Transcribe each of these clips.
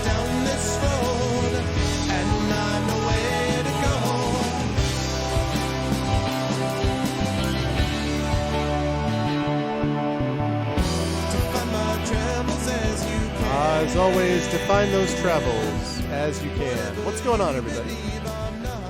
down this road, and I know where to go. Define my travels as you can. As always, define those travels as you can. What's going on, everybody?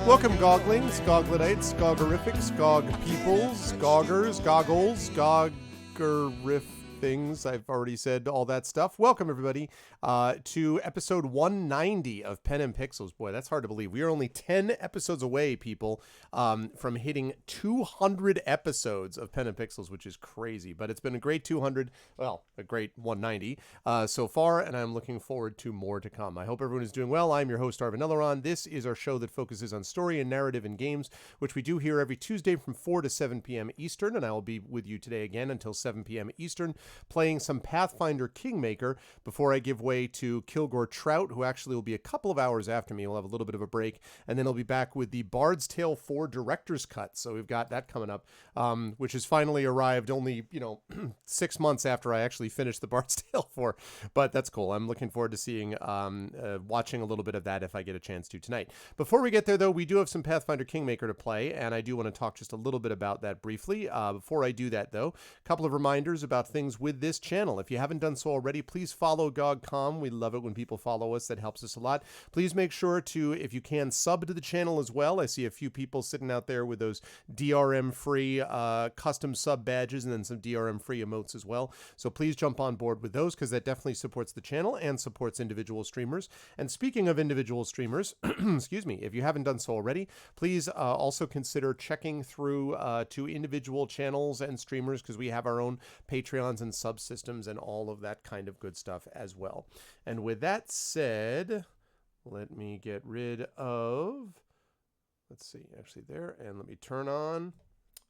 Welcome, Goglings, Gogletites, Gogorifics, Gog Peoples, Goggers, Goggles, Goggerif things. I've already said all that stuff. Welcome, everybody, to episode 190 of Pen and Pixels. Boy, that's hard to believe. We are only 10 episodes away, people, from hitting 200 episodes of Pen and Pixels, which is crazy. But it's been a great 200, well, a great 190 so far, and I'm looking forward to more to come. I hope everyone is doing well. I'm your host, Arvin Elleron. This is our show that focuses on story and narrative in games, which we do here every Tuesday from 4 to 7 p.m. Eastern, and I will be with you today again until 7 p.m. Eastern, playing some Pathfinder Kingmaker before I give way to Kilgore Trout, who actually will be a couple of hours after me. We'll have a little bit of a break, and then I'll be back with the Bard's Tale 4 Director's Cut. So we've got that coming up, which has finally arrived only, 6 months after I actually finished the Bard's Tale 4. But that's cool. I'm looking forward to seeing, watching a little bit of that if I get a chance to tonight. Before we get there, though, we do have some Pathfinder Kingmaker to play, and I do want to talk just a little bit about that briefly. Before I do that, though, a couple of reminders about things with this channel. If you haven't done so already, please follow GogCom. We love it when people follow us. That helps us a lot. Please make sure to, if you can, sub to the channel as well. I see a few people sitting out there with those DRM-free custom sub badges and then some DRM-free emotes as well. So please jump on board with those because that definitely supports the channel and supports individual streamers. And speaking of individual streamers, excuse me, if you haven't done so already, please also consider checking through to individual channels and streamers because we have our own Patreons and subsystems and all of that kind of good stuff as well. And with that said, let me get rid of, let's see, actually there, and let me turn on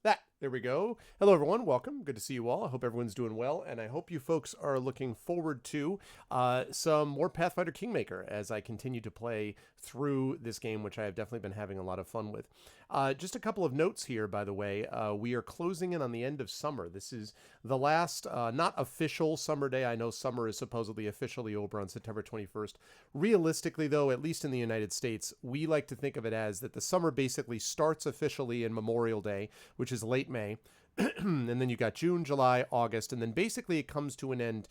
that. There we go. Hello, everyone. Welcome. Good to see you all. I hope everyone's doing well, and I hope you folks are looking forward to some more Pathfinder Kingmaker as I continue to play through this game, which I have definitely been having a lot of fun with. Just a couple of notes here, by the way. We are closing in on the end of summer. This is the last, not official summer day. I know summer is supposedly officially over on September 21st. Realistically, though, at least in the United States, we like to think of it as that the summer basically starts officially in Memorial Day, which is late May. And then you got June, July, August, and then basically it comes to an end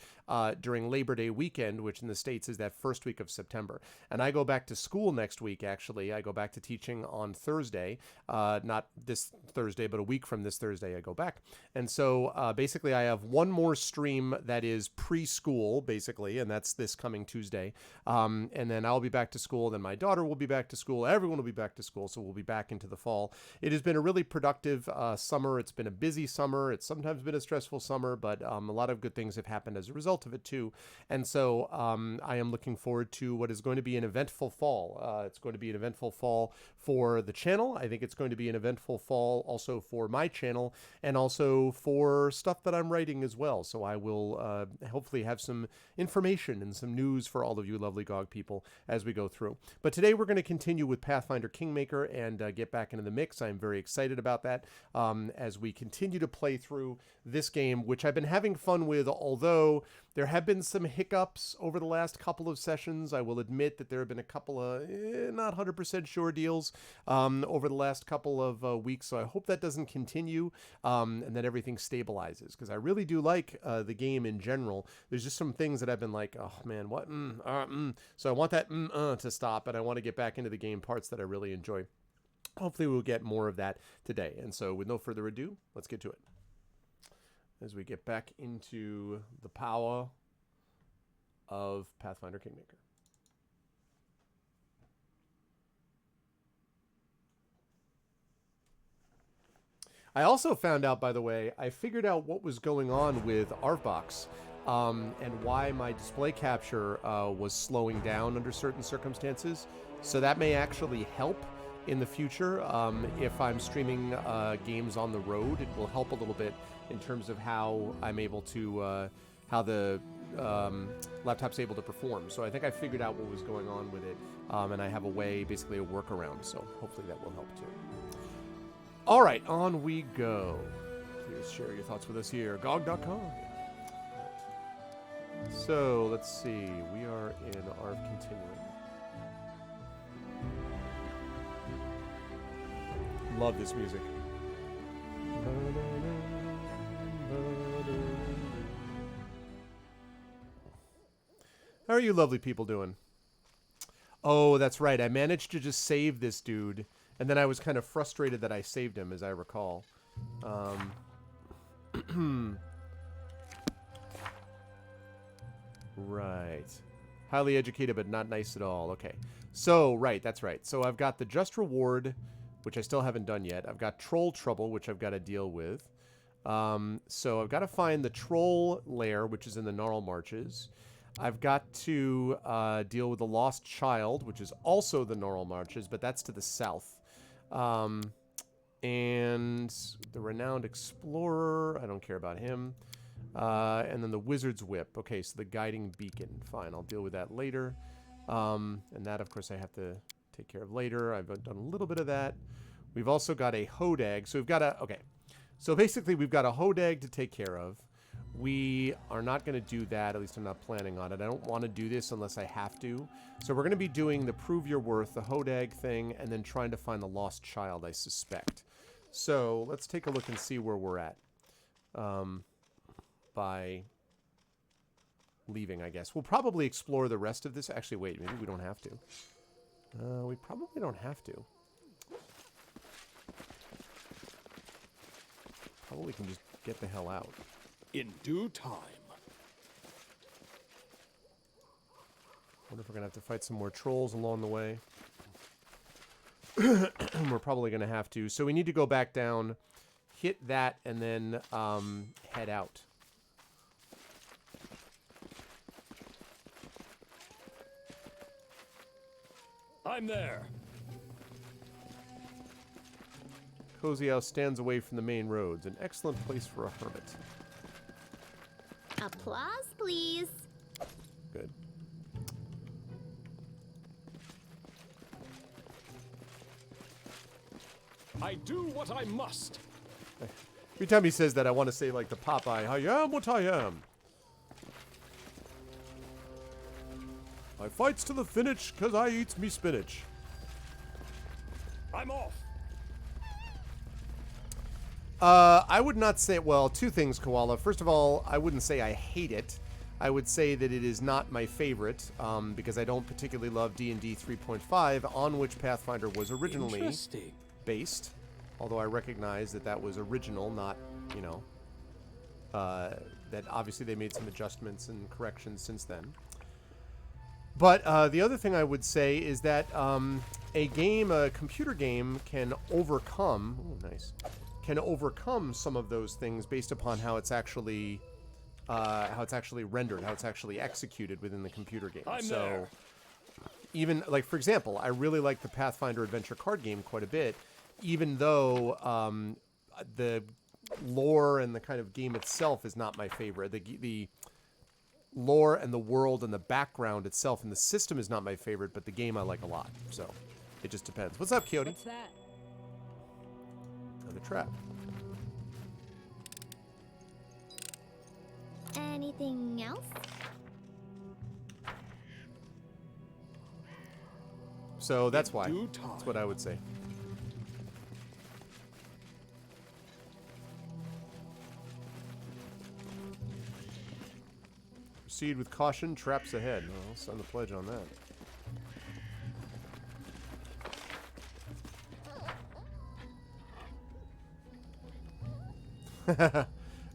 during Labor Day weekend, which in the States is that first week of September. And I go back to school next week, actually. I go back to teaching on Thursday, not this Thursday, but a week from this Thursday I go back. And so basically I have one more stream that is preschool, basically, and that's this coming Tuesday. And then I'll be back to school, then my daughter will be back to school, everyone will be back to school, so we'll be back into the fall. It has been a really productive summer. It's been a busy summer. It's sometimes been a stressful summer, but a lot of good things have happened as a result of it too. And so I am looking forward to what is going to be an eventful fall. It's going to be an eventful fall for the channel. I think it's going to be an eventful fall also for my channel and also for stuff that I'm writing as well. So I will hopefully have some information and some news for all of you lovely GOG people as we go through. But today we're going to continue with Pathfinder Kingmaker and get back into the mix. I'm very excited about that as we continue to play through this game, which I've been having fun with, although there have been some hiccups over the last couple of sessions. I will admit that there have been a couple of not 100% sure deals over the last couple of weeks, so I hope that doesn't continue and that everything stabilizes, because I really do like the game in general. There's just some things that I've been like, oh man, what? So I want that to stop, and I want to get back into the game parts that I really enjoy. Hopefully we'll get more of that today. And so with no further ado, let's get to it. As we get back into the power of Pathfinder Kingmaker. I also found out, by the way, I figured out what was going on with Arvbox and why my display capture was slowing down under certain circumstances. So that may actually help in the future. If I'm streaming games on the road, it will help a little bit in terms of how I'm able to, how the laptop's able to perform. So I think I figured out what was going on with it, and I have a way, basically a workaround, so hopefully that will help too. All right, on we go. Please share your thoughts with us here, GOG.com. So, let's see. We are in Arv Continuing. Love this music. How are you lovely people doing? Oh, that's right. I managed to just save this dude, and then I was kind of frustrated that I saved him, as I recall. Right. Highly educated, but not nice at all. Okay. So, right, that's right. So I've got the Just Reward, which I still haven't done yet. I've got Troll Trouble, which I've got to deal with. So I've got to find the Troll Lair, which is in the Gnarl Marches. I've got to deal with the Lost Child, which is also the Gnarl Marches, but that's to the south. And the Renowned Explorer, I don't care about him. And then the Wizard's Whip. Okay, so the Guiding Beacon. Fine, I'll deal with that later. And that, of course, I have to take care of later. I've done a little bit of that. We've also got a Hodag. So we've got a... Okay. So basically, we've got a Hodag to take care of. We are not going to do that. At least I'm not planning on it. I don't want to do this unless I have to. So we're going to be doing the Prove Your Worth, the Hodag thing, and then trying to find the Lost Child, I suspect. So let's take a look and see where we're at. By leaving, I guess. We'll probably explore the rest of this. Actually, wait, maybe we don't have to. We probably don't have to. Probably can just get the hell out. In due time. Wonder if we're going to have to fight some more trolls along the way. We're probably going to have to. So we need to go back down, hit that, and then head out. I'm there. Cozy House stands away from the main roads. An excellent place for a hermit. Applause, please. Good. I do what I must. Every time he says that, I want to say like the Popeye, I am what I am. I fights to the finish because I eats me spinach. I'm off. I would not say, well, two things, Koala. First of all, I wouldn't say I hate it. I would say that it is not my favorite, because I don't particularly love D&D 3.5, on which Pathfinder was originally based. Although I recognize that that was original, not, you know, that obviously they made some adjustments and corrections since then. But the other thing I would say is that a computer game can overcome, can overcome some of those things based upon how it's actually rendered, how it's actually executed within the computer game. So even, like, for example, I really like the Pathfinder adventure card game quite a bit, even though the lore and the kind of game itself is not my favorite. The lore and the world and the background itself and the system is not my favorite, but the game I like a lot. So it just depends. What's up, Coyote? What's that? Another trap. Anything else? So that's why. That's what I would say. Proceed with caution, traps ahead. Well, I'll sign the pledge on that.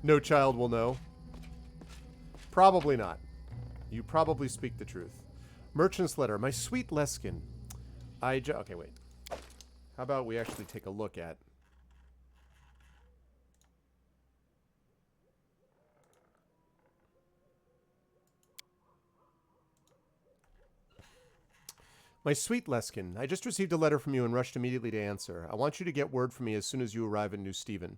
No child will know. Probably not. You probably speak the truth. Merchant's letter. My sweet Leskin. Okay, wait. How about we actually take a look at... My sweet Leskin, I just received a letter from you and rushed immediately to answer. I want you to get word from me as soon as you arrive in New Steven.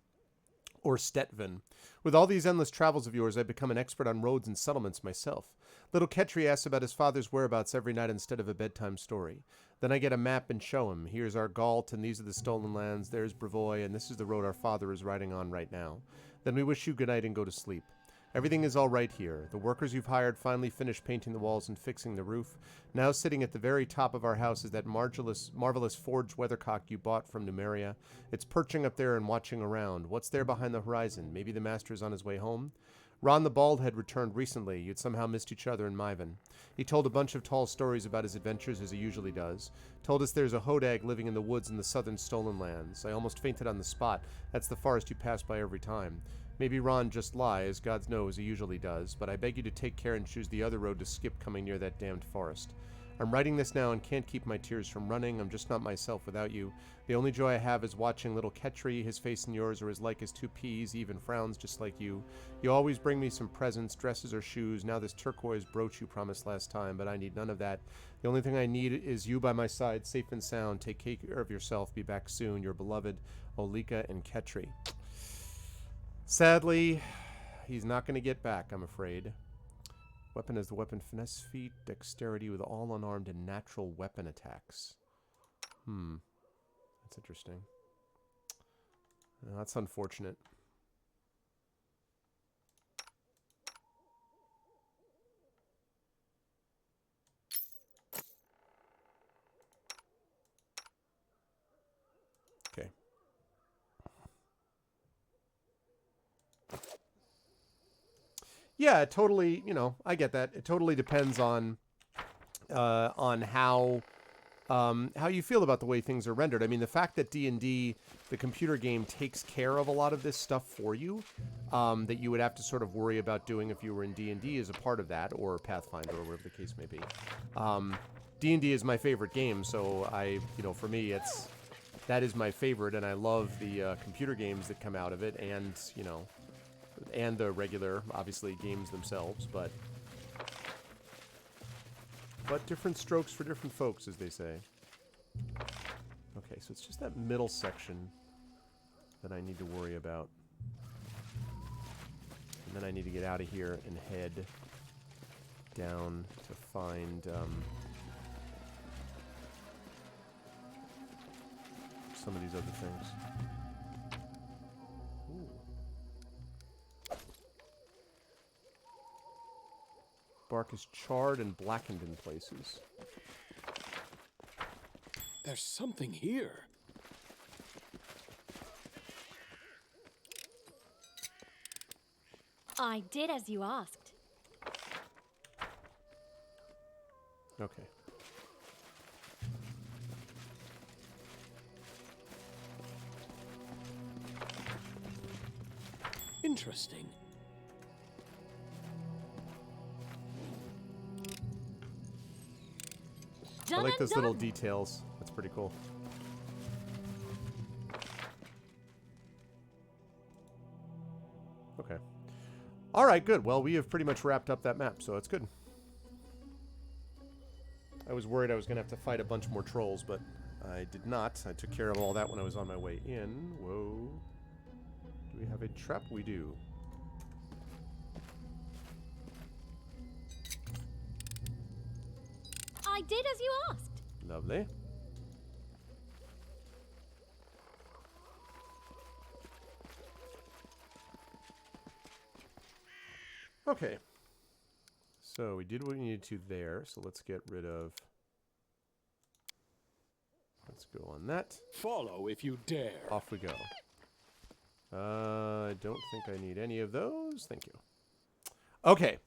Or Stetven. With all these endless travels of yours, I've become an expert on roads and settlements myself. Little Ketri asks about his father's whereabouts every night instead of a bedtime story. Then I get a map and show him. Here's our Galt, and these are the stolen lands. There's Brevoy, and this is the road our father is riding on right now. Then we wish you good night and go to sleep. Everything is all right here. The workers you've hired finally finished painting the walls and fixing the roof. Now sitting at the very top of our house is that marvelous forged weathercock you bought from Numeria. It's perching up there and watching around. What's there behind the horizon? Maybe the master's on his way home? Ron the Bald had returned recently. You'd somehow missed each other in Myven. He told a bunch of tall stories about his adventures, as he usually does. Told us there's a hodag living in the woods in the southern Stolen Lands. I almost fainted on the spot. That's the forest you pass by every time. Maybe Ron just lies, God knows he usually does, but I beg you to take care and choose the other road to skip coming near that damned forest. I'm writing this now and can't keep my tears from running. I'm just not myself without you. The only joy I have is watching little Ketri. His face and yours are as like as two peas. He even frowns just like you. You always bring me some presents, dresses or shoes. Now this turquoise brooch you promised last time, but I need none of that. The only thing I need is you by my side, safe and sound. Take care of yourself. Be back soon. Your beloved Olika and Ketri. Sadly, he's not going to get back, I'm afraid. Weapon is the weapon finesse feat, dexterity with all unarmed and natural weapon attacks. That's interesting. That's unfortunate. Okay. Yeah, it totally, I get that. It totally depends on how you feel about the way things are rendered. I mean, the fact that D&D, the computer game, takes care of a lot of this stuff for you, that you would have to sort of worry about doing if you were in D&D is a part of that, or Pathfinder, or whatever the case may be. D&D is my favorite game, so for me, that is my favorite, and I love the computer games that come out of it, and, and the regular, obviously, games themselves, but different strokes for different folks, as they say. Okay, so it's just that middle section that I need to worry about. And then I need to get out of here and head down to find some of these other things. Bark is charred and blackened in places. There's something here. I did as you asked. Okay. Interesting. I like those little details. That's pretty cool. Okay. All right, good. Well, we have pretty much wrapped up that map, so that's good. I was worried I was going to have to fight a bunch more trolls, but I did not. I took care of all that when I was on my way in. Whoa. Do we have a trap? We do. I did as you asked. Lovely. Okay. So we did what we needed to there, so let's get rid of... Let's go on that. Follow if you dare. Off we go. I don't think I need any of those. Thank you. Okay.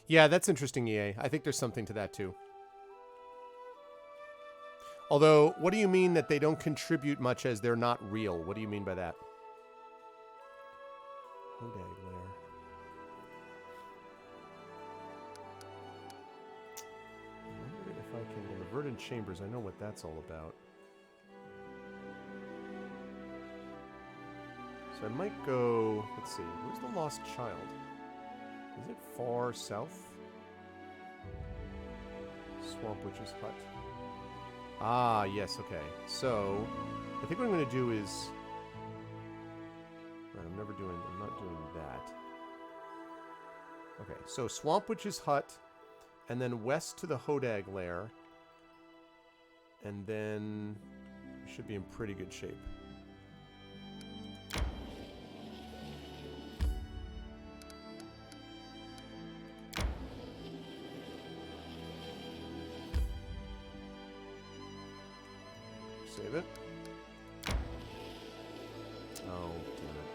Yeah, that's interesting, EA. I think there's something to that, too. Although, what do you mean that they don't contribute much as they're not real? What do you mean by that? Hodag Lair. I wonder if I can... The Verdant Chambers, I know what that's all about. So I might go... Let's see. Where's the Lost Child? Is it far south? Swamp Witch's Hut. Ah, yes, okay. So, I think what I'm going to do is... Right, I'm not doing that. Okay, so Swamp Witch's Hut, and then west to the Hodag Lair. And then... we should be in pretty good shape. Save it. Oh, damn it.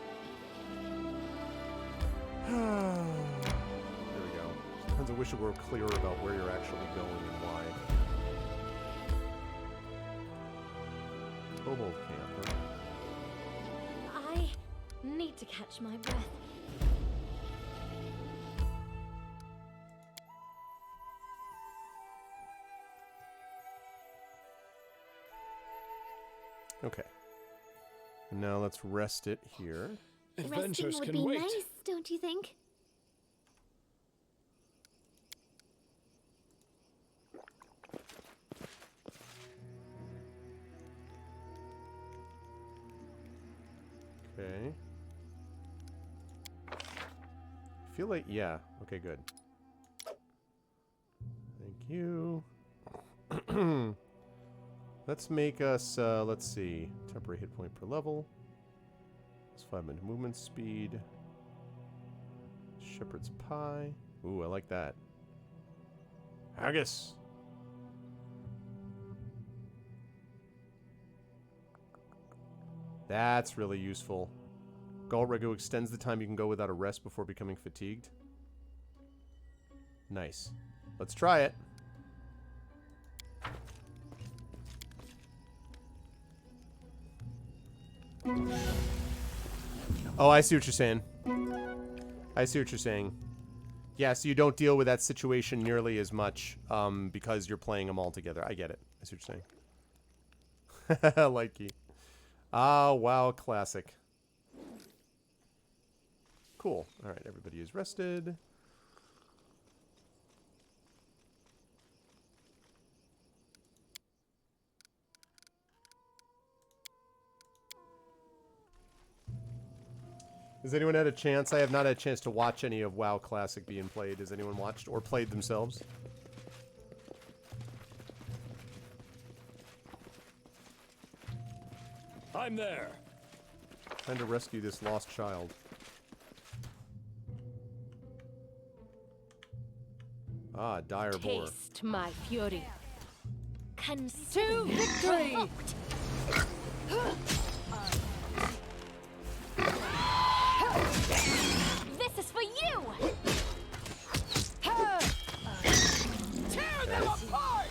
There we go. Sometimes I wish it were clearer about where you're actually going and why. Kobold camper. I need to catch my breath. Okay. Now let's rest it here. Resting Adventures would can be wait. nice, don't you think? Okay. I feel like, yeah. Okay, good. Thank you. Let's make us, let's see. Temporary hit point per level. It's 5-minute movement speed. Shepherd's Pie. Ooh, I like that. Haggis. That's really useful. Galrego extends the time you can go without a rest before becoming fatigued. Nice. Let's try it. Oh, I see what you're saying. I see what you're saying. Yeah, so you don't deal with that situation nearly as much because you're playing them all together. I get it. I see what you're saying. Likey. Ah, wow, classic. Cool. All right, everybody is rested. Has anyone had a chance? I have not had a chance to watch any of WoW Classic being played. Has anyone watched or played themselves? I'm there. Trying to rescue this lost child. Ah, dire boar. Taste my fury. Consume Victory! This is for you! Tear them apart!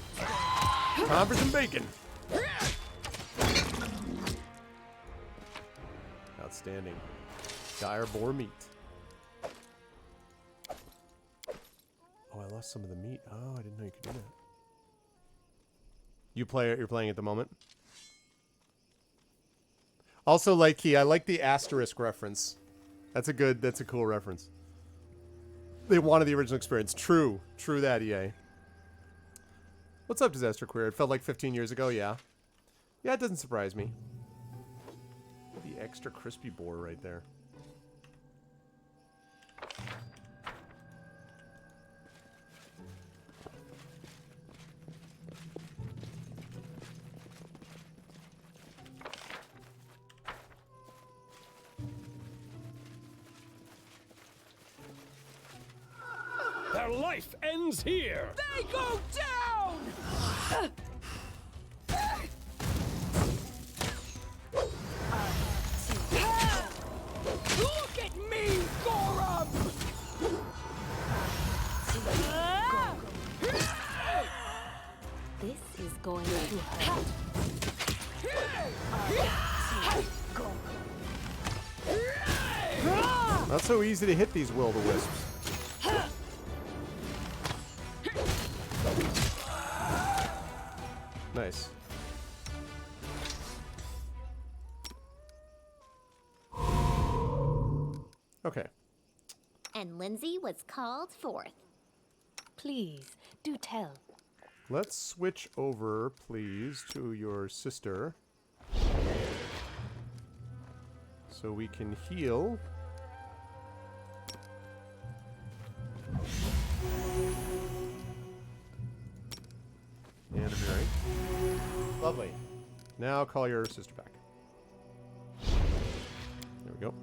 Time for some bacon. Outstanding. Dire boar meat. Oh, I lost some of the meat. Oh, I didn't know you could do that. You're playing at the moment. Also, like I like the asterisk reference. That's a cool reference. They wanted the original experience. True that, EA. What's up, Disaster Queer? It felt like 15 years ago, yeah. Yeah, it doesn't surprise me. The extra crispy boar right there. Their life ends here. They go down! Look at me, Gorum! This is going to hurt. Not so easy to hit these will-o-wisps. Nice. Okay. And Lindsay was called forth. Please, do tell. Let's switch over, please, to your sister. So we can heal. And a berry. Lovely. Now call your sister back. There we go.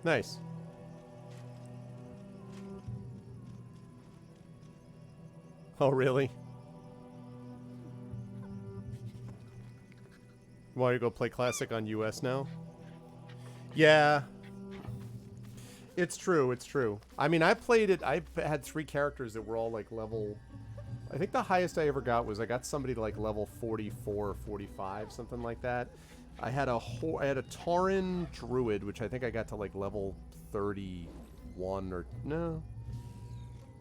Nice. Oh, really? Want to go play Classic on US now? Yeah. It's true, it's true. I mean, I played it, I've had 3 characters that were all, like, level... I think the highest I ever got was I got somebody to, like, level 44 or 45, something like that. I had a Tauren Druid, which I think I got to, like, level 31 or... No.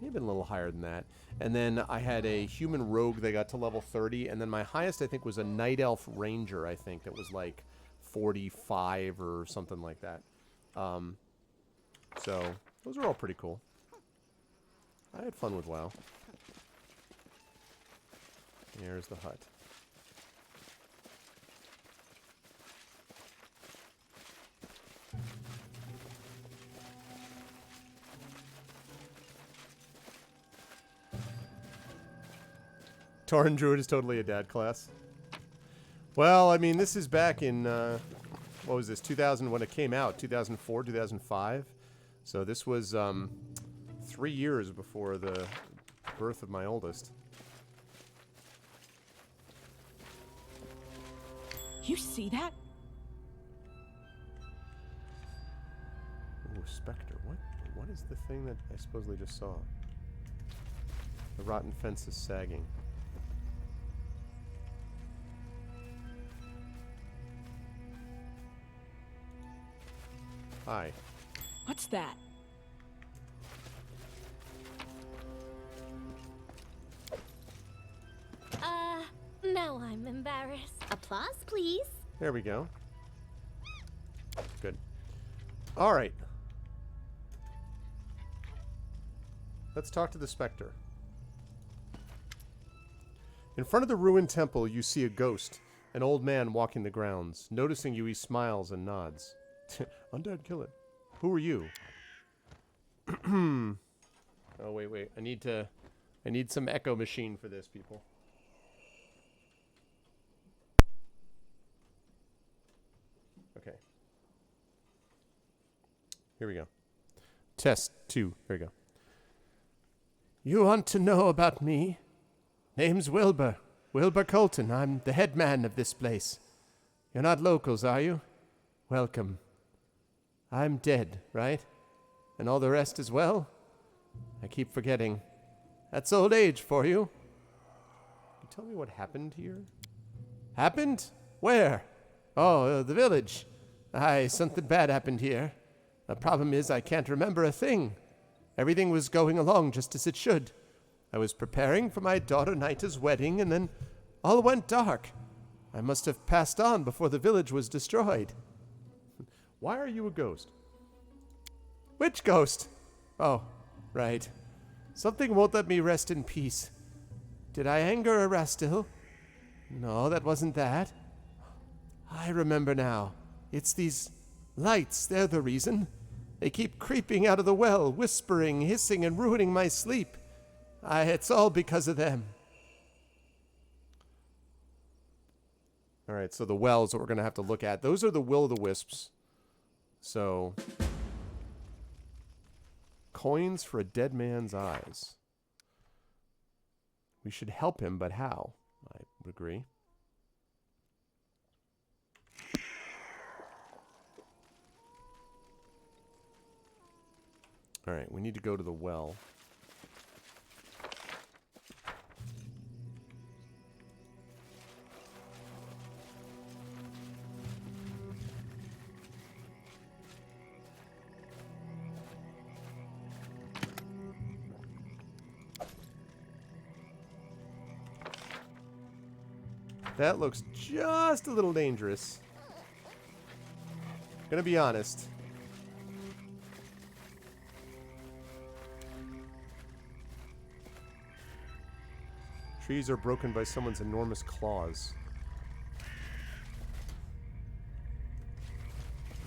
Maybe a little higher than that. And then I had a human rogue that got to level 30. And then my highest, I think, was a night elf ranger, I think, that was like 45 or something like that. So, those are all pretty cool. I had fun with WoW. Here's the hut. Tauren Druid is totally a dad class. Well, I mean, this is back in, what was this, 2000, when it came out, 2004, 2005. So this was 3 years before the birth of my oldest. You see that? Ooh, Spectre. What is the thing that I supposedly just saw? The rotten fence is sagging. Hi. What's that? Now I'm embarrassed. Applause, please. There we go. Good. All right. Let's talk to the Spectre. In front of the ruined temple, you see a ghost, an old man walking the grounds. Noticing you, he smiles and nods. Undead, kill it. Who are you? Oh, wait. I need some echo machine for this, people. Okay. Here we go. Test 2. Here we go. You want to know about me? Name's Wilbur. Wilbur Colton. I'm the head man of this place. You're not locals, are you? Welcome. I'm dead, right? And all the rest as well? I keep forgetting. That's old age for you. Can you tell me what happened here? Happened? Where? Oh, the village. Aye, something bad happened here. The problem is I can't remember a thing. Everything was going along just as it should. I was preparing for my daughter Nita's wedding, and then all went dark. I must have passed on before the village was destroyed. Why are you a ghost? Which ghost? Oh, right. Something won't let me rest in peace. Did I anger Erastil? No, that wasn't that. I remember now. It's these lights, they're the reason. They keep creeping out of the well, whispering, hissing, and ruining my sleep. It's all because of them. All right, so the wells that we're going to have to look at. Those are the will-o'-the-wisps. So, coins for a dead man's eyes. We should help him, but how? I would agree. All right, we need to go to the well. That looks just a little dangerous. Gonna be honest. Trees are broken by someone's enormous claws.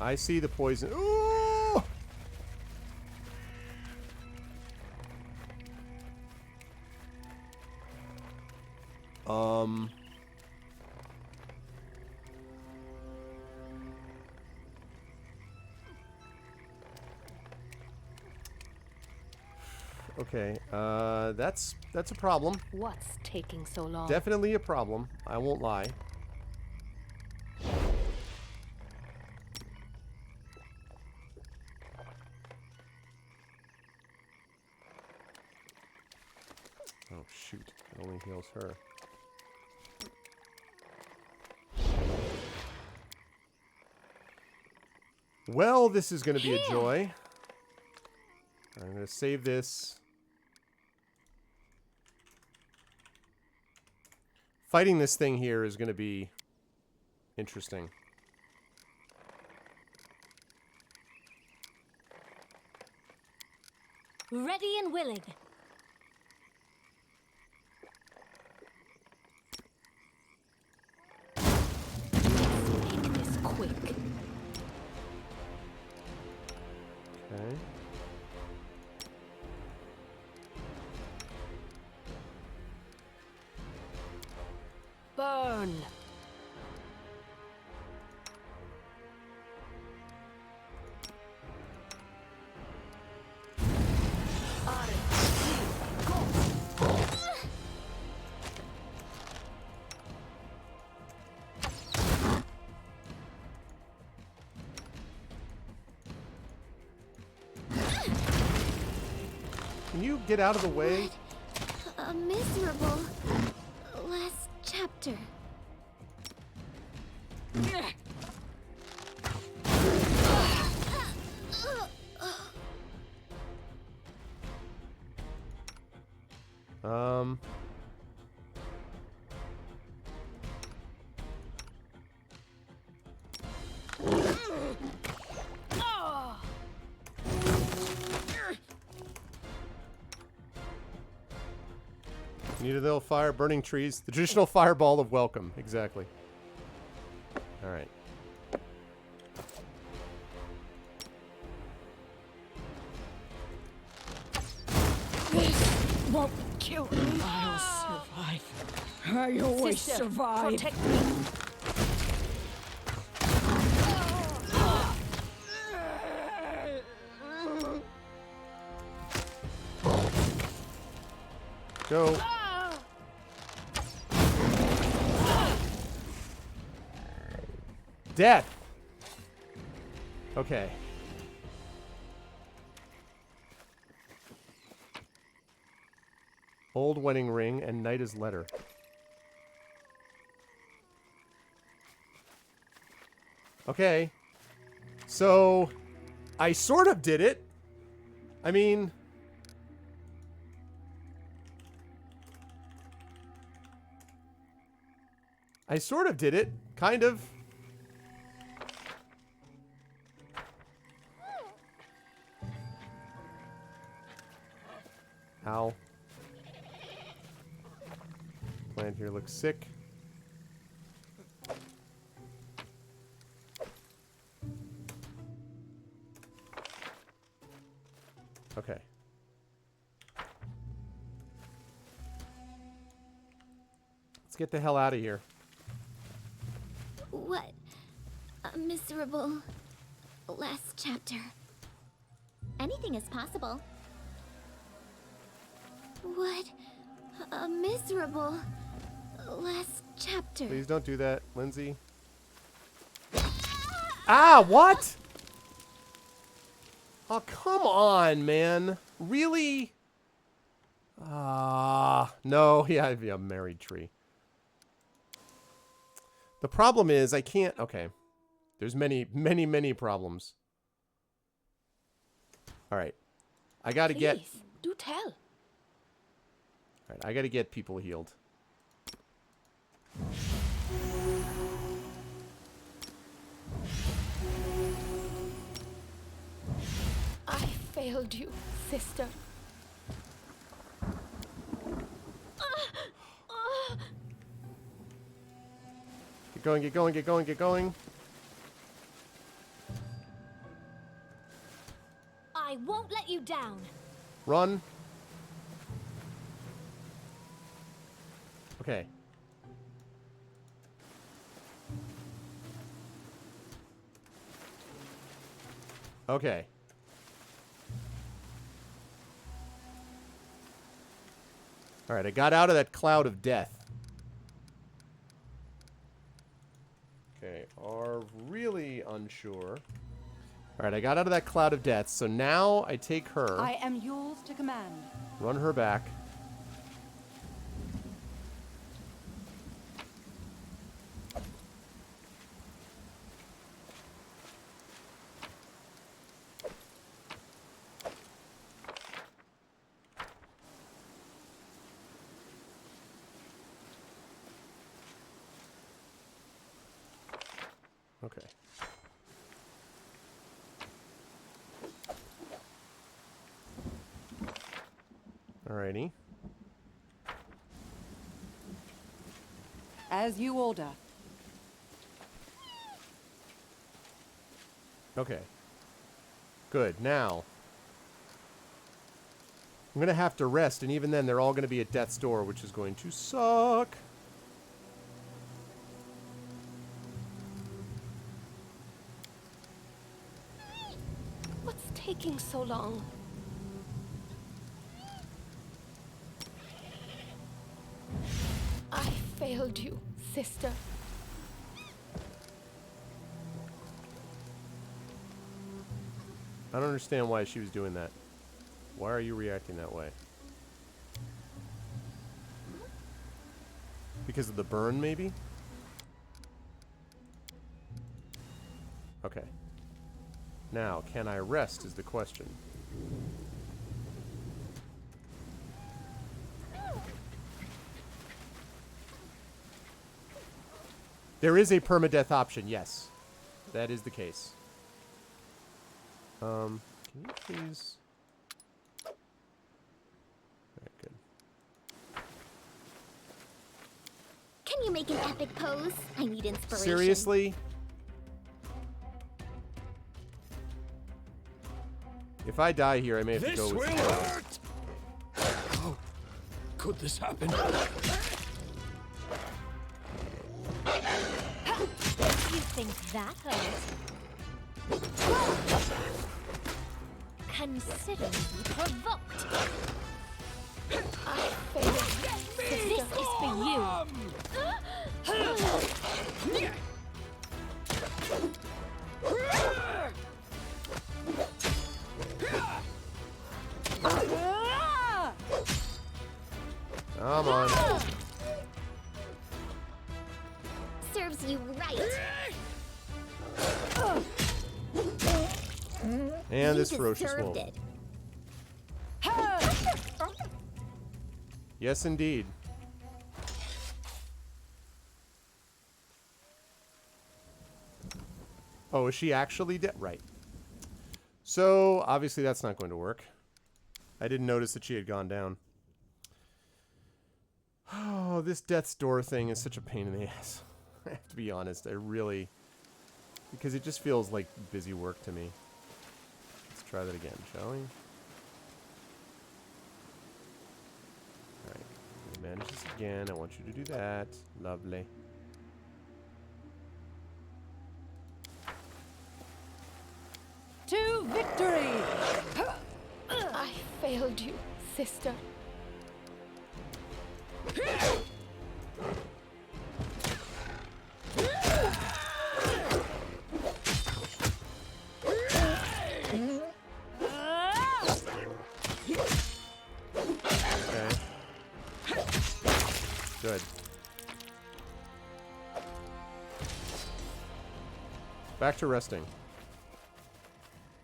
I see the poison. Ooh! Okay, that's a problem. What's taking so long? Definitely a problem. I won't lie. Oh shoot! It only heals her. Well, this is going to be a joy. I'm going to save this. Fighting this thing here is going to be interesting. Ready and willing. Make this quick. Okay. Burn. Can you get out of the way? A miserable last chapter. Need a little fire, burning trees. The traditional fireball of welcome. Exactly. Alright. This won't kill me. I'll survive. I always Sister, survive. protect me. Go. Death. Okay. Old wedding ring and Nita's letter. Okay. So, I sort of did it. I mean... I sort of did it. Kind of. Ow. Plant here looks sick. Okay. Let's get the hell out of here. What a miserable last chapter. Anything is possible. What a miserable last chapter. Please don't do that, Lindsay. Ah, what? Oh, come on, man. Really? Ah, no. Yeah, a married tree. The problem is I can't... Okay. There's many, many, many problems. All right. I got to get... Please, do tell. All right, I got to get people healed. I failed you, sister. going, get going, get going, get going. I won't let you down. Run. Okay. Okay. Alright, I got out of that cloud of death. Okay, are really unsure. Alright, I got out of that cloud of death, so now I take her, I am yours to command. run her back. Okay. Alrighty. As you order. Okay. Good. Now, I'm going to have to rest, and even then, they're all going to be at death's door, which is going to suck. What's taking so long? I failed you, sister. I don't understand why she was doing that. Why are you reacting that way? Because of the burn, maybe? Okay. Now, can I rest is the question. There is a permadeath option, yes. That is the case. Can you please... Alright, good. Can you make an epic pose? I need inspiration. Seriously? If I die here, I may have to This go will with... hurt! Oh, could this happen? You think that hurts? Consider me provoked. I failed. This is for you. Come on. Serves you right. And You this ferocious deserved wolf. it. Yes, indeed. Oh, is she actually dead? Right. So, obviously that's not going to work. I didn't notice that she had gone down. Oh, this death's door thing is such a pain in the ass. I have to be honest. I really... Because it just feels like busy work to me. Let's try that again, shall we? Alright. Manage this again. I want you to do that. Lovely. To victory! I failed you, sister. Okay. Good. Back to resting.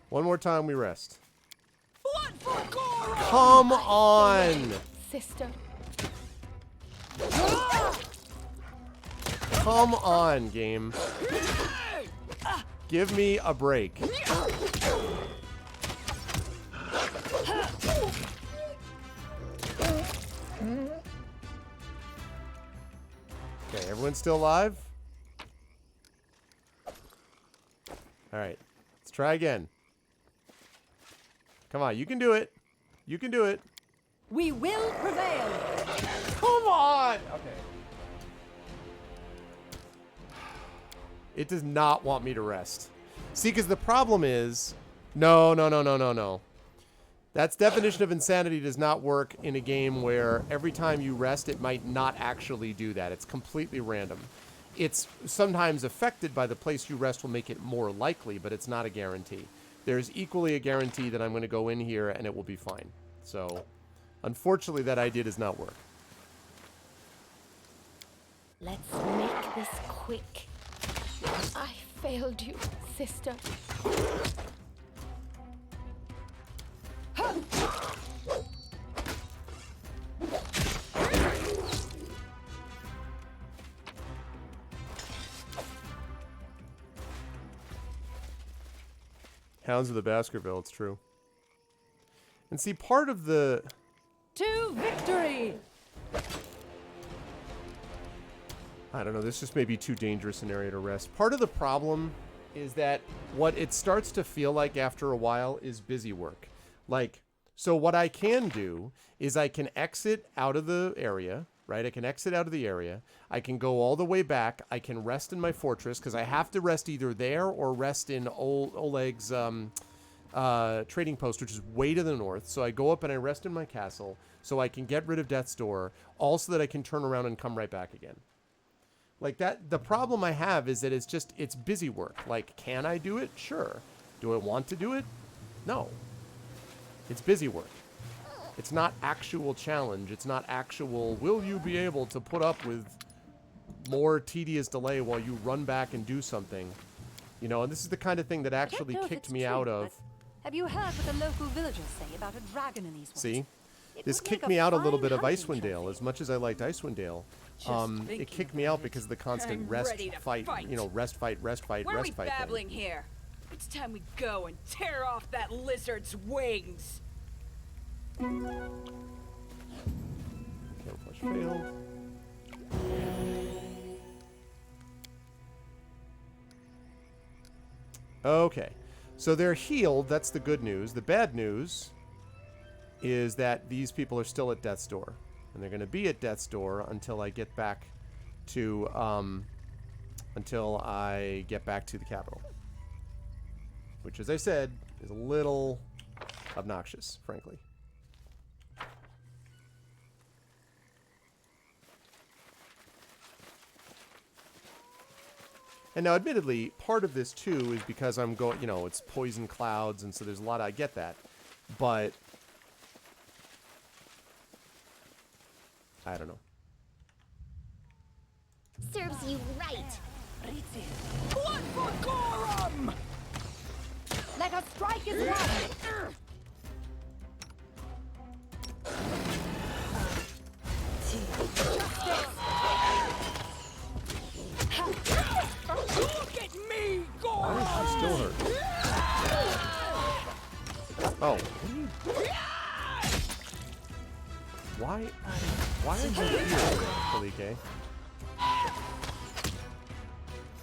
One more time we rest. What for Gora? Come on! Sister. Come on, game. Give me a break. Okay, everyone's still alive? try again. Come on, you can do it. You can do it. We will prevail. Come on! Okay. It does not want me to rest. See, because the problem is... No. That's definition of insanity does not work in a game where every time you rest, it might not actually do that. It's completely random. It's sometimes affected by the place you rest will make it more likely, but it's not a guarantee. There's equally a guarantee that I'm going to go in here and it will be fine. So, unfortunately, that idea does not work. Let's make this quick. I failed you, sister. Hounds of the Baskerville, it's true. And see, part of the... To victory! I don't know, this just may be too dangerous an area to rest. Part of the problem is that what it starts to feel like after a while is busy work. Like, so what I can do is I can exit out of the area, right? I can exit out of the area. I can go all the way back. I can rest in my fortress because I have to rest either there or rest in Oleg's trading post, which is way to the north. So I go up and I rest in my castle so I can get rid of Death's Door, all so that I can turn around and come right back again. Like that, the problem I have is that it's busy work. Like, can I do it? Sure. Do I want to do it? No. It's busy work. It's not actual challenge. It's not actual, will you be able to put up with more tedious delay while you run back and do something? You know, and this is the kind of thing that actually kicked me out of. Have you heard what the local villagers say about a dragon in these woods? See? It This would kicked make me out a little fine bit of hunting Icewind Dale. trophy. As much as I liked Icewind Dale, it kicked me out because of the constant I'm rest ready to fight. fight. You know, rest fight, rest fight, Why are we rest fight babbling thing. here? It's time we go and tear off that lizard's wings. Camouflage failed. Okay, so they're healed. That's the good news. The bad news is that these people are still at Death's Door, and they're going to be at Death's Door until I get back to the capital, which, as I said, is a little obnoxious, frankly. And now, admittedly, part of this, too, is because I'm going, you know, it's poison clouds, and so there's a lot, I get that. But, I don't know. Serves you right. Blood for Gorum! Let us strike as one! Look at me, Why Gorum! is she still hurt? Oh. Why are you here, Kalike?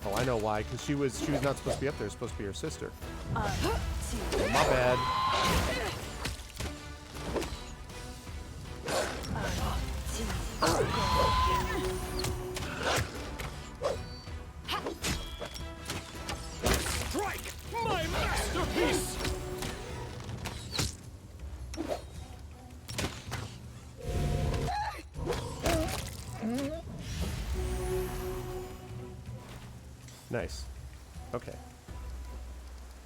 Oh, I know why. Because she was not supposed to be up there. Supposed to be her sister. Oh, my bad. Strike! My masterpiece! Nice. Okay.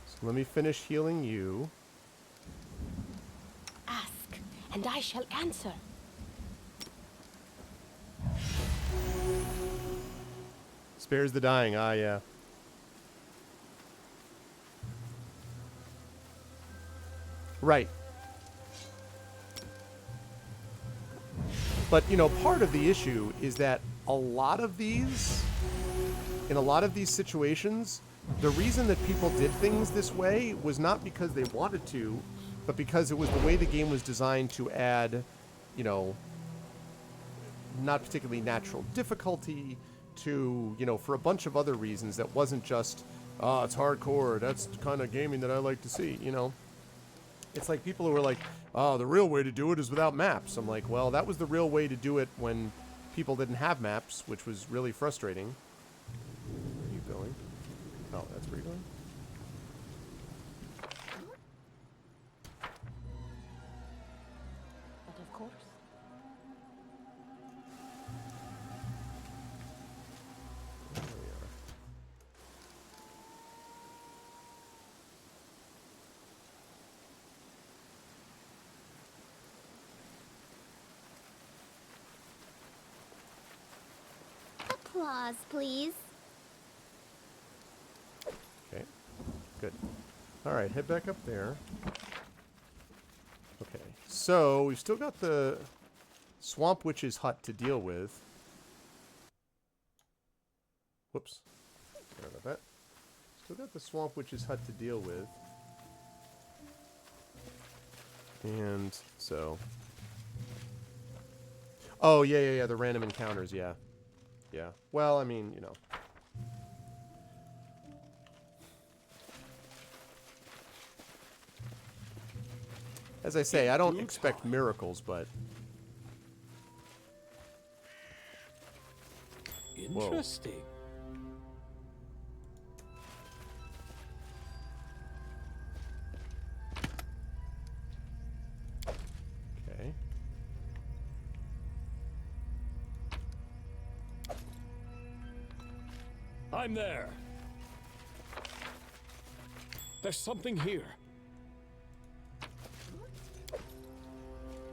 So let me finish healing you. Ask, and I shall answer. Spares the dying. Ah, yeah. Right. But, you know, part of the issue is that a lot of these, in a lot of these situations, the reason that people did things this way was not because they wanted to, but because it was the way the game was designed to add, you know, not particularly natural difficulty to, you know, for a bunch of other reasons that wasn't just oh, it's hardcore. That's the kind of gaming that I like to see, you know. It's like people who are like, oh, the real way to do it is without maps. I'm like, well, that was the real way to do it when people didn't have maps, which was really frustrating. Where are you going? Oh, that's where you're going? But of course. There we are. Applause, please. Okay, good. All right, head back up there. Okay, so we've still got the Swamp Witch's hut to deal with. Whoops. Sorry about that. Still got the Swamp Witch's hut to deal with. And so... Oh, yeah, the random encounters, yeah. Yeah. Well, I mean, you know. As I say, I don't expect miracles, but... Interesting. Okay. I'm there. There's something here.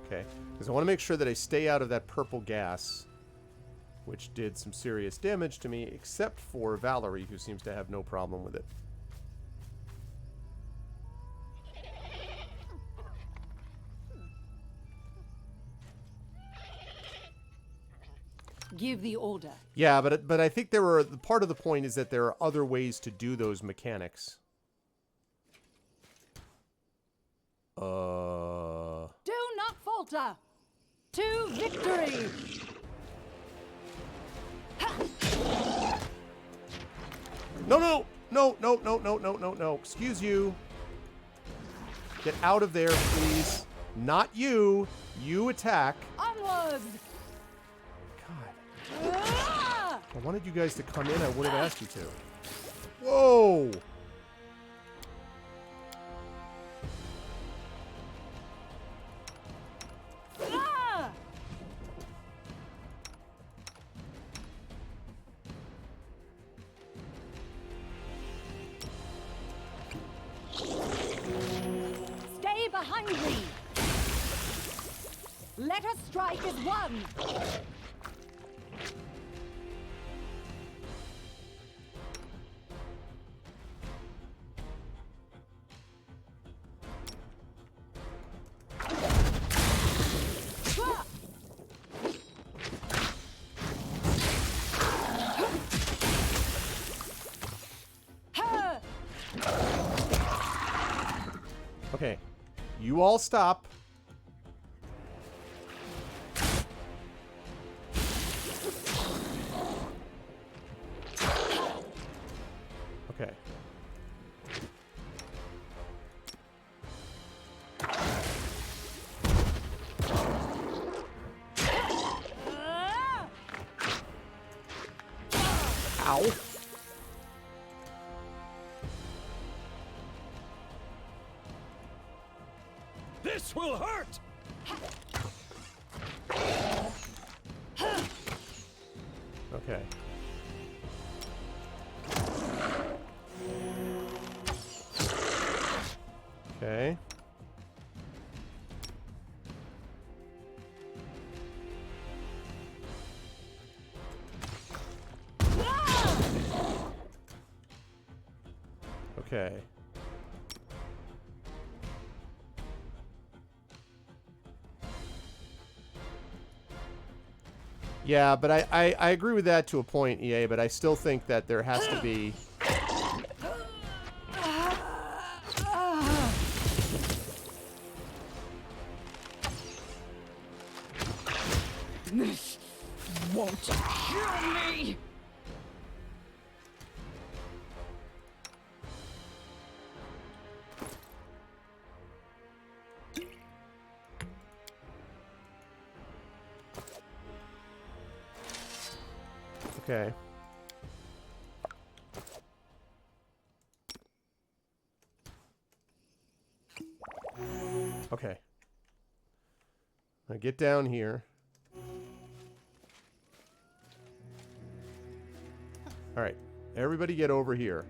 Okay. Because I want to make sure that I stay out of that purple gas, which did some serious damage to me, except for Valerie, who seems to have no problem with it. Give the order. Yeah, but I think part of the point is that there are other ways to do those mechanics. Do not falter. To victory. No. Excuse you. Get out of there, please. Not you. You attack. Onwards. God. Ah! I wanted you guys to come in. I would have asked you to. Whoa. Ah! Stay behind me. Let us strike as one. Okay. You all stop. Okay. Ow. This will hurt! Okay. Okay. Okay. Yeah, but I agree with that to a point, EA, but I still think that there has to be... This won't kill me. Okay. Okay. Now get down here. Alright. Everybody get over here.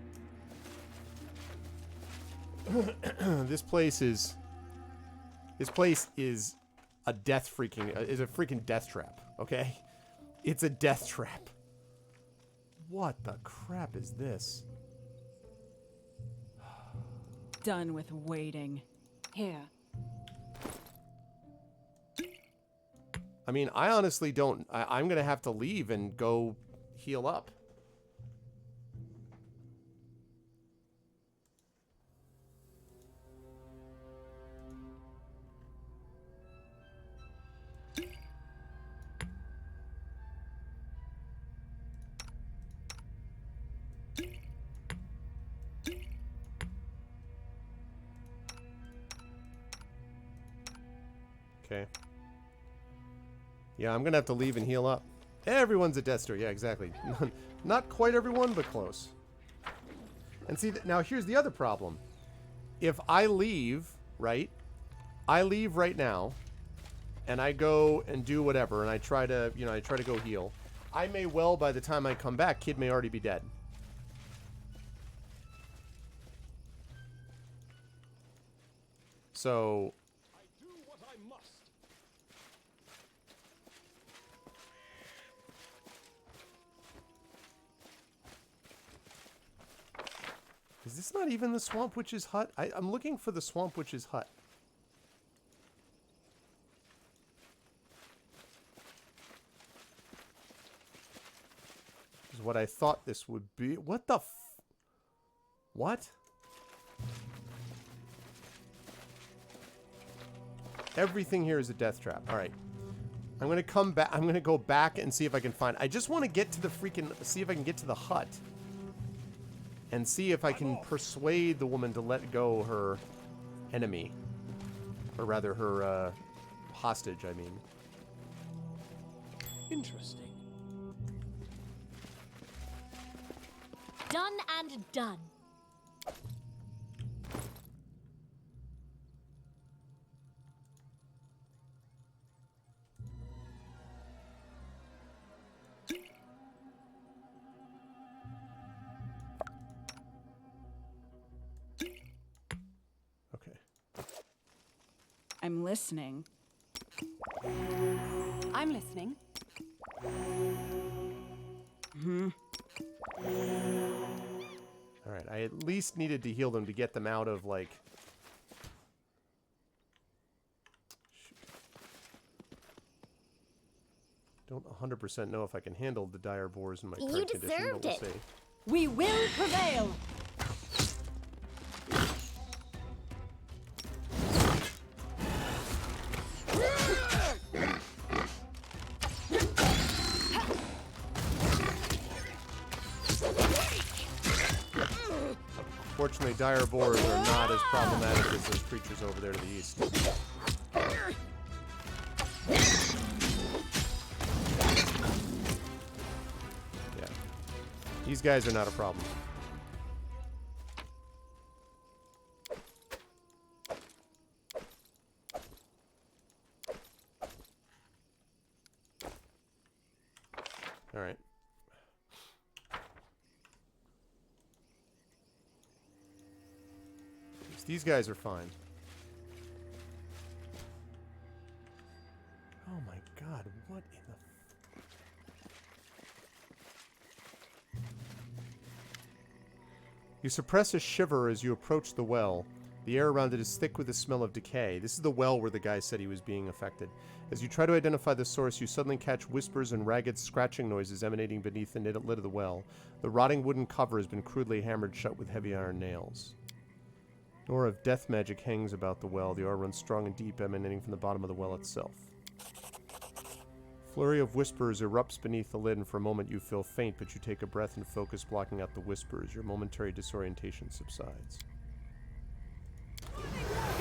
This place is a death freaking... is a freaking death trap, okay? It's a death trap. What the crap is this? Done with waiting. Here. I mean, I honestly don't... I'm gonna have to leave and go heal up. Okay. Yeah, I'm gonna have to leave and heal up. Everyone's a death store. Yeah, exactly. Not quite everyone, but close. And see, now here's the other problem. If I leave, right? I leave right now, and I go and do whatever, and I try to, you know, I try to go heal. I may well, by the time I come back, kid may already be dead. So... I do what I must. Is this not even the Swamp Witch's hut? I'm looking for the Swamp Witch's hut. This is what I thought this would be. What the f... What? Everything here is a death trap. Alright. I'm gonna come back. I'm gonna go back and see if I can find... I just want to get to the freaking... See if I can get to the hut. And see if I can persuade the woman to let go her enemy. Or rather, her, hostage, I mean. Interesting. Done and done. Okay. I'm listening. I'm listening. Alright, I at least needed to heal them to get them out of, like... Shoot. Don't 100% know if I can handle the dire boars in my current condition, deserved but we'll it. see. We will prevail. Fortunately, dire boars are not as problematic as those creatures over there to the east. Yeah. These guys are not a problem. Alright. These guys are fine. Oh my god, what in the... You suppress a shiver as you approach the well. The air around it is thick with the smell of decay. This is the well where the guy said he was being affected. As you try to identify the source, you suddenly catch whispers and ragged scratching noises emanating beneath the lid of the well. The rotting wooden cover has been crudely hammered shut with heavy iron nails. An aura of death magic hangs about the well. The aura runs strong and deep, emanating from the bottom of the well itself. Flurry of whispers erupts beneath the lid, and for a moment you feel faint, but you take a breath and focus, blocking out the whispers. Your momentary disorientation subsides.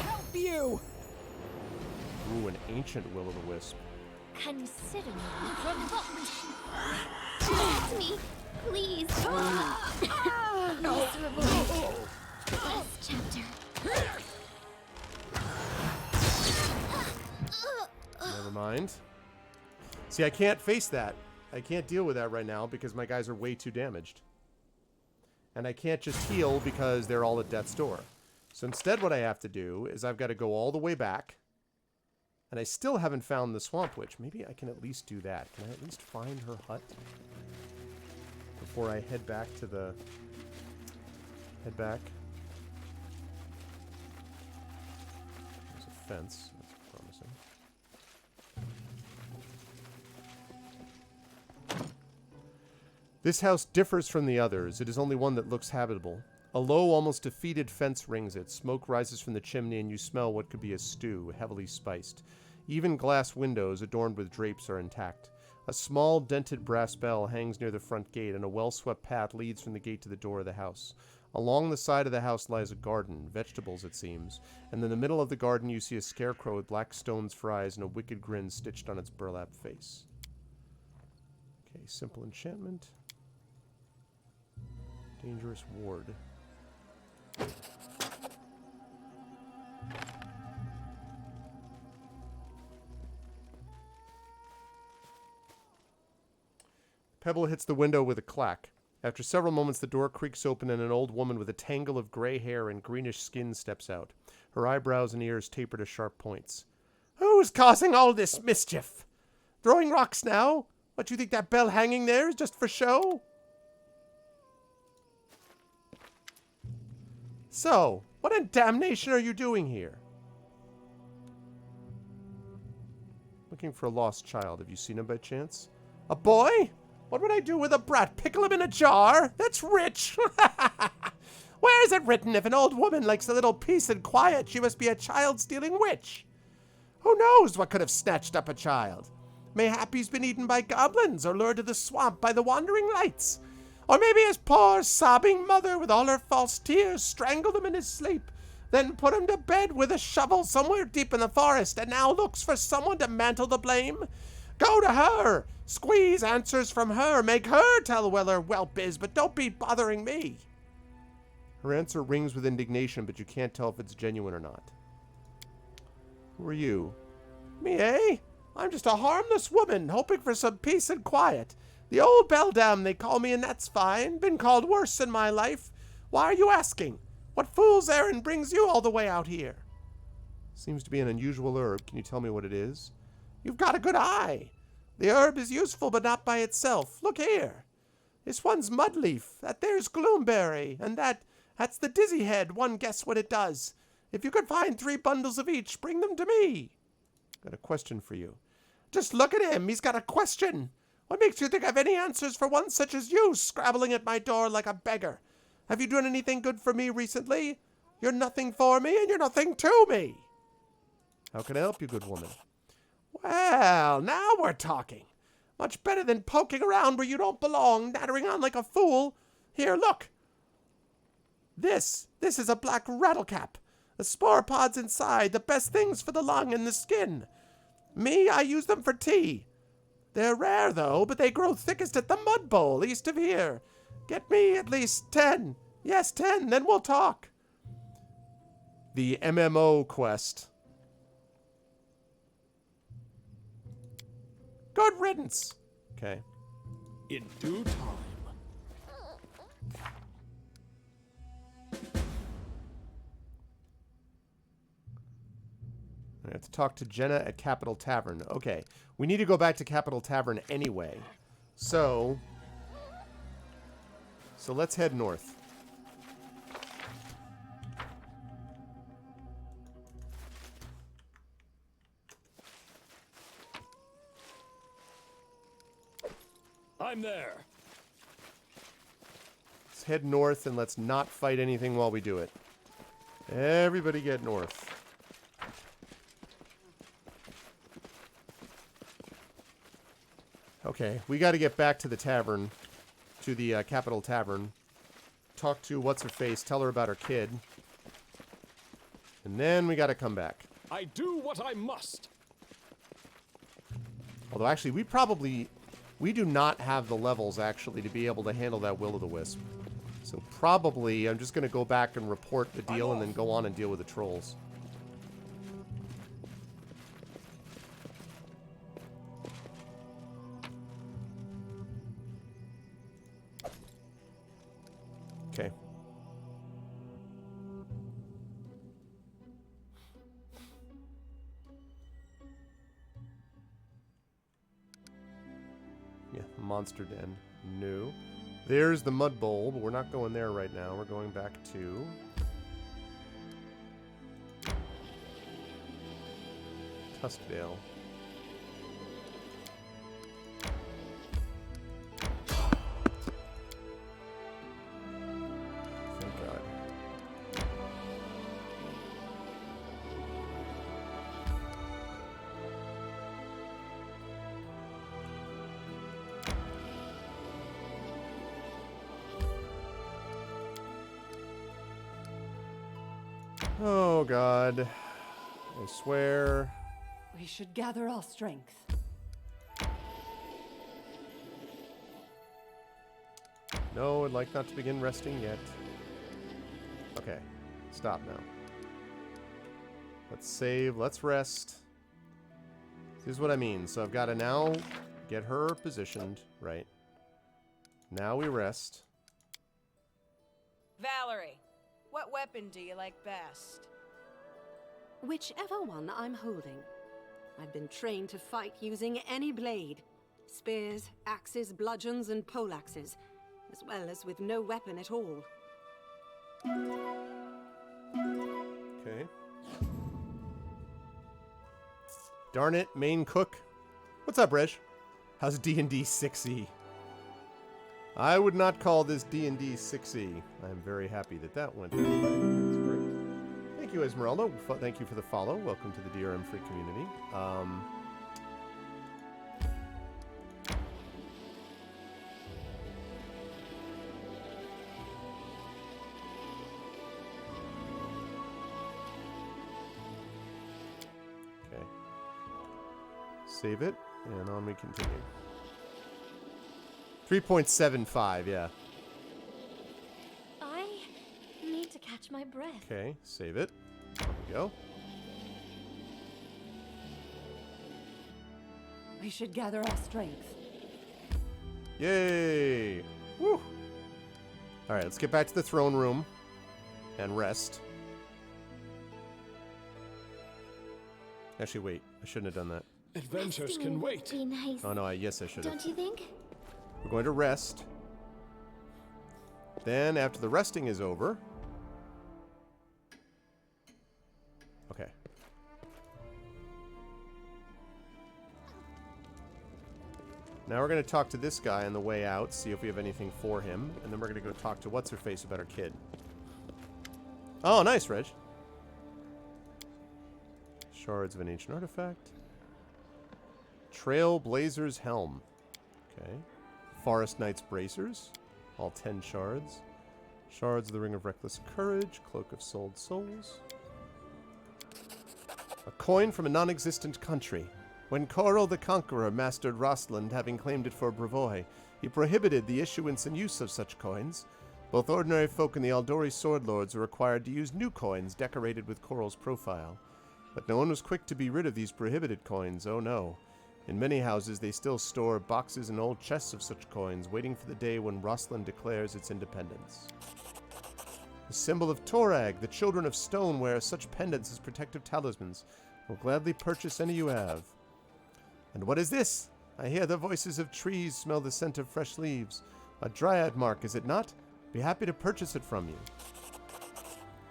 Help you! Ooh, an ancient will-o'-the-wisp. Consider me provoked. It's me. Please. Miserable. Last chapter. Never mind. See, I can't face that. I can't deal with that right now because my guys are way too damaged. And I can't just heal because they're all at death's door. So instead what I have to do is I've got to go all the way back. And I still haven't found the Swamp Witch. Maybe I can at least do that. Can I at least find her hut? Before I head back to the... Head back. There's a fence. That's promising. This house differs from the others. It is only one that looks habitable. A low, almost defeated fence rings it. Smoke rises from the chimney and you smell what could be a stew, heavily spiced. Even glass windows, adorned with drapes, are intact. A small, dented brass bell hangs near the front gate, and a well-swept path leads from the gate to the door of the house. Along the side of the house lies a garden, vegetables it seems, and in the middle of the garden you see a scarecrow with black stones for eyes and a wicked grin stitched on its burlap face. Okay, simple enchantment. Dangerous ward. Pebble hits the window with a clack. After several moments, the door creaks open and an old woman with a tangle of gray hair and greenish skin steps out. Her eyebrows and ears taper to sharp points. Who's causing all this mischief? Throwing rocks now? What, do you think that bell hanging there is just for show? So, what in damnation are you doing here? Looking for a lost child. Have you seen him by chance? A boy? What would I do with a brat? Pickle him in a jar? That's rich! Where is it written if an old woman likes a little peace and quiet, she must be a child-stealing witch? Who knows what could have snatched up a child? Mayhap he's been eaten by goblins or lured to the swamp by the wandering lights. Or maybe his poor, sobbing mother with all her false tears strangled him in his sleep, then put him to bed with a shovel somewhere deep in the forest, and now looks for someone to mantle the blame. Go to her! Squeeze answers from her. Make her tell where her whelp is, but don't be bothering me. Her answer rings with indignation, but you can't tell if it's genuine or not. Who are you? Me, eh? I'm just a harmless woman, hoping for some peace and quiet. The old beldam, they call me, and that's fine. Been called worse in my life. Why are you asking? What fool's errand brings you all the way out here? Seems to be an unusual herb. Can you tell me what it is? You've got a good eye. The herb is useful, but not by itself. Look here. This one's mudleaf. That there's gloomberry. And that's the dizzy head. One guess what it does. If you could find 3 bundles of each, bring them to me. Got a question for you. Just look at him. He's got a question. What makes you think I've any answers for one such as you, scrabbling at my door like a beggar? Have you done anything good for me recently? You're nothing for me, and you're nothing to me. How can I help you, good woman? Well, now we're talking. Much better than poking around where you don't belong, nattering on like a fool. Here, look. This is a black rattlecap. The spore pods inside, the best things for the lung and the skin. Me, I use them for tea. They're rare, though, but they grow thickest at the mud bowl east of here. Get me at least 10. Yes, 10, then we'll talk. The MMO quest. Good riddance. Okay. In due time. I have to talk to Jenna at Capital Tavern. Okay. We need to go back to Capital Tavern anyway. So let's head north. I'm there. Let's head north and let's not fight anything while we do it. Everybody get north. Okay, we got to get back to the tavern, to the Capital Tavern. Talk to what's-her-face, tell her about her kid. And then we got to come back. I do what I must. Although, actually, we do not have the levels, actually, to be able to handle that Will-o'-the-Wisp. So probably I'm just going to go back and report the deal and then go on and deal with the trolls. Okay. Yeah, Monster Den. No. There's the Mud Bowl, but we're not going there right now. We're going back to... Tuskdale. Thank God. Oh, God. I swear. We should gather our strength. No, I'd like not to begin resting yet. Okay. Stop now. Let's save. Let's rest. This is what I mean. So I've got to now get her positioned. Right. Now we rest. Valerie, what weapon do you like best? Whichever one I'm holding. I've been trained to fight using any blade. Spears, axes, bludgeons, and poleaxes. As well as with no weapon at all. Okay. Darn it, main cook. What's up, Reg? How's D&D 6e? I would not call this D&D 6e. I'm very happy that that went that way. That's great. Thank you, Esmeralda. Thank you for the follow. Welcome to the DRM free community. Okay. Save it, and on we continue. 3.75, yeah. I need to catch my breath. Okay, save it. There we go. We should gather our strength. Yay! Woo! Alright, let's get back to the throne room and rest. Actually, wait. I shouldn't have done that. Adventures Resting can would wait. Be nice. Oh no, yes I should have. Don't you think? We're going to rest. Then, after the resting is over... Okay. Now we're going to talk to this guy on the way out, see if we have anything for him, and then we're going to go talk to What's-Her-Face about her kid. Oh, nice, Reg. Shards of an ancient artifact. Trailblazer's helm. Okay. Forest Knight's bracers. All 10 shards. Shards of the Ring of Reckless Courage. Cloak of Souled Souls. A coin from a non-existent country. When Corel the Conqueror mastered Rosland, having claimed it for Brevoy, he prohibited the issuance and use of such coins. Both ordinary folk and the Aldori sword lords were required to use new coins decorated with Corel's profile. But no one was quick to be rid of these prohibited coins, oh no. In many houses they still store boxes and old chests of such coins, waiting for the day when Rosland declares its independence. The symbol of Torag, the children of stone wear such pendants as protective talismans. Will gladly purchase any you have. And what is this? I hear the voices of trees, smell the scent of fresh leaves. A dryad mark, is it not? Be happy to purchase it from you.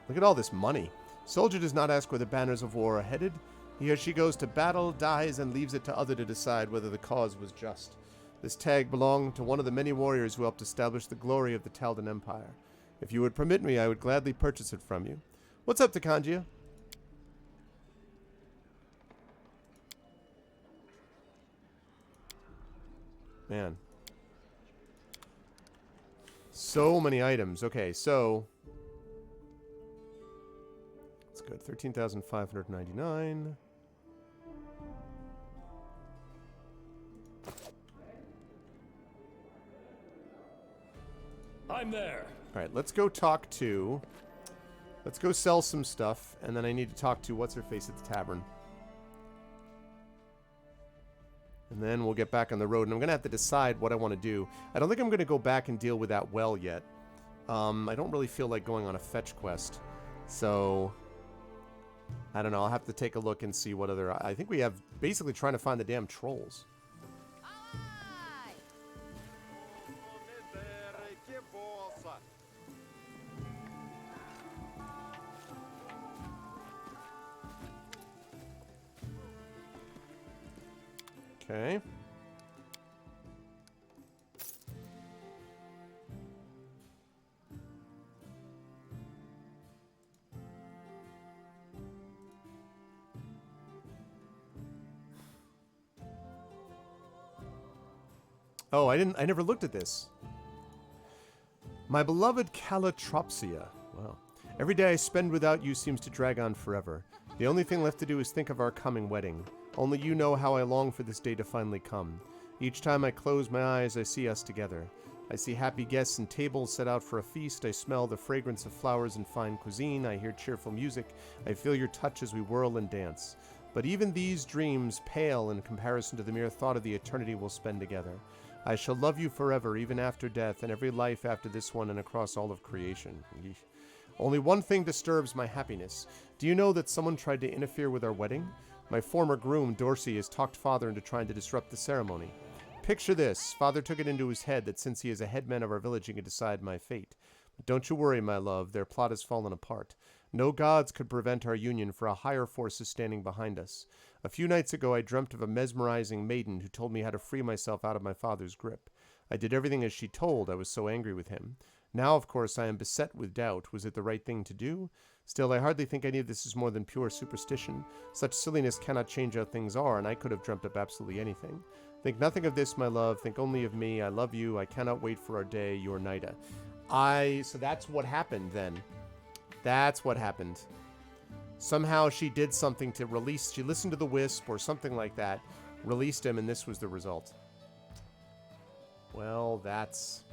Look at all this money. Soldier does not ask where the banners of war are headed. He or she goes to battle, dies, and leaves it to other to decide whether the cause was just. This tag belonged to one of the many warriors who helped establish the glory of the Taldan Empire. If you would permit me, I would gladly purchase it from you. What's up, Takanjia? Man. So many items. Okay, so... That's good. 13,599. I'm there. All right, let's go talk to... Let's go sell some stuff, and then I need to talk to what's-her-face at the tavern. And then we'll get back on the road, and I'm going to have to decide what I want to do. I don't think I'm going to go back and deal with that well yet. I don't really feel like going on a fetch quest. So, I don't know. I'll have to take a look and see what other... I think we have basically trying to find the damn trolls. Okay. Oh, I never looked at this. My beloved Calotropsia. Wow. Every day I spend without you seems to drag on forever. The only thing left to do is think of our coming wedding. Only you know how I long for this day to finally come. Each time I close my eyes, I see us together. I see happy guests and tables set out for a feast. I smell the fragrance of flowers and fine cuisine. I hear cheerful music. I feel your touch as we whirl and dance. But even these dreams pale in comparison to the mere thought of the eternity we'll spend together. I shall love you forever, even after death, and every life after this one and across all of creation. Yeesh. Only one thing disturbs my happiness. Do you know that someone tried to interfere with our wedding? My former groom, Dorsey, has talked Father into trying to disrupt the ceremony. Picture this. Father took it into his head that since he is a headman of our village, he can decide my fate. But don't you worry, my love. Their plot has fallen apart. No gods could prevent our union, for a higher force is standing behind us. A few nights ago, I dreamt of a mesmerizing maiden who told me how to free myself out of my father's grip. I did everything as she told. I was so angry with him. Now, of course, I am beset with doubt. Was it the right thing to do? Still, I hardly think any of this is more than pure superstition. Such silliness cannot change how things are, and I could have dreamt up absolutely anything. Think nothing of this, my love. Think only of me. I love you. I cannot wait for our day. Your Nida. So that's what happened then. That's what happened. Somehow she did something to release... She listened to the wisp or something like that. Released him, and this was the result. Well, that's...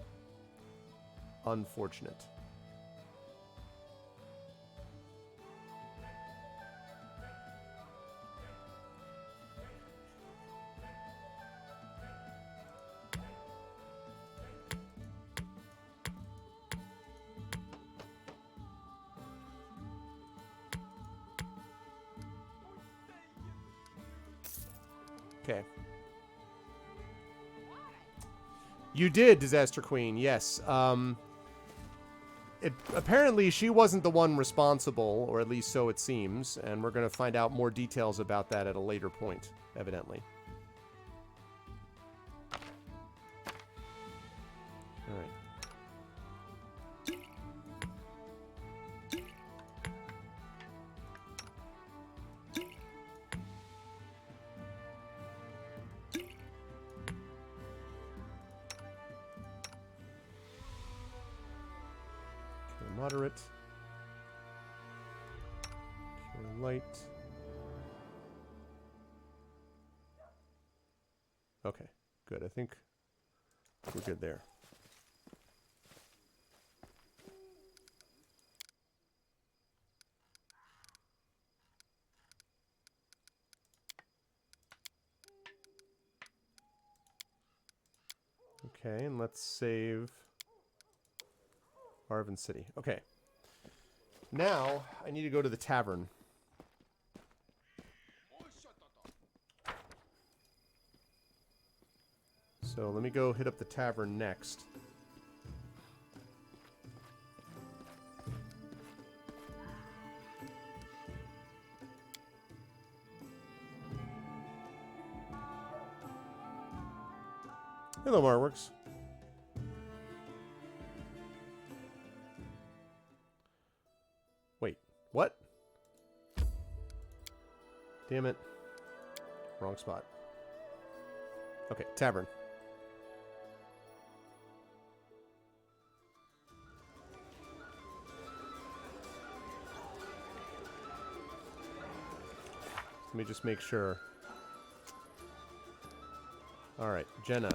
unfortunate. Okay. You did, Disaster Queen, yes. Apparently she wasn't the one responsible, or at least so it seems, and we're going to find out more details about that at a later point, evidently. Alright. Moderate. Okay, light. Okay, good. I think we're good there. Okay, and let's save Arvin City. Okay. Now, I need to go to the tavern. So, let me go hit up the tavern next. Hello, Marworks. Wait, what? Damn it. Wrong spot. Okay, tavern. Let me just make sure. Alright, Jenna.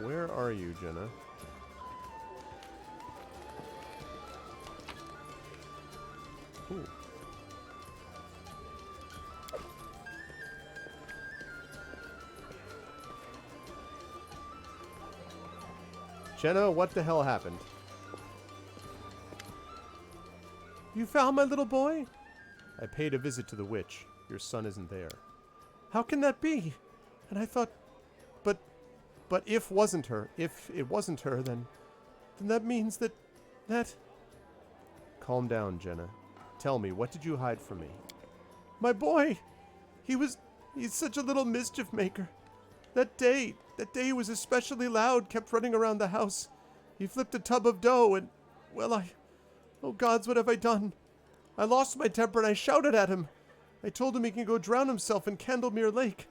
Where are you, Jenna? Ooh. Jenna, what the hell happened? You found my little boy? I paid a visit to the witch. Your son isn't there. How can that be? And I thought, but if it wasn't her, then that means that. Calm down, Jenna. Tell me, what did you hide from me? My boy! He's such a little mischief maker. That day he was especially loud, kept running around the house. He flipped a tub of dough and, well, oh gods, what have I done? I lost my temper and I shouted at him. I told him he can go drown himself in Candlemere Lake.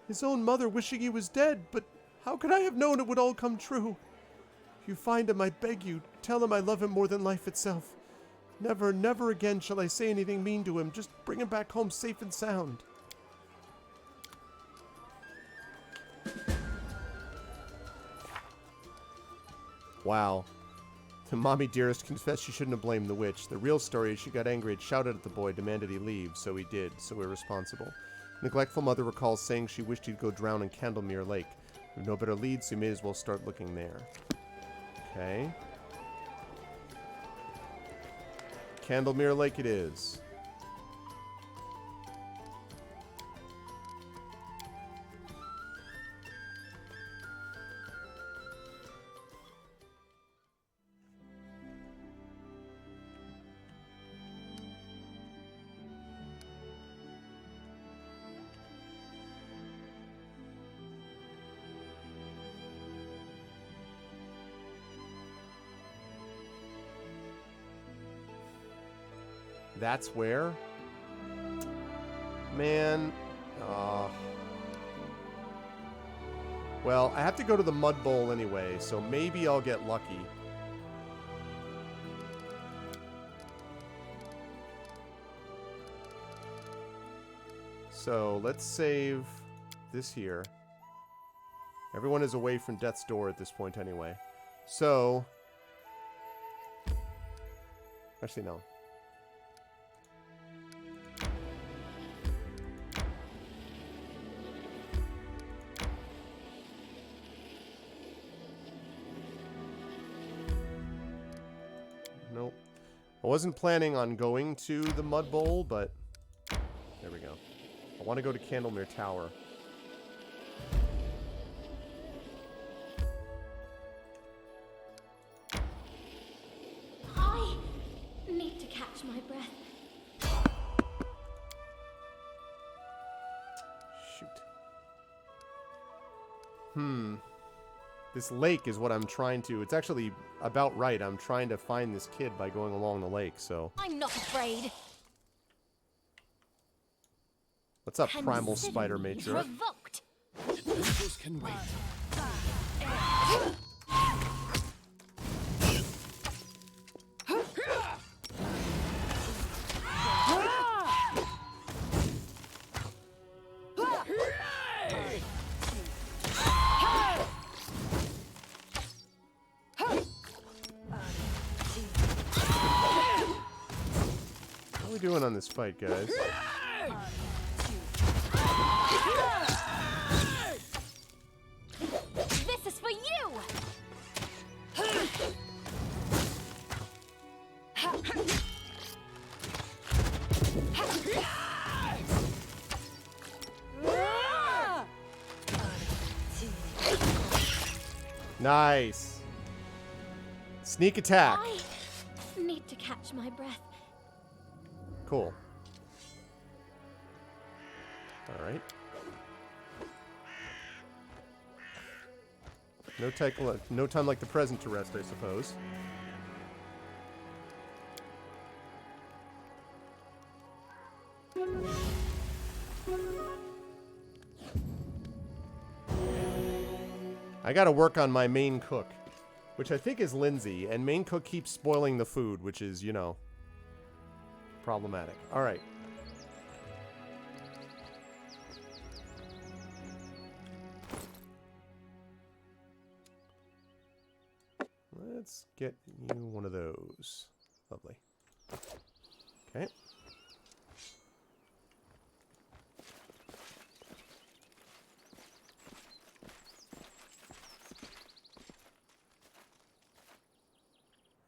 His own mother wishing he was dead, but how could I have known it would all come true? If you find him, I beg you, tell him I love him more than life itself. Never, never again shall I say anything mean to him. Just bring him back home safe and sound. Wow. The mommy dearest confessed she shouldn't have blamed the witch. The real story is she got angry and shouted at the boy, demanded he leave, so he did, so irresponsible. Neglectful mother recalls saying she wished he'd go drown in Candlemere Lake. We have no better lead, so you may as well start looking there. Okay. Candlemere Lake it is. That's where? Man. Well, I have to go to the Mud Bowl anyway, so maybe I'll get lucky. So, let's save this here. Everyone is away from Death's Door at this point anyway. So... Actually, no. Nope. I wasn't planning on going to the Mud Bowl, but there we go. I want to go to Candlemere Tower. I need to catch my breath. Shoot. This lake is what I'm trying to... It's actually about right. I'm trying to find this kid by going along the lake, so... I'm not afraid. What's up, Primal Spider Matriarch? Revoked. Adventures can wait. How are we doing on this fight, guys? This is for you. Nice. Sneak attack. I need to catch my breath. Cool. All right. No time like the present to rest, I suppose. I gotta work on my main cook, which I think is Lindsay, and main cook keeps spoiling the food, which is, you know, problematic. All right. get you one of those. Lovely. Okay.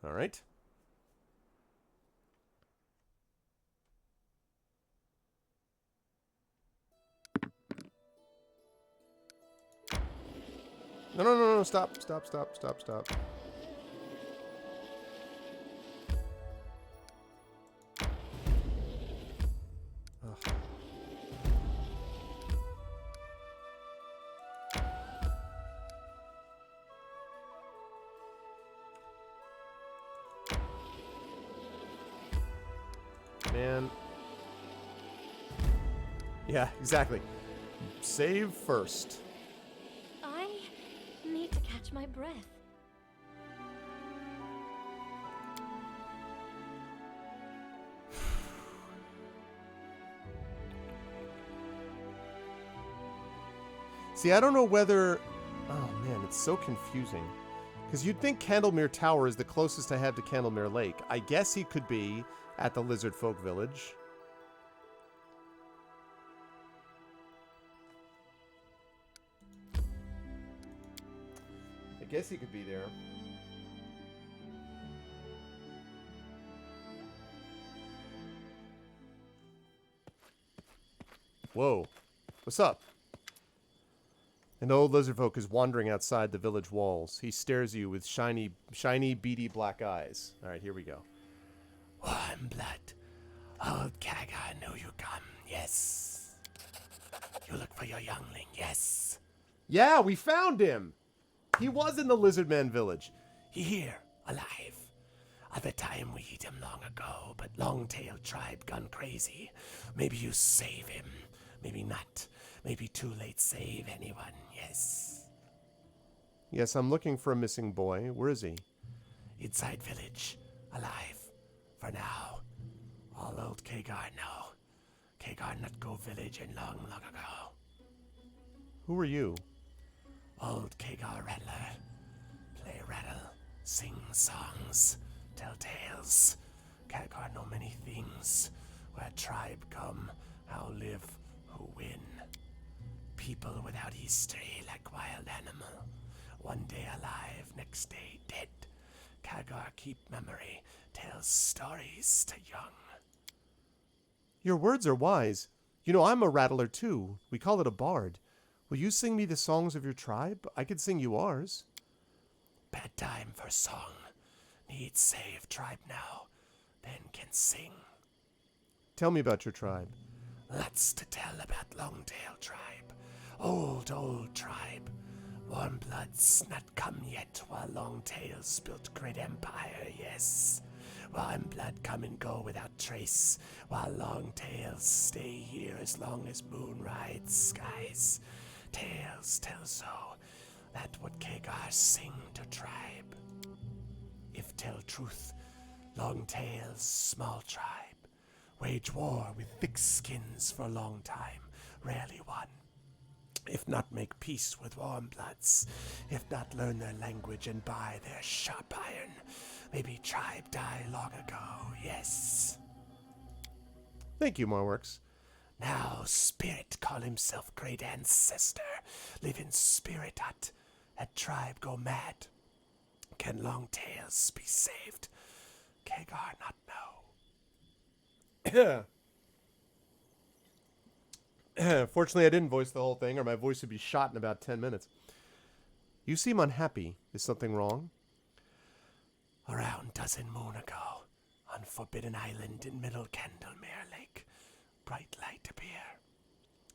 All right. No, no, no, no, stop, stop, stop, stop, stop. Ugh. Man. Yeah, exactly. Save first. I need to catch my breath. See, I don't know whether... Oh, man, it's so confusing. Because you'd think Candlemere Tower is the closest I have to Candlemere Lake. I guess he could be at the Lizard Folk Village. I guess he could be there. Whoa. What's up? An old lizard folk is wandering outside the village walls. He stares at you with shiny, beady black eyes. All right, here we go. Warm blood. Old Kaga knew you come, yes. You look for your youngling, yes. Yeah, we found him! He was in the Lizardman village. He here, alive. At the time we eat him long ago, but Longtail tribe gone crazy. Maybe you save him, maybe not. Maybe too late save anyone, yes. Yes, I'm looking for a missing boy. Where is he? Inside village, alive. For now. All old Kagar know. Kagar not go village in long ago. Who are you? Old Kagar rattler. Play rattle, sing songs, tell tales. Kagar know many things. Where tribe come, how live, who win. People without history like wild animal. One day alive, next day dead. Kagar keep memory, tells stories to young. Your words are wise. You know, I'm a rattler too. We call it a bard. Will you sing me the songs of your tribe? I could sing you ours. Bad time for song. Need save tribe now, then can sing. Tell me about your tribe. Lots to tell about Longtail tribe. Old tribe. Warm bloods not come yet while Longtails built great empire, yes. Warm blood come and go without trace, while Longtails stay here as long as moon rides skies. Tales tell so, that what Kagar sing to tribe. If tell truth, Longtails small tribe. Wage war with thick skins for a long time, rarely won. If not make peace with warm bloods, if not learn their language and buy their sharp iron, maybe tribe die long ago, yes. Thank you, Marworks. Now spirit call himself great ancestor, live in spirit hut, that tribe go mad. Can Longtails be saved? Kagar not know. Fortunately, I didn't voice the whole thing, or my voice would be shot in about 10 minutes. You seem unhappy. Is something wrong? Around dozen moon ago, on Forbidden Island in Middle Candlemere Lake, bright light appear.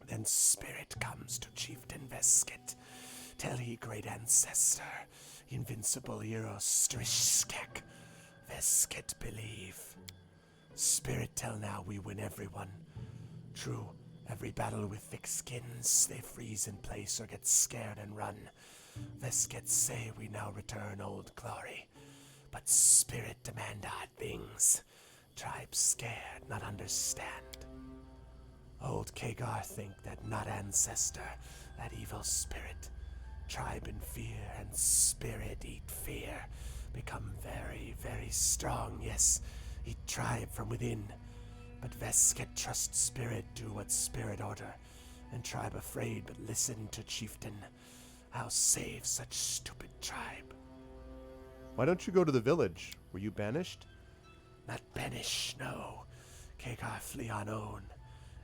Then spirit comes to Chieftain Veskit. Tell he great ancestor, invincible hero Strishskek. Veskit believe. Spirit tell now we win everyone. True, every battle with thick skins, they freeze in place or get scared and run. Veskit say we now return old glory. But spirit demand odd things. Tribe scared, not understand. Old Kagar think that not ancestor, that evil spirit. Tribe in fear and spirit eat fear. become very, very strong. Yes, he tribe from within. But Vesket trust spirit, do what spirit order, and tribe afraid but listen to chieftain. How save such stupid tribe? Why don't you go to the village? Were you banished? Not banish, no. Kagar flee on own.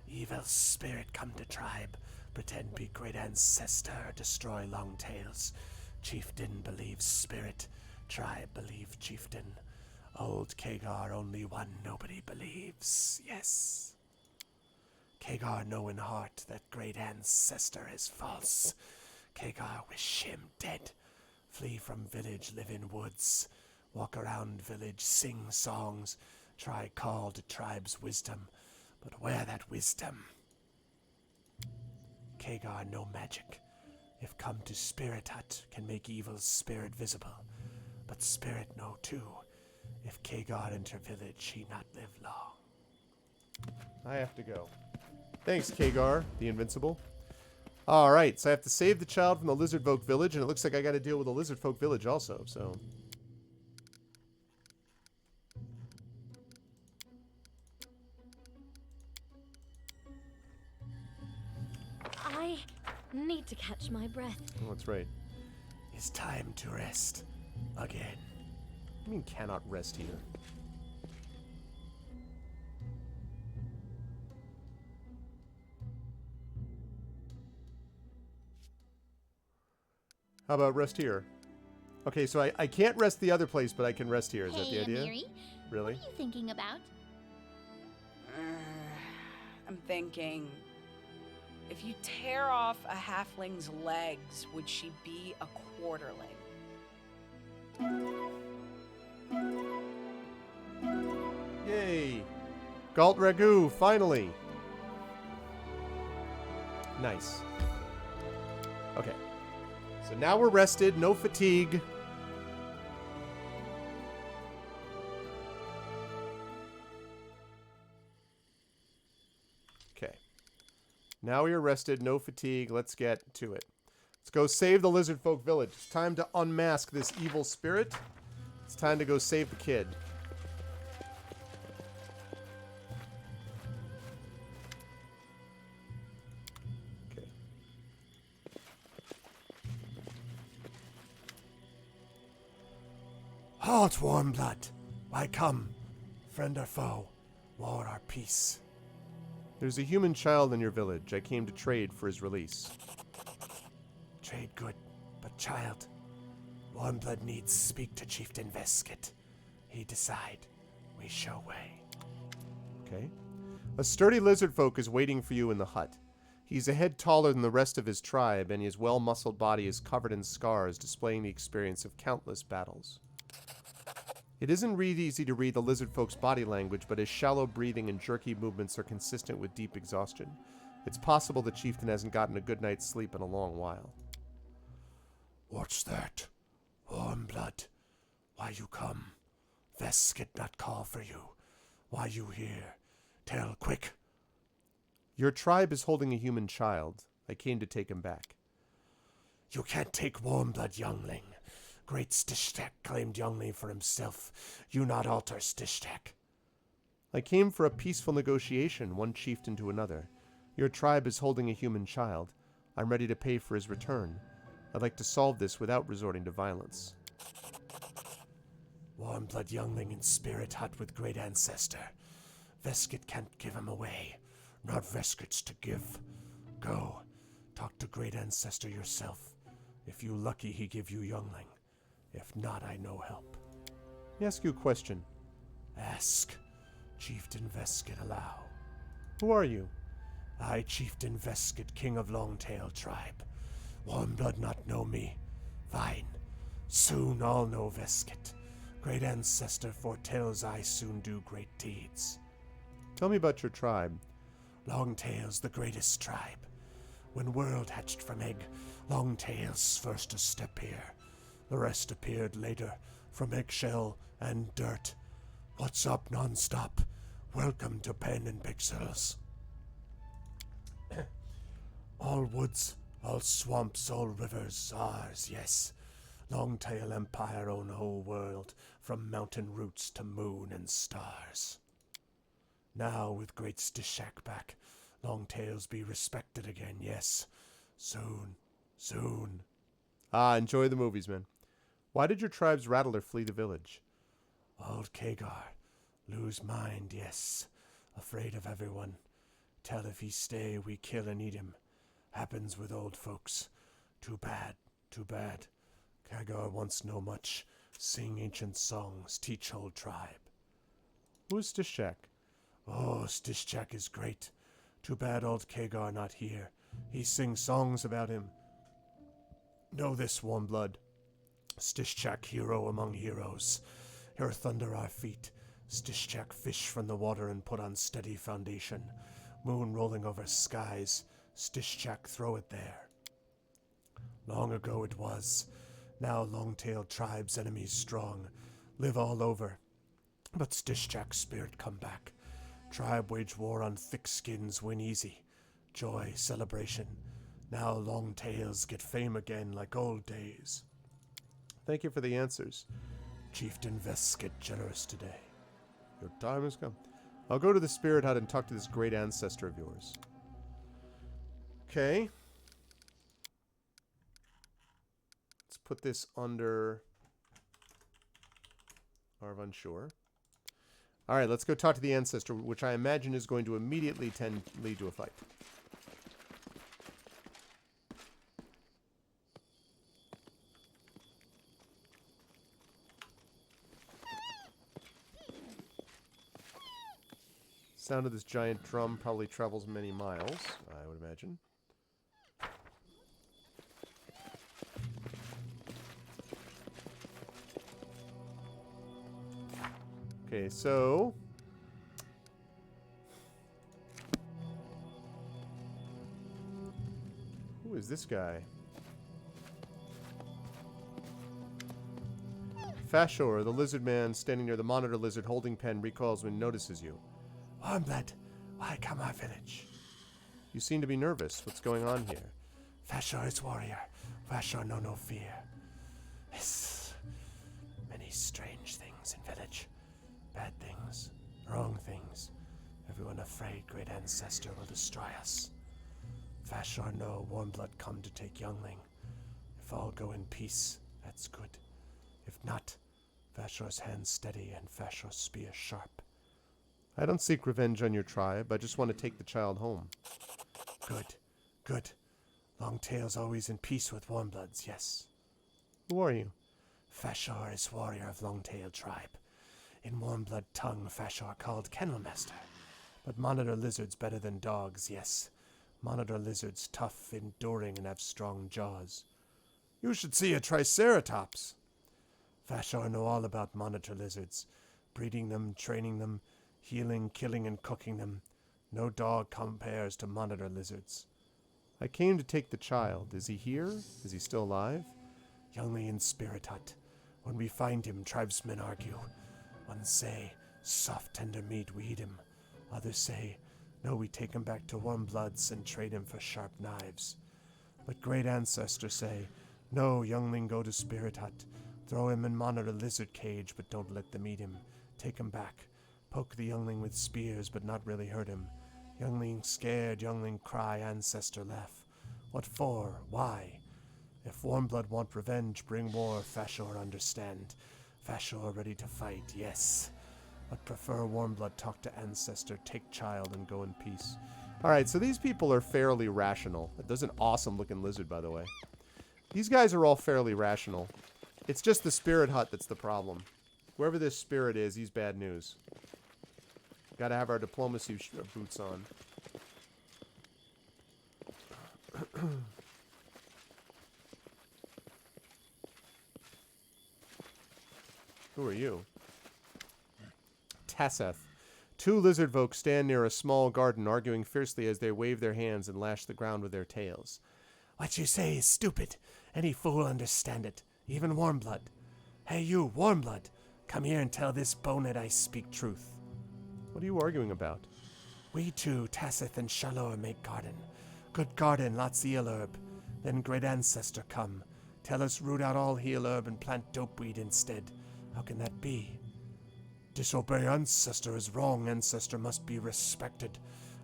Evil spirit come to tribe, pretend be great ancestor, destroy long tails. Chieftain believes spirit, tribe believe chieftain. Old Kagar only one nobody believes, yes. Kagar know in heart that great ancestor is false. Kagar wish him dead. Flee from village, live in woods. Walk around village, sing songs. Try call to tribe's wisdom. But where that wisdom? Kagar no magic. If come to spirit hut, can make evil's spirit visible. But spirit know too. If Kagar enter village, he not live long. I have to go. Thanks, Kagar, the Invincible. Alright, so I have to save the child from the Lizard Folk village, and it looks like I gotta deal with the Lizard Folk village also, so... I need to catch my breath. Oh, that's right. It's time to rest. Again. I mean, cannot rest here. How about rest here? Okay, so I can't rest the other place, but I can rest here. Is that the idea? Amiri, Really? what are you thinking about? I'm thinking, if you tear off a halfling's legs, would she be a quarterling? Yay! Galt Ragu, finally! Nice. Okay. So now we're rested, no fatigue. Okay. Now we are rested, no fatigue. Let's get to it. Let's go save the Lizard Folk village. It's time to unmask this evil spirit. It's time to go save the kid. Okay. Halt, warm blood. Why come? Friend or foe? War or peace? There's a human child in your village. I came to trade for his release. Trade good, but child. Warm blood needs speak to Chieftain Vesket. He decide. We show way. Okay. A sturdy lizard folk is waiting for you in the hut. He's a head taller than the rest of his tribe, and his well-muscled body is covered in scars, displaying the experience of countless battles. It isn't really easy to read the lizard folk's body language, but his shallow breathing and jerky movements are consistent with deep exhaustion. It's possible the chieftain hasn't gotten a good night's sleep in a long while. What's that? Warm blood. Why you come? Vesket not call for you. Why you here? Tell quick. Your tribe is holding a human child. I came to take him back. You can't take warm blood, youngling. Great Stishtek claimed youngling for himself. You not alter Stishtek. I came for a peaceful negotiation, one chieftain to another. Your tribe is holding a human child. I'm ready to pay for his return. I'd like to solve this without resorting to violence. Warm blood youngling in spirit hut with great ancestor. Vesket can't give him away. Not Vesket's to give. Go. Talk to great ancestor yourself. If you lucky, he give you youngling. If not, I no help. Let me ask you a question. Ask. Chieftain Vesket allow. Who are you? I, Chieftain Vesket, king of Longtail tribe. Warm blood not know me. Fine. Soon all know Vesket. Great ancestor foretells I soon do great deeds. Tell me about your tribe. Longtail's the greatest tribe. When world hatched from egg, Longtail's first to step here. The rest appeared later, from eggshell and dirt. What's up non-stop? Welcome to Pen and Pixels. All woods, all swamps, all rivers, ours, yes. Longtail Empire own whole world, from mountain roots to moon and stars. Now, with great Stishak back, Longtails be respected again, yes. Soon, soon. Ah, enjoy the movies, man. Why did your tribe's rattler flee the village? Old Kagar, lose mind, yes. Afraid of everyone. Tell if he stay, we kill and eat him. Happens with old folks. Too bad, too bad. Kagar wants know much. Sing ancient songs, teach whole tribe. Who's Stishak? Oh, Stishak is great. Too bad old Kagar not here. He sings songs about him. Know this, Warmblood. Stishak hero among heroes. Her thunder our feet. Stishak fish from the water and put on steady foundation. Moon rolling over skies. Stishak throw it there. Long ago it was. Now long-tailed tribes enemies strong. Live all over. But Stishak's spirit come back. Tribe wage war on thick skins, win easy. Joy, celebration. Now long tails get fame again like old days. Thank you for the answers. Chieftain Vests get generous today. Your time has come. I'll go to the spirit hut and talk to this great ancestor of yours. Okay. Let's put this under Arvon Shore. Alright, let's go talk to the ancestor, which I imagine is going to immediately lead to a fight. Sound of this giant drum probably travels many miles, I would imagine. Okay, so who is this guy? Fashor, the lizard man standing near the monitor lizard holding pen, recalls when notices you. Warmblood, why come our village? You seem to be nervous. What's going on here? Fashor is warrior. Fashor know no fear. Yes. Many strange things in village. Bad things. Wrong things. Everyone afraid great ancestor will destroy us. Fashor know Warmblood come to take youngling. If all go in peace, that's good. If not, Fashor's hand steady and Fashor's spear sharp. I don't seek revenge on your tribe. I just want to take the child home. Good. Good. Longtail's always in peace with Warmbloods, yes. Who are you? Fashor is warrior of Longtail tribe. In Warmblood tongue, Fashor called Kennel Master. But monitor lizards better than dogs, yes. Monitor lizards tough, enduring, and have strong jaws. You should see a Triceratops. Fashor know all about monitor lizards. Breeding them, training them, healing, killing, and cooking them. No dog compares to monitor lizards. I came to take the child. Is he here? Is he still alive? Youngly in spirit hut. When we find him, tribesmen argue. One say, soft tender meat, we eat him. Others say, no, we take him back to Warmbloods and trade him for sharp knives. But great ancestors say, no, youngling go to spirit hut. Throw him in monitor lizard cage, but don't let them eat him. Take him back. Poke the youngling with spears, but not really hurt him. Youngling scared, youngling cry, ancestor laugh. What for? Why? If Warmblood want revenge, bring war, Fashor understand. Fashor ready to fight, yes. But prefer Warmblood talk to ancestor, take child, and go in peace. Alright, so these people are fairly rational. There's an awesome looking lizard, by the way. These guys are all fairly rational. It's just the spirit hut that's the problem. Whoever this spirit is, he's bad news. Gotta have our diplomacy boots on. Who are you? Tasseth. Two lizard folk stand near a small garden, arguing fiercely as they wave their hands and lash the ground with their tails. What you say is stupid. Any fool understand it. Even Warmblood. Hey you, Warmblood. Come here and tell this bonehead I speak truth. What are you arguing about? We two, Tasseth and Shalor, make garden. Good garden, lots eel herb. Then great ancestor come. Tell us root out all heal herb and plant dopeweed instead. How can that be? Disobey ancestor is wrong. Ancestor must be respected.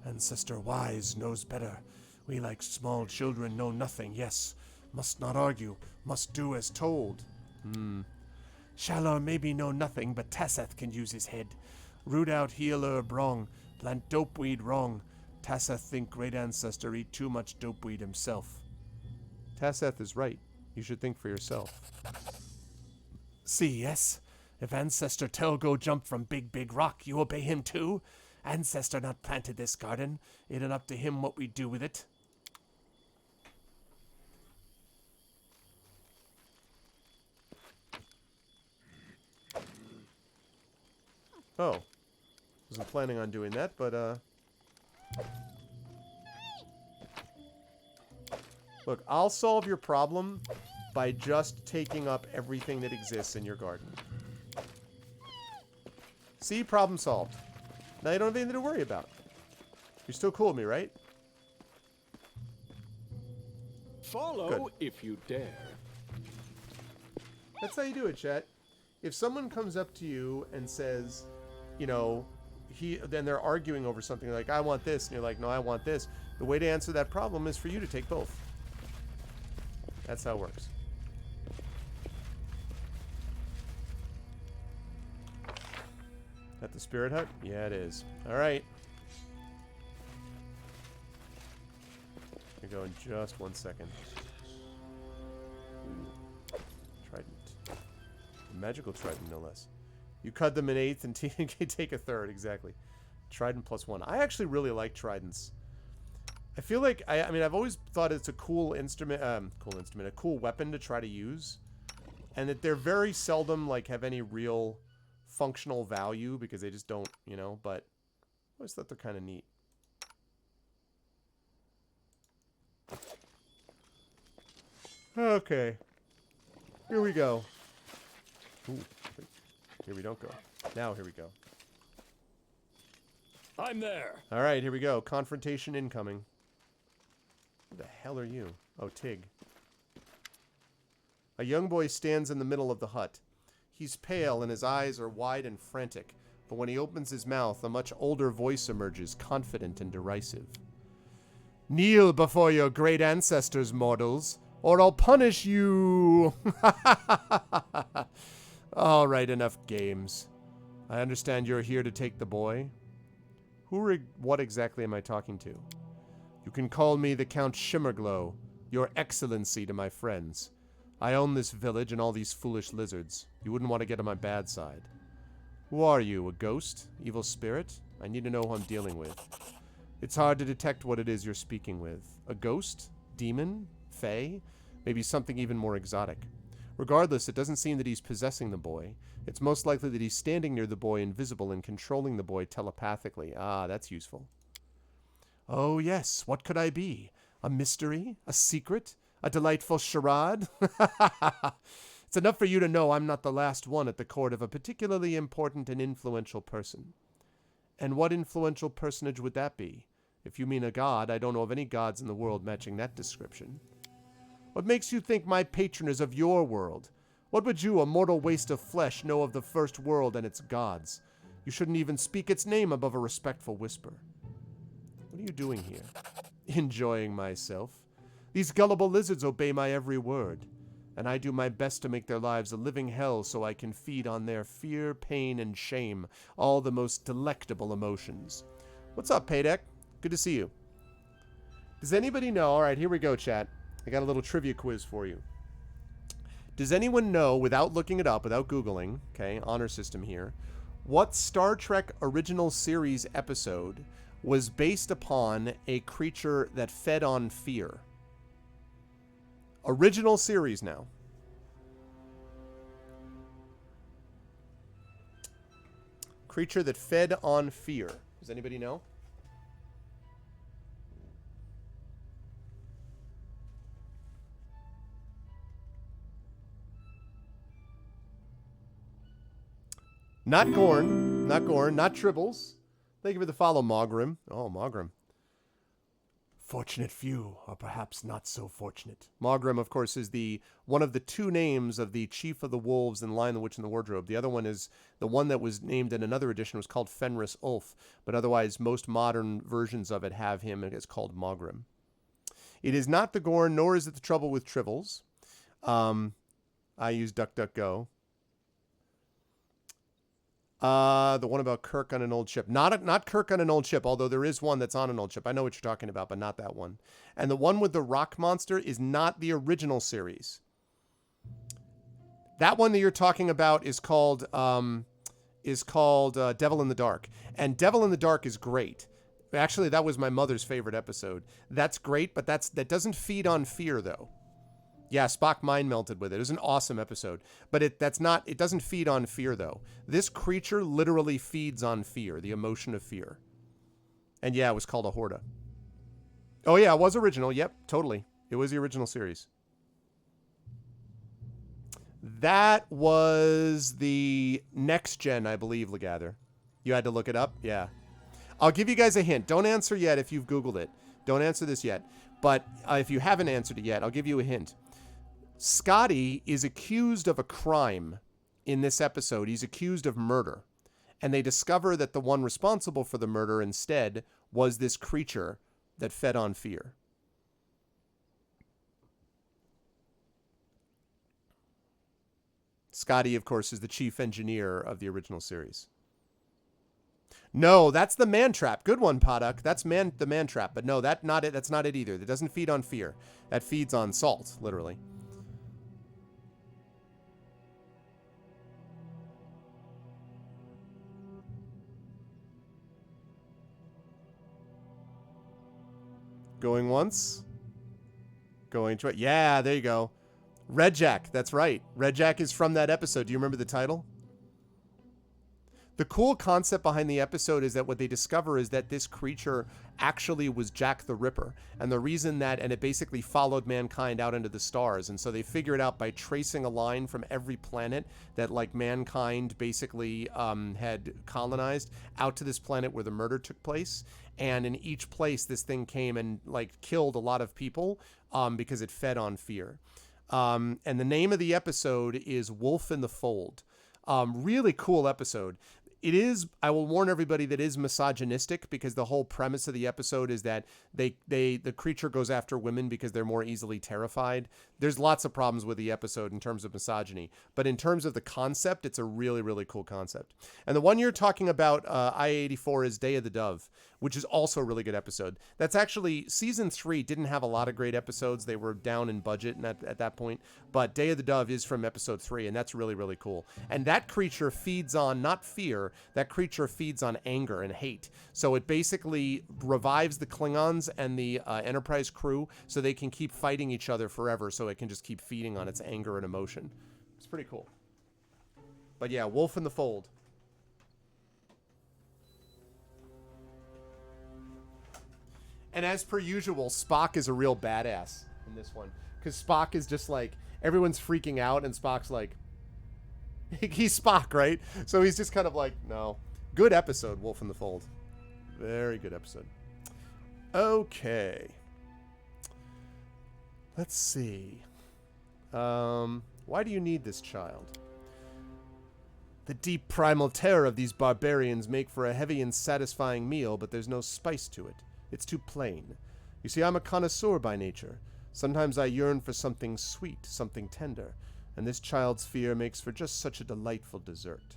Ancestor wise knows better. We like small children know nothing. Yes, must not argue. Must do as told. Shalor maybe know nothing, but Tasseth can use his head. Root out heal herb wrong. Plant dopeweed wrong. Tasseth think great ancestor eat too much dopeweed himself. Tasseth is right. You should think for yourself. See, yes? If ancestor tell go jump from big rock, you obey him too? Ancestor not planted this garden. It ain't up to him what we do with it. Oh. Wasn't planning on doing that, but, Look, I'll solve your problem by just taking up everything that exists in your garden. See? Problem solved. Now you don't have anything to worry about. You're still cool with me, right? Follow Good. if you dare. That's how you do it, chat. If someone comes up to you and says, you know, then they're arguing over something like, I want this, and you're like, no, I want this. The way to answer that problem is for you to take both. That's how it works. At the spirit hut? Yeah, it is. All right. Here we go in just 1 second. Ooh. Trident. A magical trident, no less. You cut them in 8th and take a 3rd, exactly. Trident +1. I actually really like tridents. I feel like, I mean, I've always thought it's a cool instrument, a cool weapon to try to use. And that they're very seldom, like, have any real functional value because they just don't, you know, but I always thought they're kind of neat. Okay. Here we go. Ooh. Here we don't go. Now here we go. I'm there. All right, here we go. Confrontation incoming. Who the hell are you? Oh, Tig. A young boy stands in the middle of the hut. He's pale and his eyes are wide and frantic, but when he opens his mouth, a much older voice emerges, confident and derisive. Kneel before your great ancestors, mortals, or I'll punish you! All right, enough games. I understand you're here to take the boy. What exactly am I talking to? You can call me the Count Shimmerglow, your excellency to my friends. I own this village and all these foolish lizards. You wouldn't want to get on my bad side. Who are you, a ghost? Evil spirit? I need to know who I'm dealing with. It's hard to detect what it is you're speaking with. A ghost? Demon? Fae? Maybe something even more exotic. Regardless, it doesn't seem that he's possessing the boy. It's most likely that he's standing near the boy invisible and controlling the boy telepathically. Ah, that's useful. Oh yes, what could I be? A mystery? A secret? A delightful charade? It's enough for you to know I'm not the last one at the court of a particularly important and influential person. And what influential personage would that be? If you mean a god, I don't know of any gods in the world matching that description. What makes you think my patron is of your world? What would you, a mortal waste of flesh, know of the first world and its gods? You shouldn't even speak its name above a respectful whisper. What are you doing here? Enjoying myself. These gullible lizards obey my every word, and I do my best to make their lives a living hell so I can feed on their fear, pain, and shame, all the most delectable emotions. What's up, Paydeck? Good to see you. Does anybody know? All right, here we go, chat. I got a little trivia quiz for you. Does anyone know, without looking it up, without Googling, okay, honor system here, what Star Trek original series episode was based upon a creature that fed on fear? Original series now. Creature that fed on fear. Does anybody know? Not Gorn. Not Gorn. Not Tribbles. Thank you for the follow, Mogrim. Oh, Mogrim. fortunate few, or perhaps not so fortunate. Mogrim, of course, is one of the two names of the chief of the wolves in Lion, the Witch, and the Wardrobe. The other one is the one that was named in another edition was called Fenris Ulf, but otherwise most modern versions of it have him, and it's called Mogrim. It is not the Gorn, nor is it the Trouble with Tribbles. I use DuckDuckGo. The one about Kirk on an old ship. Not Kirk on an old ship, although there is one that's on an old ship. I know what you're talking about, but not that one. And the one with the rock monster is not the original series. That one that you're talking about is called Devil in the Dark. And Devil in the Dark is great. Actually, that was my mother's favorite episode. That's great, but that doesn't feed on fear, though. Yeah, Spock mind melted with it. It was an awesome episode. But it doesn't feed on fear, though. This creature literally feeds on fear, the emotion of fear. And yeah, it was called a Horda. Oh yeah, it was original. Yep, totally. It was the original series. That was the next gen, I believe, Legather. You had to look it up? Yeah. I'll give you guys a hint. Don't answer yet if you've Googled it. Don't answer this yet. But if you haven't answered it yet, I'll give you a hint. Scotty is accused of a crime in this episode. He's accused of murder. And they discover that the one responsible for the murder instead was this creature that fed on fear. Scotty, of course, is the chief engineer of the original series. No, that's the man trap. Good one, Paddock. That's the man trap. But no, that's not it. That's not it either. That doesn't feed on fear. That feeds on salt, literally. Going once. Going twice. Yeah, there you go. Red Jack. That's right. Red Jack is from that episode. Do you remember the title? The cool concept behind the episode is that what they discover is that this creature actually was Jack the Ripper. And the reason that, and it basically followed mankind out into the stars. And so they figure it out by tracing a line from every planet that like mankind basically had colonized out to this planet where the murder took place. And in each place, this thing came and like killed a lot of people because it fed on fear. And the name of the episode is Wolf in the Fold. Really cool episode. It is, I will warn everybody, that is misogynistic because the whole premise of the episode is that the creature goes after women because they're more easily terrified. There's lots of problems with the episode in terms of misogyny, but in terms of the concept, it's a really, really cool concept. And the one you're talking about, IA-84, is Day of the Dove, which is also a really good episode. That's actually, season 3 didn't have a lot of great episodes. They were down in budget at that point, but Day of the Dove is from episode 3, and that's really, really cool. And that creature feeds on, not fear, that creature feeds on anger and hate. So it basically revives the Klingons and the Enterprise crew so they can keep fighting each other forever, so it can just keep feeding on its anger and emotion. It's pretty cool. But yeah, Wolf in the Fold. And as per usual, Spock is a real badass in this one. Because Spock is just like, everyone's freaking out, and Spock's like, he's Spock, right? So he's just kind of like, no. Good episode, Wolf in the Fold. Very good episode. Okay. Let's see. Why do you need this child? The deep primal terror of these barbarians make for a heavy and satisfying meal, but there's no spice to it. It's too plain. You see, I'm a connoisseur by nature. Sometimes I yearn for something sweet, something tender, and this child's fear makes for just such a delightful dessert.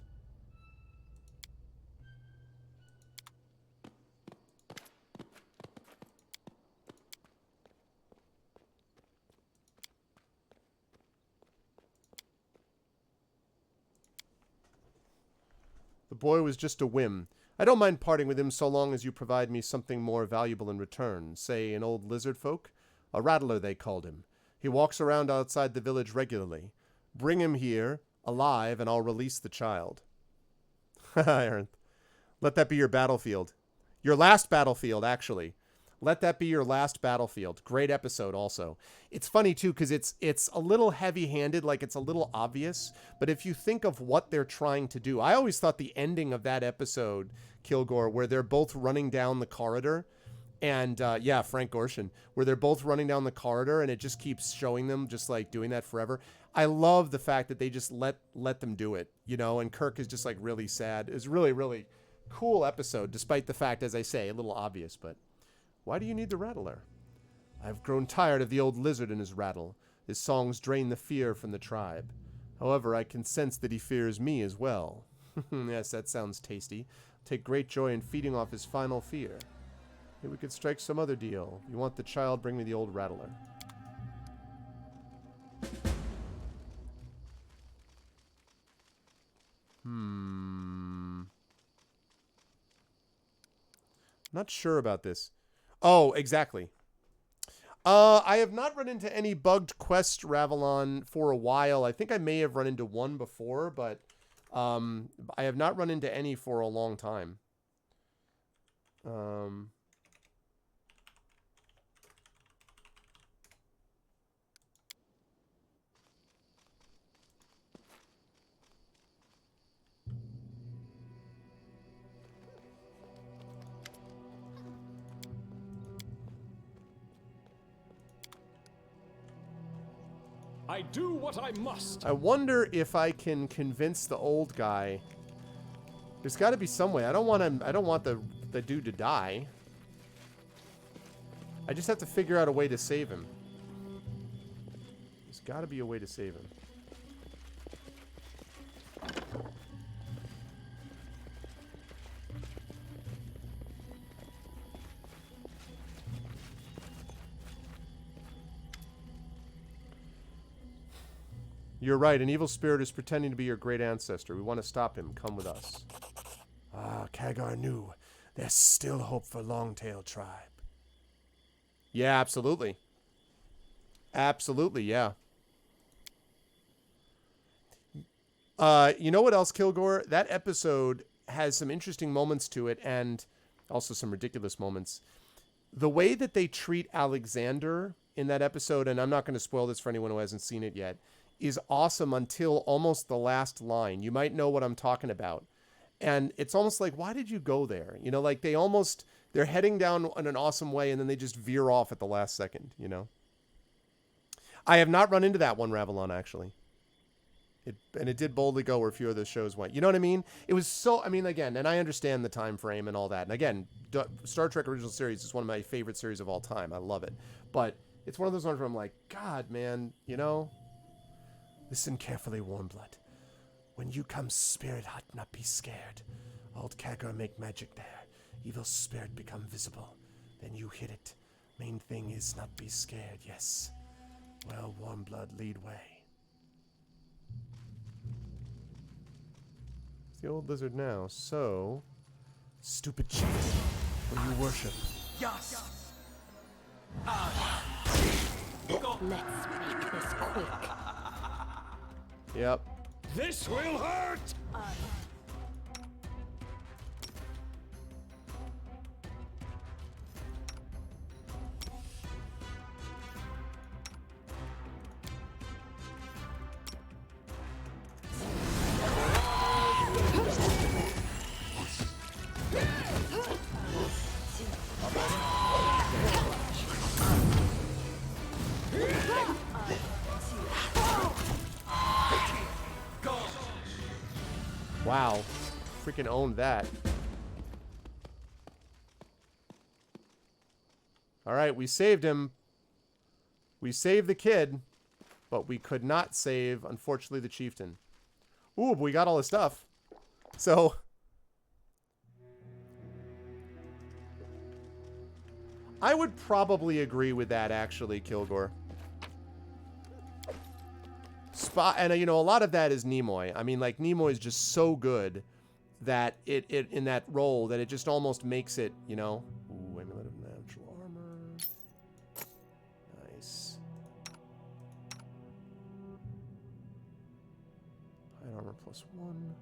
The boy was just a whim. I don't mind parting with him so long as you provide me something more valuable in return. Say, an old lizard folk? A rattler, they called him. He walks around outside the village regularly. Bring him here, alive, and I'll release the child. Aaron, let that be your battlefield. Your last battlefield, actually. Let that be your last battlefield. Great episode also. It's funny, too, because it's a little heavy-handed, like it's a little obvious. But if you think of what they're trying to do, I always thought the ending of that episode, Kilgore, where they're both running down the corridor, And yeah, Frank Gorshin, where they're both running down the corridor and it just keeps showing them just like doing that forever. I love the fact that they just let them do it, you know, and Kirk is just like really sad. It's really, really cool episode, despite the fact, as I say, a little obvious, but why do you need the rattler? I've grown tired of the old lizard and his rattle. His songs drain the fear from the tribe. However, I can sense that he fears me as well. Yes, that sounds tasty. Take great joy in feeding off his final fear. Maybe we could strike some other deal. You want the child, bring me the old rattler. Not sure about this. Oh, exactly. I have not run into any bugged quest Ravelon for a while. I think I may have run into one before, but I have not run into any for a long time. I do what I must. I wonder if I can convince the old guy. There's got to be some way. I don't want him. I don't want the dude to die. I just have to figure out a way to save him. There's got to be a way to save him. You're right. An evil spirit is pretending to be your great ancestor. We want to stop him. Come with us. Ah, Kagar knew there's still hope for Longtail Tribe. Yeah, absolutely. Absolutely, yeah. You know what else, Kilgore? That episode has some interesting moments to it and also some ridiculous moments. The way that they treat Alexander in that episode, and I'm not going to spoil this for anyone who hasn't seen it yet, is awesome until almost the last line. You might know what I'm talking about. And it's almost like, why did you go there? You know, like they're heading down in an awesome way and then they just veer off at the last second, you know? I have not run into that one, Ravelon, actually. It did boldly go where a few of those shows went. You know what I mean? It was so, I mean, again, and I understand the time frame and all that. And again, Star Trek Original Series is one of my favorite series of all time. I love it. But it's one of those ones where I'm like, God, man, you know? Listen carefully, Warmblood. When you come spirit hut, not be scared. Old Kagar make magic there. Evil spirit become visible. Then you hit it. Main thing is not be scared, yes. Well, Warmblood, lead way. It's the old lizard now, so... Stupid chief. What do you worship? Yes. Let's make this quick. Yep. This will hurt! Wow. Freaking owned that. Alright, we saved him. We saved the kid. But we could not save, unfortunately, the chieftain. Ooh, but we got all his stuff. So... I would probably agree with that, actually, Kilgore. And, you know, a lot of that is Nimoy. I mean, like, Nimoy is just so good that it in that role that it just almost makes it, you know. Ooh, amulet of natural armor. Nice. Hide armor +1.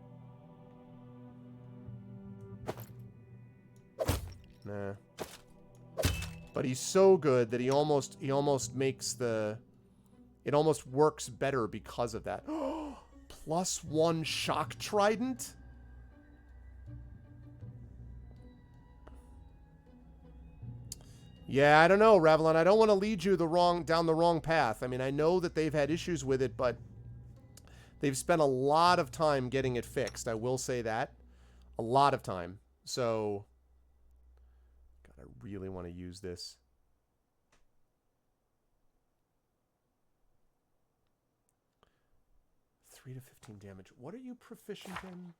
Nah. But he's so good that he almost makes the... It almost works better because of that. +1 shock trident? Yeah, I don't know, Ravelon. I don't want to lead you down the wrong path. I mean, I know that they've had issues with it, but they've spent a lot of time getting it fixed. I will say that. A lot of time. So, God, I really want to use this. $3 to 15 damage. What are you proficient in?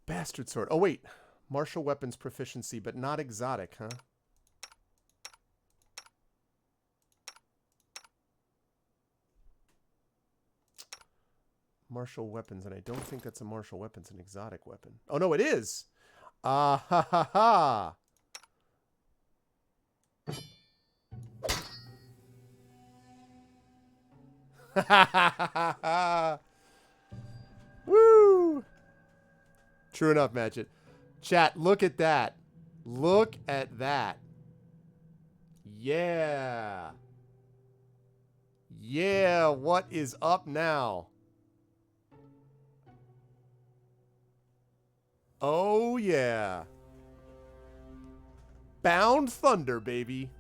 Bastard sword. Oh, wait. Martial weapons proficiency, but not exotic, huh? Martial weapons, and I don't think that's a martial weapon. It's an exotic weapon. Oh, no, it is. Ah, ha, ha, ha. Woo! True enough, Matchit. Chat, look at that. Look at that. Yeah. Yeah, what is up now? Oh, yeah. Bound Thunder, baby.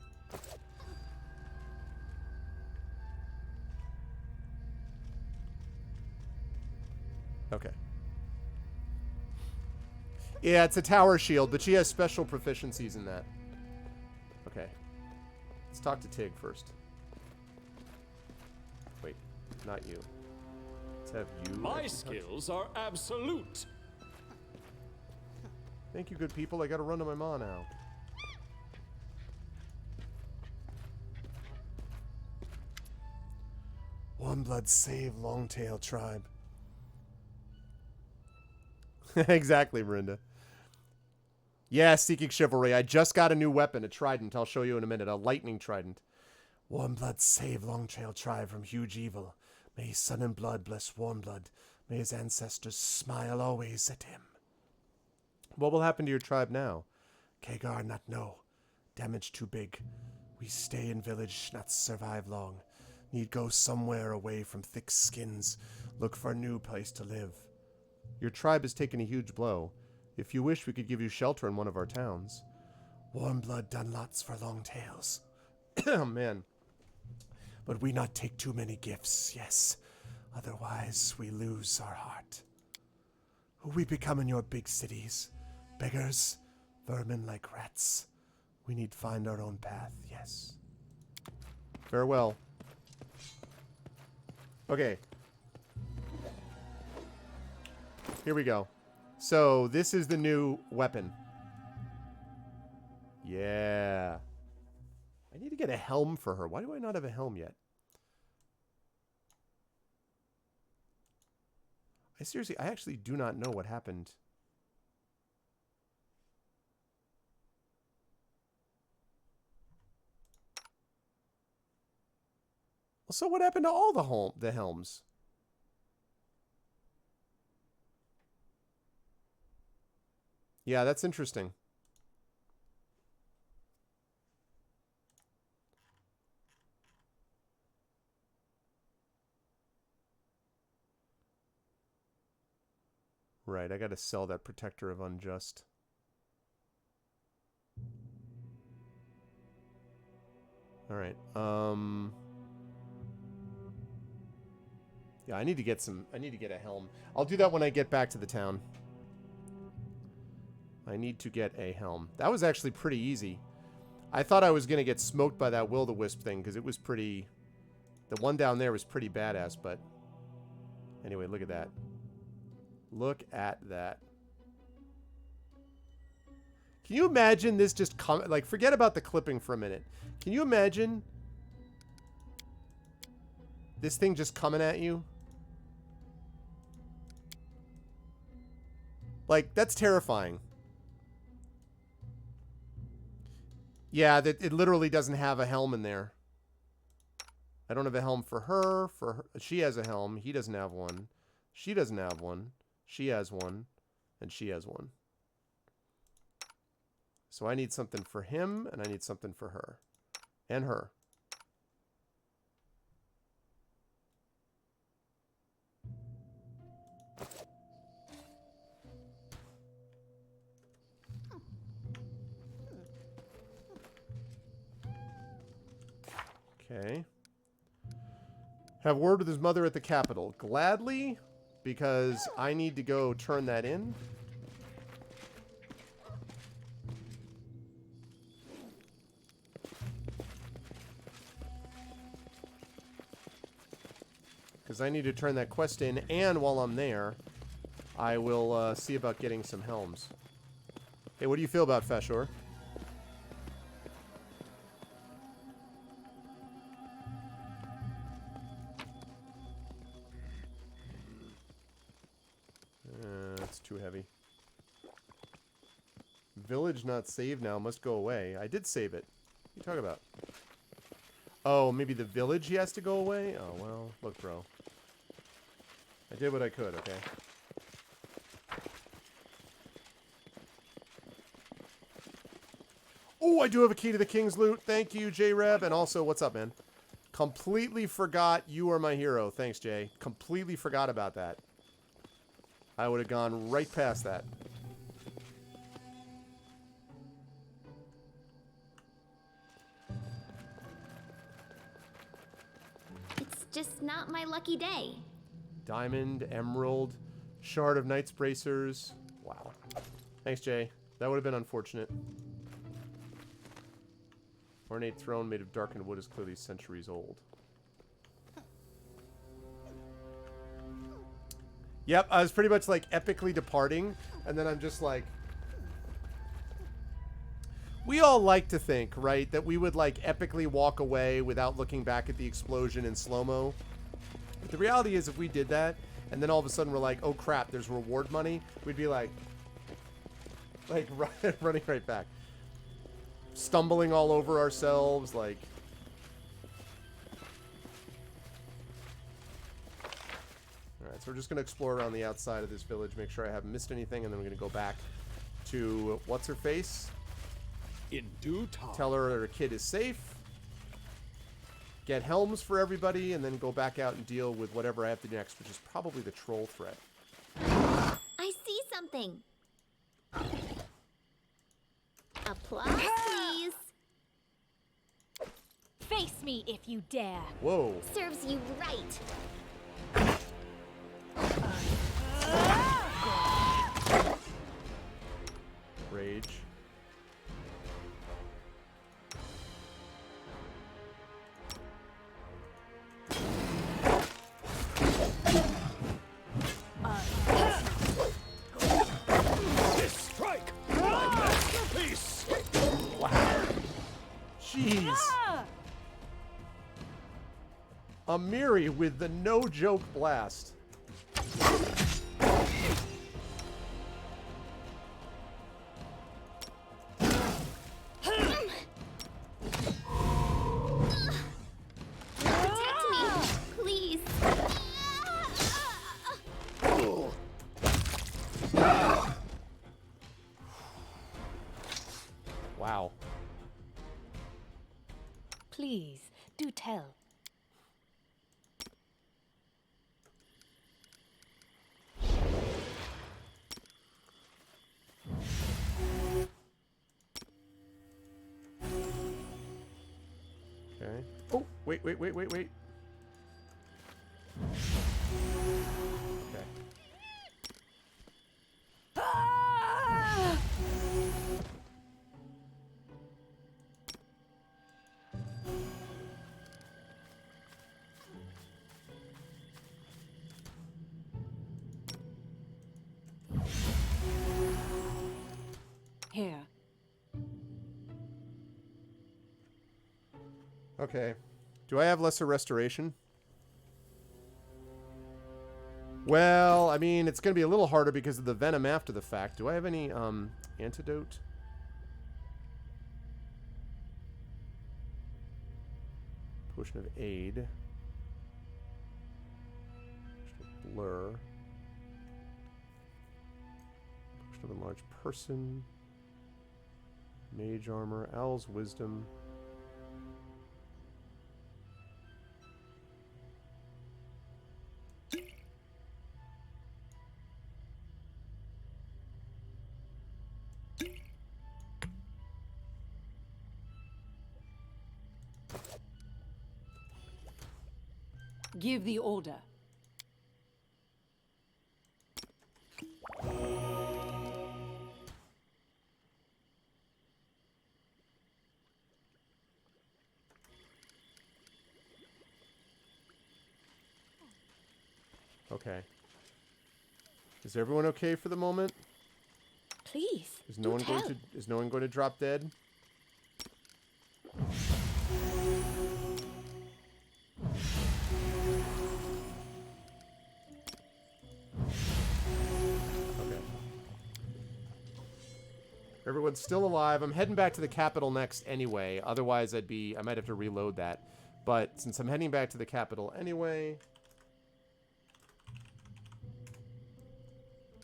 Okay. Yeah, it's a tower shield, but she has special proficiencies in that. Okay. Let's talk to Tig first. Wait, not you. Let's have you. My skills are absolute. Thank you, good people. I gotta run to my ma now. One blood save Longtail tribe. Exactly, Verinda. Yeah, Seeking Chivalry. I just got a new weapon, a trident. I'll show you in a minute. A lightning trident. Warm blood save Longtail tribe from huge evil. May Sun and Blood bless Warm Blood. May his ancestors smile always at him. What will happen to your tribe now? Kagar not know. Damage too big. We stay in village, not survive long. Need go somewhere away from thick skins. Look for a new place to live. Your tribe has taken a huge blow. If you wish, we could give you shelter in one of our towns. Warm blood done lots for long tails. Oh, man. But we not take too many gifts, yes. Otherwise, we lose our heart. Who we become in your big cities? Beggars? Vermin like rats? We need find our own path, yes. Farewell. Okay. Here we go. So, this is the new weapon. Yeah. I need to get a helm for her. Why do I not have a helm yet? I actually do not know what happened. Well, so what happened to all the helms? Yeah, that's interesting. Right, I gotta sell that Protector of Unjust. Alright, yeah, I need to get a helm. I'll do that when I get back to the town. I need to get a helm. That was actually pretty easy. I thought I was gonna get smoked by that will-o-wisp thing, because it was pretty... The one down there was pretty badass, but... Anyway, look at that. Look at that. Can you imagine this just like, forget about the clipping for a minute. Can you imagine this thing just coming at you? Like, that's terrifying. Yeah, it literally doesn't have a helm in there. I don't have a helm for her. She has a helm. He doesn't have one. She doesn't have one. She has one. And she has one. So I need something for him, and I need something for her. And her. Okay. Have word with his mother at the capital. Gladly, because I need to go turn that in. Because I need to turn that quest in, and while I'm there, I will see about getting some helms. Hey, what do you feel about Feshor? That's too heavy. Village not saved now. Must go away. I did save it. What are you talking about? Oh, maybe the village he has to go away? Oh, well. Look, bro. I did what I could, okay? Oh, I do have a key to the king's loot. Thank you, J-Reb. And also, what's up, man? Completely forgot you are my hero. Thanks, Jay. Completely forgot about that. I would have gone right past that. It's just not my lucky day. Diamond, emerald, shard of knight's bracers. Wow. Thanks, Jay. That would have been unfortunate. Ornate throne made of darkened wood is clearly centuries old. Yep, I was pretty much like epically departing, and then I'm just like... We all like to think, right, that we would like epically walk away without looking back at the explosion in slow-mo. But the reality is if we did that, and then all of a sudden we're like, oh crap, there's reward money, we'd be like running right back. Stumbling all over ourselves, like... Alright, so we're just going to explore around the outside of this village, make sure I haven't missed anything, and then we're going to go back to... What's-her-face? In due time. Tell her her kid is safe. Get helms for everybody, and then go back out and deal with whatever I have to do next, which is probably the troll threat. I see something. Applause, please. Face me if you dare. Whoa. Serves you right. Rage. Strike! My masterpiece! Wow. Jeez. Amiri with the no-joke blast. Protect me, please. Wow. Please, do tell. Okay. Oh, wait. Okay. Here. Okay. Do I have lesser restoration? Well, I mean, it's going to be a little harder because of the venom after the fact. Do I have any antidote? Potion of aid. Potion of blur. Potion of enlarged person. Mage armor. Owl's wisdom. Give the order. Okay. Is everyone okay for the moment? Please. Is no one going to drop dead? Okay. Everyone's still alive. I'm heading back to the capital next anyway. Otherwise, I might have to reload that. But since I'm heading back to the capital anyway,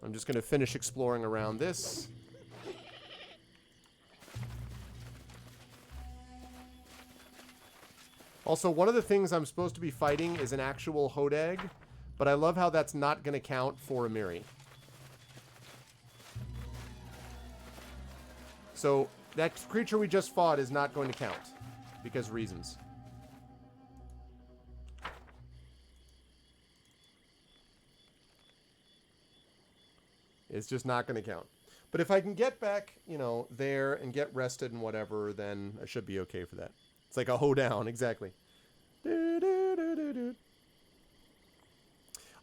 I'm just going to finish exploring around this. Also, one of the things I'm supposed to be fighting is an actual Hodag, but I love how that's not going to count for Amiri. So, that creature we just fought is not going to count, because reasons. It's just not going to count. But if I can get back, you know, there and get rested and whatever, then I should be okay for that. It's like a hoedown, exactly.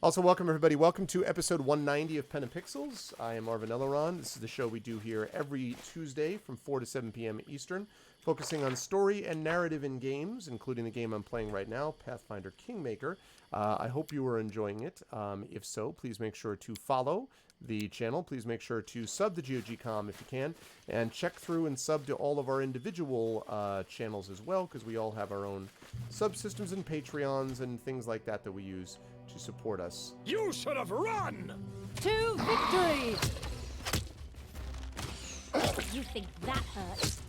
Also, welcome everybody. Welcome to episode 190 of Pen and Pixels. I am Marvin Elleron. This is the show we do here every Tuesday from 4 to 7 p.m. Eastern, focusing on story and narrative in games, including the game I'm playing right now, Pathfinder Kingmaker. I hope you are enjoying it. If so, please make sure to follow the channel. Please make sure to sub to GOG.com if you can, and check through and sub to all of our individual channels as well, because we all have our own subsystems and Patreons and things like that that we use to support us. You should have run! To victory! You think that hurts?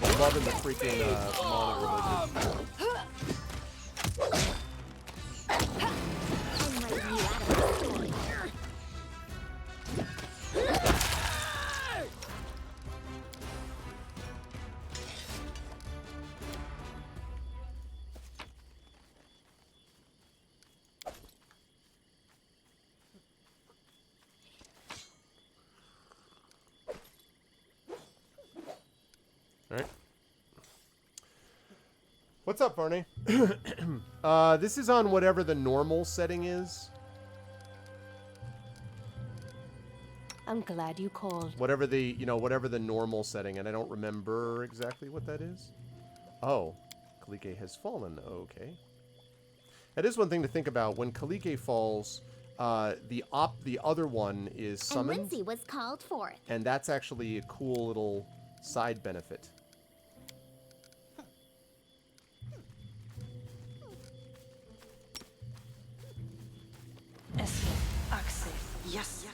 I'm loving the freaking mana religion. I'm letting you out of the story. Alright. What's up, Barney? This is on whatever the normal setting is. I'm glad you called. Whatever the, whatever the normal setting, and I don't remember exactly what that is. Oh, Kalike has fallen. Okay. That is one thing to think about. When Kalike falls, the other one is summoned. And Lindsay was called forth. And that's actually a cool little side benefit. Yes. Yes.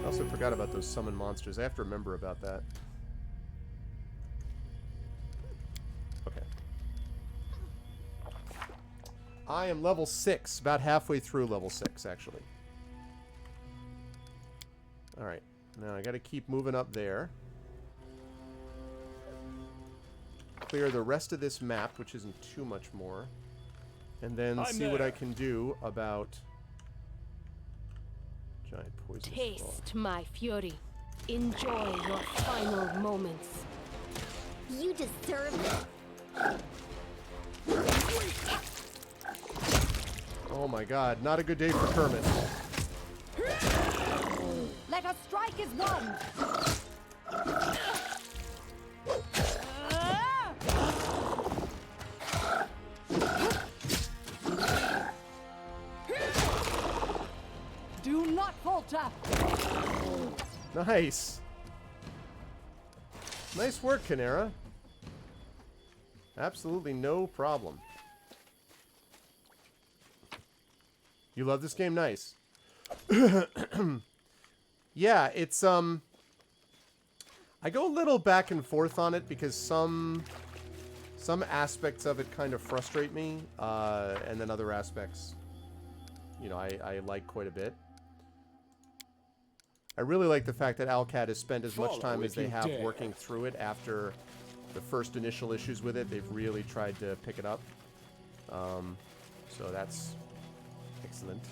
I also forgot about those summon monsters. I have to remember about that. Okay. I am level 6. About halfway through level 6, actually. Alright. Now I gotta keep moving up there. Clear the rest of this map, which isn't too much more. And then see what I can do about giant poison. Taste my fury. Enjoy your final moments. You deserve it. Oh my god, not a good day for Kermit. Let us strike as one! Do not falter! Nice. Nice work, Canera. Absolutely no problem. You love this game? Nice. Yeah, it's, I go a little back and forth on it because some aspects of it kind of frustrate me, and then other aspects you know, I like quite a bit. I really like the fact that Alcat has spent as much time as they have working through it after the first initial issues with it. They've really tried to pick it up. So that's excellent.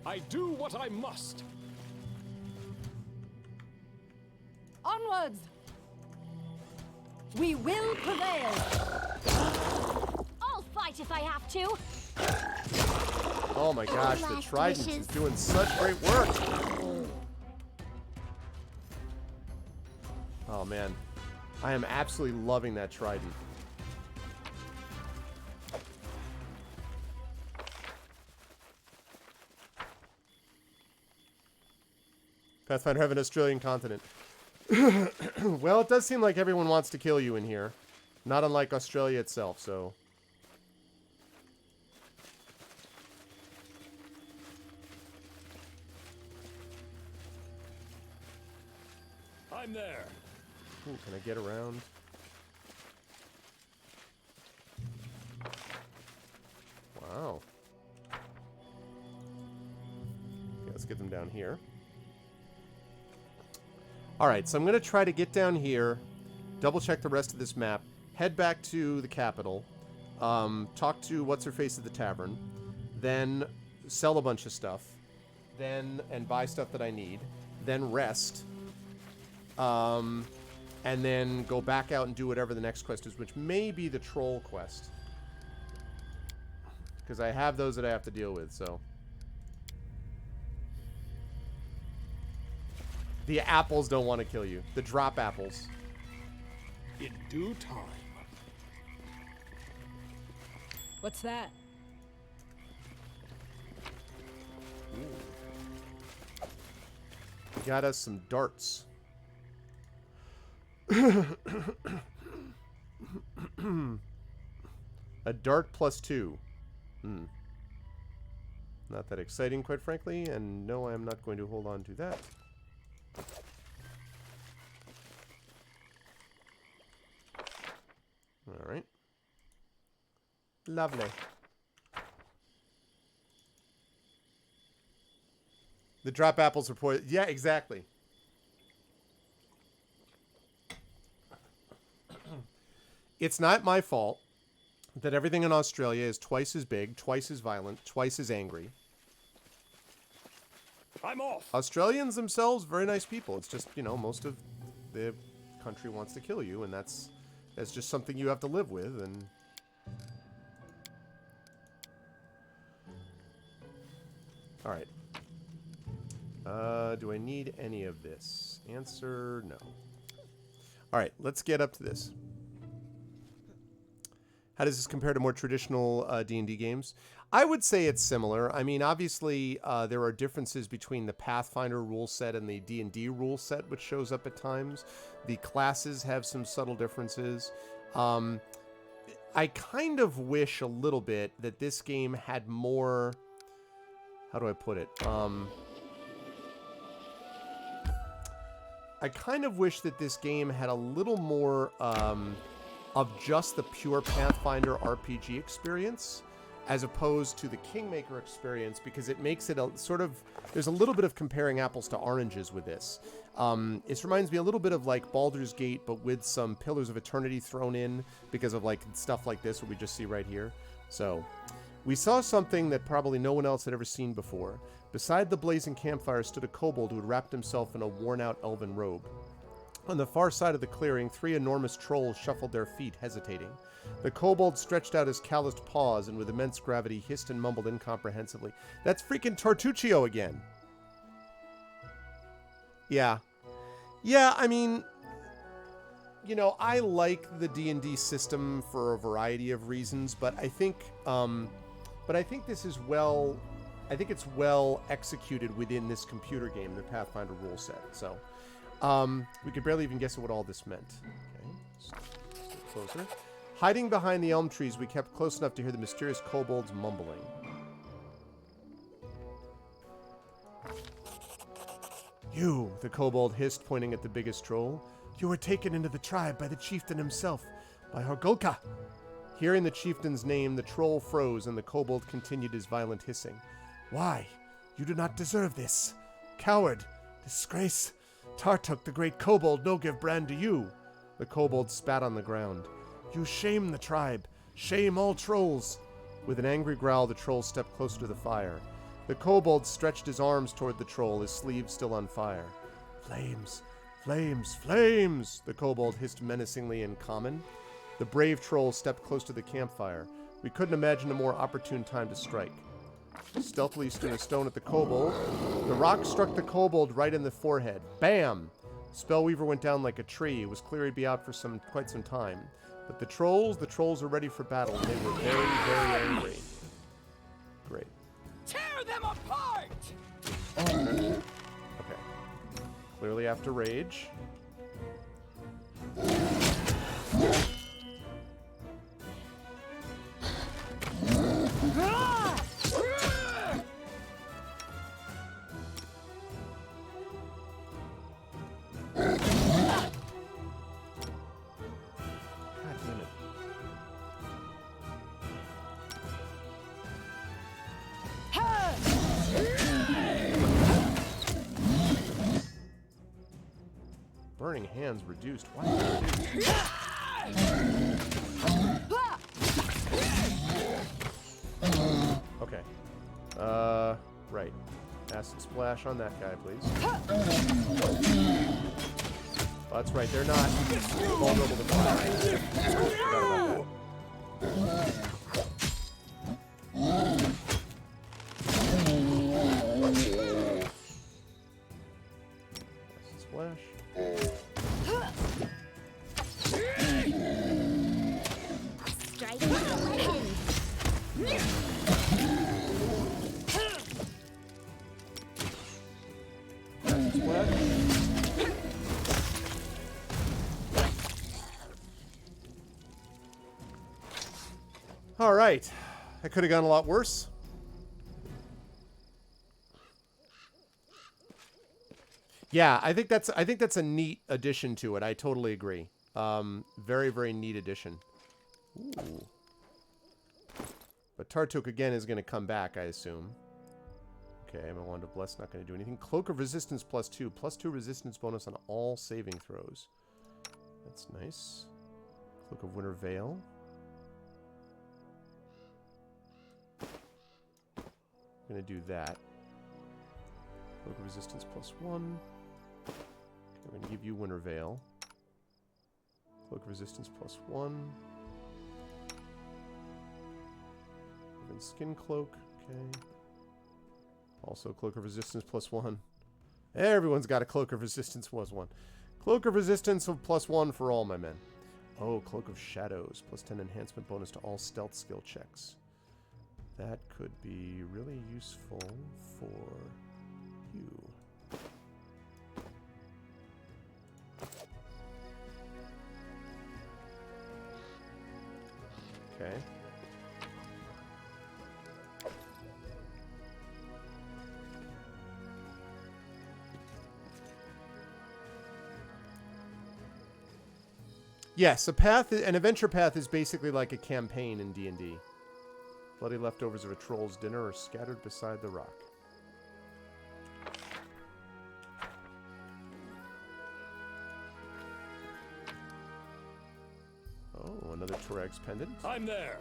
I do what I must. Onwards! We will prevail! I'll fight if I have to. Oh my gosh, the Last Trident wishes. is doing such great work! Oh man, I am absolutely loving that Trident. Pathfinder have an Australian continent. Well, it does seem like everyone wants to kill you in here. Not unlike Australia itself, so... I'm there. Ooh, can I get around? Wow. Okay, let's get them down here. Alright, so I'm going to try to get down here, double check the rest of this map, head back to the capital, talk to what's-her-face at the tavern, then sell a bunch of stuff, then, and buy stuff that I need, then rest, and then go back out and do whatever the next quest is, which may be the troll quest. Because I have those that I have to deal with, so... The apples don't want to kill you. The drop apples. In due time. What's that? We got us some darts. A dart +2. Not that exciting, quite frankly, and no, I am not going to hold on to that. Alright. Lovely. The drop apples are poison. Yeah, exactly. It's not my fault that everything in Australia is twice as big, twice as violent, twice as angry. I'm off. Australians themselves, very nice people. It's just, you know, most of the country wants to kill you, and that's just something you have to live with, and... Alright. Do I need any of this? Answer, no. Alright, let's get up to this. How does this compare to more traditional D&D games? I would say it's similar. I mean, obviously, there are differences between the Pathfinder rule set and the D&D rule set, which shows up at times. The classes have some subtle differences. I kind of wish a little bit that this game had more... How do I put it? I kind of wish that this game had a little more of just the pure Pathfinder RPG experience, as opposed to the Kingmaker experience, because it makes it a sort of... There's a little bit of comparing apples to oranges with this. It reminds me a little bit of like Baldur's Gate, but with some Pillars of Eternity thrown in, because of like stuff like this, what we just see right here. So, we saw something that probably no one else had ever seen before. Beside the blazing campfire stood a kobold who had wrapped himself in a worn-out elven robe. On the far side of the clearing, 3 enormous trolls shuffled their feet, hesitating. The kobold stretched out his calloused paws and with immense gravity hissed and mumbled incomprehensibly. That's freaking Tartuccio again. Yeah. Yeah, I mean, you know, I like the D&D system for a variety of reasons, but I think this is well... I think it's well executed within this computer game, the Pathfinder rule set. So, we could barely even guess at what all this meant. Okay, so closer. Hiding behind the elm trees, we kept close enough to hear the mysterious kobolds mumbling. You, the kobold hissed, pointing at the biggest troll. You were taken into the tribe by the chieftain himself, by Horgulka. Hearing the chieftain's name, the troll froze and the kobold continued his violent hissing. Why? You do not deserve this. Coward! Disgrace! Tartuk, the great kobold, no give brand to you. The kobold spat on the ground. You shame the tribe. Shame all trolls. With an angry growl, the troll stepped closer to the fire. The kobold stretched his arms toward the troll, his sleeves still on fire. Flames! Flames! Flames! The kobold hissed menacingly in common. The brave troll stepped close to the campfire. We couldn't imagine a more opportune time to strike. Stealthily stood a stone at the kobold. The rock struck the kobold right in the forehead. Bam! Spellweaver went down like a tree. It was clear he'd be out for quite some time. But the trolls are ready for battle. They were very, very angry. Great. Tear them apart! Okay. Clearly after rage. Burning hands reduced. Why is it reduced? Okay. Right. Acid splash on that guy, please. Oh, that's right. They're not vulnerable to fire. Forgot about that. Acid splash. Strike the legend. Acid splash. All right. That could have gone a lot worse. Yeah, I think that's a neat addition to it. I totally agree. Very, very neat addition. Ooh. But Tartuk again is going to come back, I assume. Okay, my Wand of Bless not going to do anything. Cloak of Resistance +2. +2 resistance bonus on all saving throws. That's nice. Cloak of Winter Veil. I'm going to do that. Cloak of Resistance +1. Okay, I'm going to give you Winter Veil. Cloak of Resistance +1. Even Skin Cloak. Okay. Also Cloak of Resistance +1. Everyone's got a Cloak of Resistance +1. Cloak of Resistance of +1 for all my men. Oh, Cloak of Shadows. +10 enhancement bonus to all stealth skill checks. That could be really useful for you. Okay. Yes, an adventure path is basically like a campaign in D&D. Bloody leftovers of a troll's dinner are scattered beside the rock. Oh, another Torag's pendant. I'm there.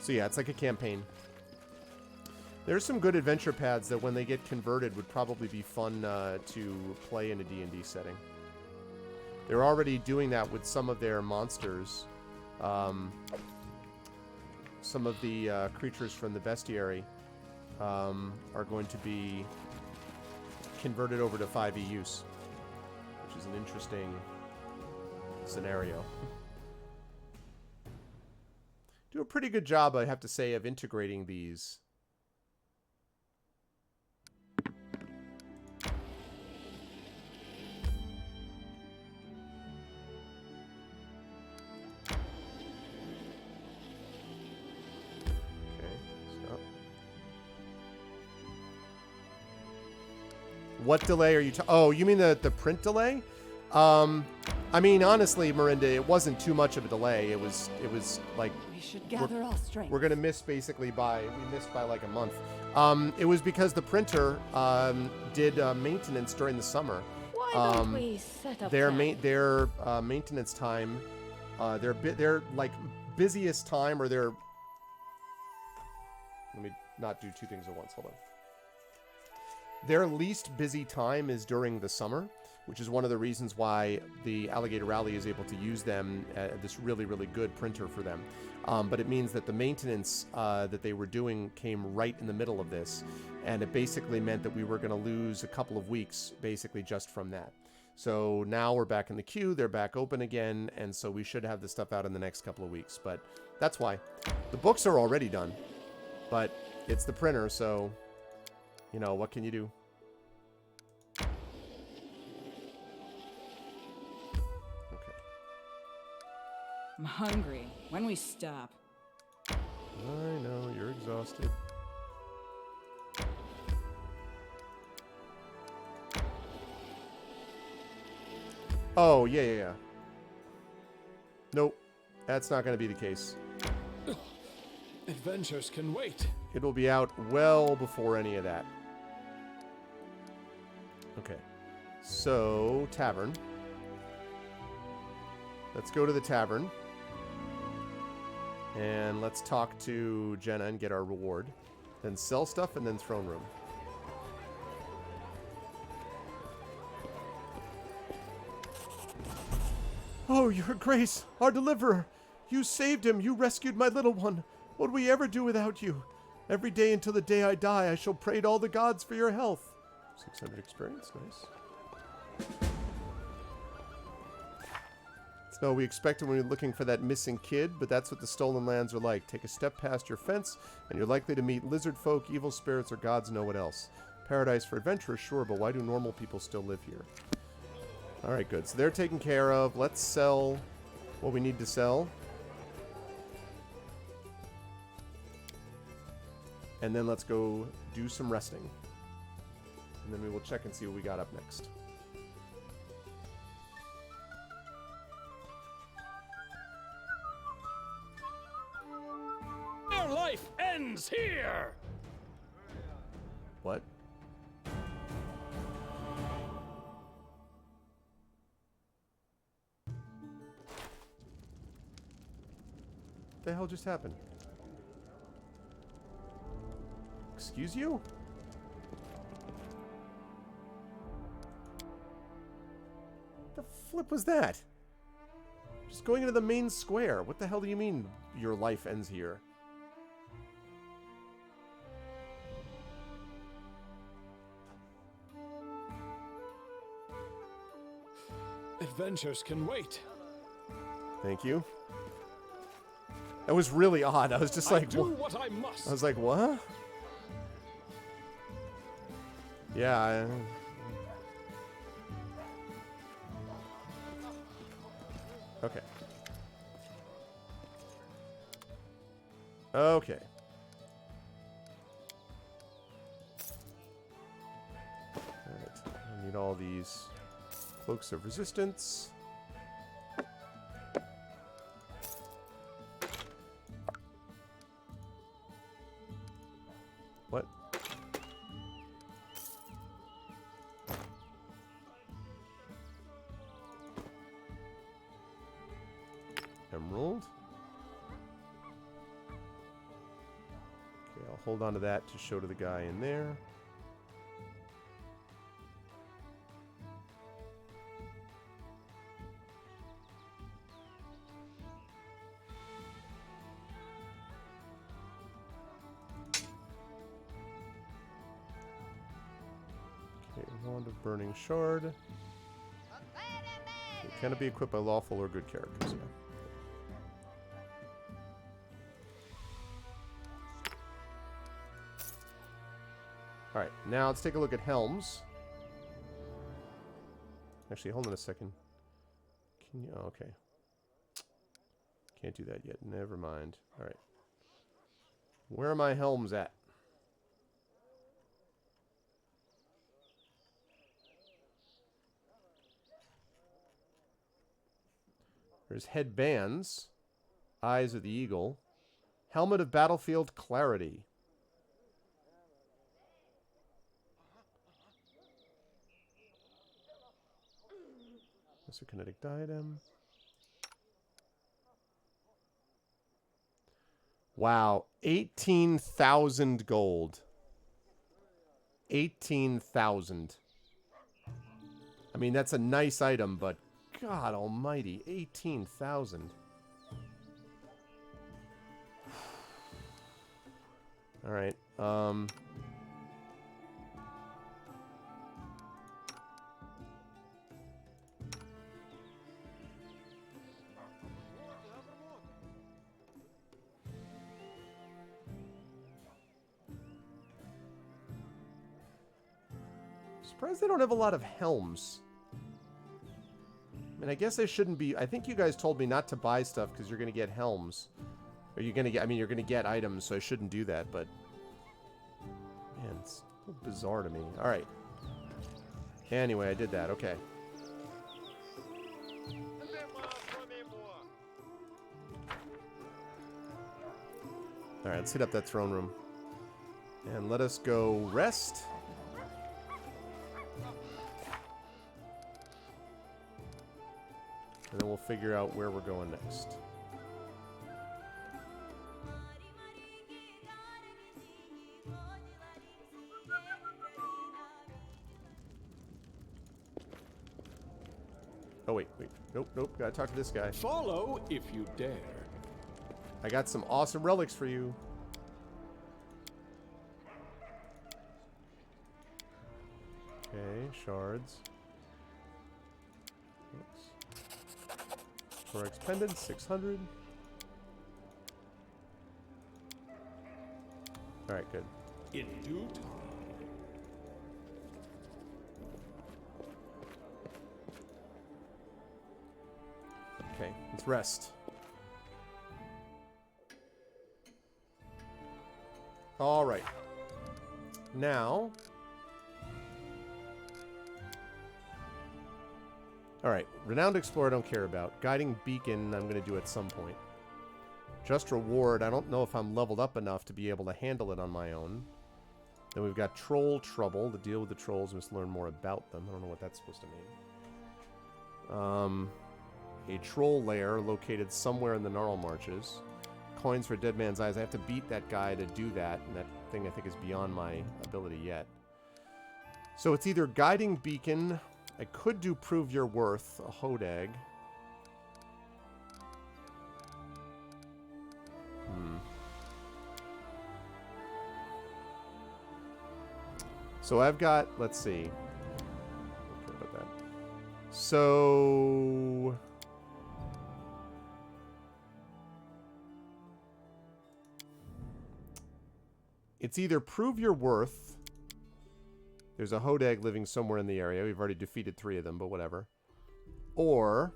So yeah, it's like a campaign. There's some good adventure paths that when they get converted would probably be fun to play in a D&D setting. They're already doing that with some of their monsters. Some of the creatures from the bestiary are going to be converted over to 5e use, which is an interesting scenario. Do a pretty good job, I have to say, of integrating these. What delay are you Oh, you mean the print delay? I mean, honestly, Marinda, it wasn't too much of a delay. It was like We should gather our strength. we're gonna miss basically we missed by like a month. It was because the printer did maintenance during the summer. Why don't we set up Their camp? their maintenance time, their like busiest time, or their, let me not do two things at once. Hold on. Their least busy time is during the summer, which is one of the reasons why the Alligator Rally is able to use them, this really, really good printer for them. But it means that the maintenance that they were doing came right in the middle of this, and it basically meant that we were going to lose a couple of weeks, basically just from that. So now we're back in the queue, they're back open again, and so we should have this stuff out in the next couple of weeks. But that's why. The books are already done, but it's the printer, so, you know, what can you do? I'm hungry. When we stop? I know, you're exhausted. Oh, yeah. Nope, that's not going to be the case. Adventures can wait. It will be out well before any of that. Okay, so, tavern. Let's go to the tavern. And let's talk to Jenna and get our reward. Then sell stuff, and then throne room. Oh, your grace, our deliverer. You saved him. You rescued my little one. What would we ever do without you? Every day until the day I die, I shall pray to all the gods for your health. 600 experience, nice. No, we expected when we were looking for that missing kid, but that's what the stolen lands are like. Take a step past your fence, and you're likely to meet lizard folk, evil spirits, or gods know what else. Paradise for adventurers, sure, but why do normal people still live here? Alright, good. So they're taken care of. Let's sell what we need to sell. And then let's go do some resting. And then we will check and see what we got up next. Your life ends here! What? The hell just happened? Excuse you? The flip was that? Just going into the main square. What the hell do you mean your life ends here? Adventures can wait. Thank you. That was really odd. I was just like, do what I must. I was like, what? Yeah. Okay. Okay. Alright. I need all these cloaks of resistance. What? Emerald. Okay, I'll hold on to that to show to the guy in there. Okay, Wand of Burning Shard. It can be equipped by lawful or good characters, yeah. Alright, now let's take a look at helms. Actually, hold on a second. Can you... Oh, okay. Can't do that yet. Never mind. Alright. Where are my helms at? There's headbands. Eyes of the Eagle. Helmet of Battlefield Clarity. That's a kinetic diadem. Wow. 18,000 gold. 18,000. I mean, that's a nice item, but God almighty, 18,000. All right. Surprised they don't have a lot of helms. I mean, I guess I shouldn't be... I think you guys told me not to buy stuff because you're going to get helms. Or you're going to get... I mean, you're going to get items, so I shouldn't do that, but... Man, it's a little bizarre to me. Alright. Anyway, I did that. Okay. Alright, let's hit up that throne room. And let us go rest. And then we'll figure out where we're going next. Oh, wait. Nope. Gotta talk to this guy. Follow if you dare. I got some awesome relics for you. Okay, shards. Thorax pendant, 600. Alright, good. In due time. Okay, let's rest. Alright. Now... Alright, Renowned Explorer I don't care about. Guiding Beacon I'm going to do at some point. Just Reward, I don't know if I'm leveled up enough to be able to handle it on my own. Then we've got Troll Trouble. To deal with the trolls, we must learn more about them. I don't know what that's supposed to mean. A troll lair located somewhere in the Gnarl Marches. Coins for Dead Man's Eyes. I have to beat that guy to do that, and that thing I think is beyond my ability yet. So it's either Guiding Beacon... I could do Prove Your Worth, a Hodag. So I've got, let's see. Okay, about that. So... It's either Prove Your Worth... There's a Hodag living somewhere in the area. We've already defeated 3 of them, but whatever. Or...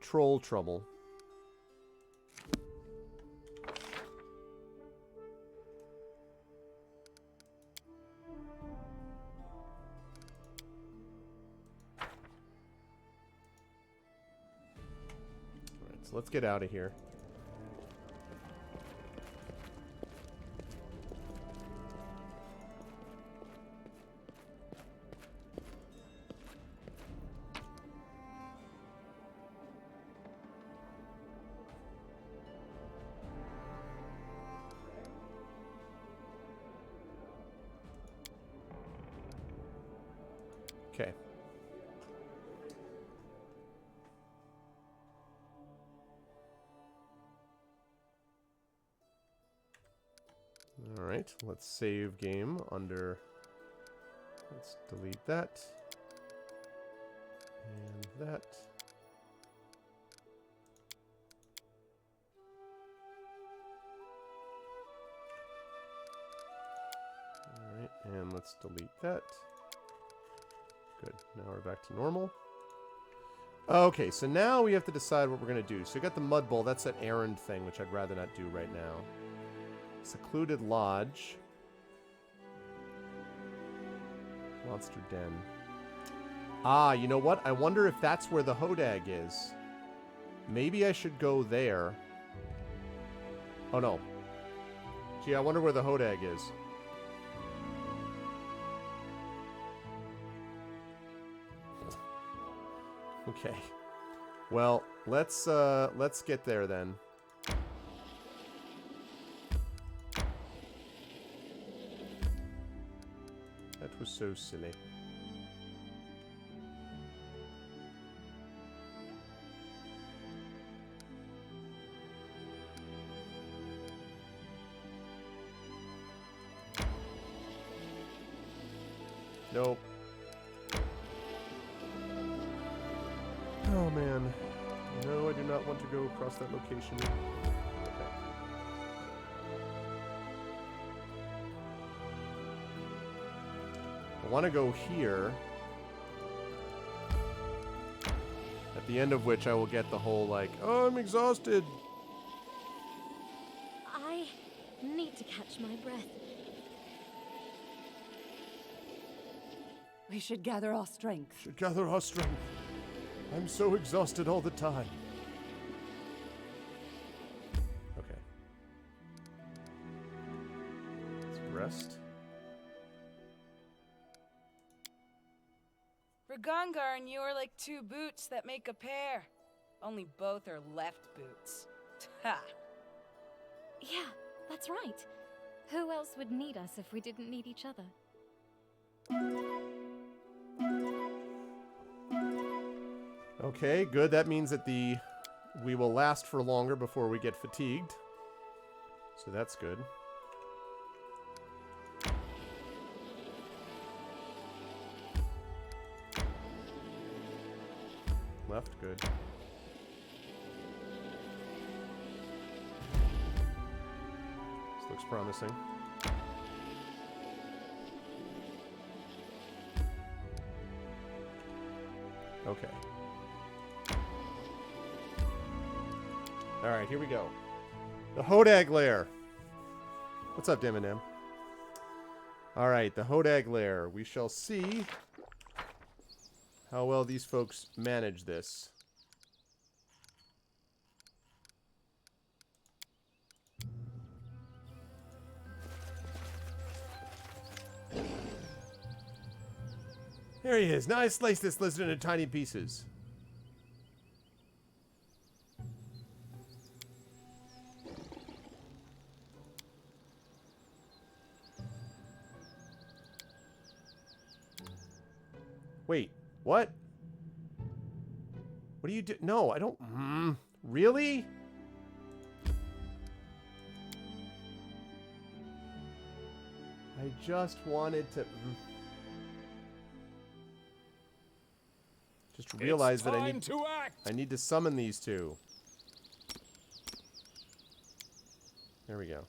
Troll Trouble. Alright, so let's get out of here. Okay. All right, let's save game under, let's delete that, and that. All right, and let's delete that. Good. Now we're back to normal. Okay, so now we have to decide what we're going to do. So we got the Mud Bowl. That's an errand thing, which I'd rather not do right now. Secluded Lodge. Monster Den. Ah, you know what? I wonder if that's where the Hodag is. Maybe I should go there. Oh, no. Gee, I wonder where the Hodag is. Okay. Well, let's get there then. That was so silly. Nope. Oh man. No, I do not want to go across that location. Okay. I want to go here. At the end of which I will get the whole like, oh, I'm exhausted. I need to catch my breath. We should gather our strength. Should gather our strength. I'm so exhausted all the time. Okay. Let's rest. Ragungar and you are like two boots that make a pair. Only both are left boots. Ha! Yeah, that's right. Who else would need us if we didn't need each other? Okay, good. That means that we will last for longer before we get fatigued. So that's good. Left, good. This looks promising. Okay. Alright, here we go. The Hodag Lair. What's up, Dimmadam? Alright, the Hodag Lair. We shall see how well these folks manage this. There he is. Now I slice this lizard into tiny pieces. Wait, what? What do you do? No, I don't. Really? I just wanted to. Just realized that I need to summon these two. There we go.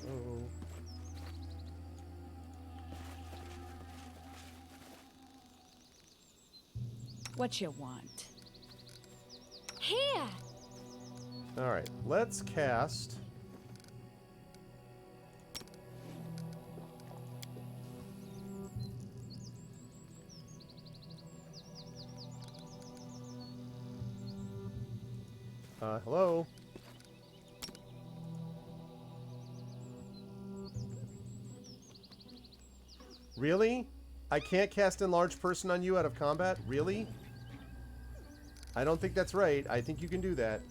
Oh. What you want? Here! Alright, let's cast. Hello? Really? I can't cast Enlarged Person on you out of combat? Really? I don't think that's right. I think you can do that.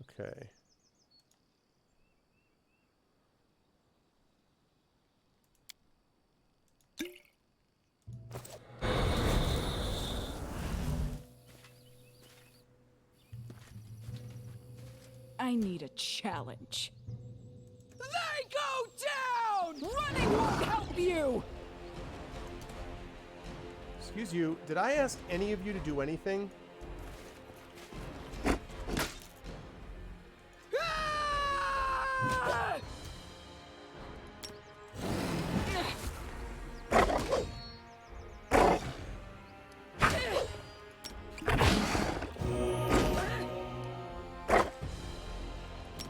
Okay. I need a challenge. They go down! Running won't help you! Excuse you, did I ask any of you to do anything?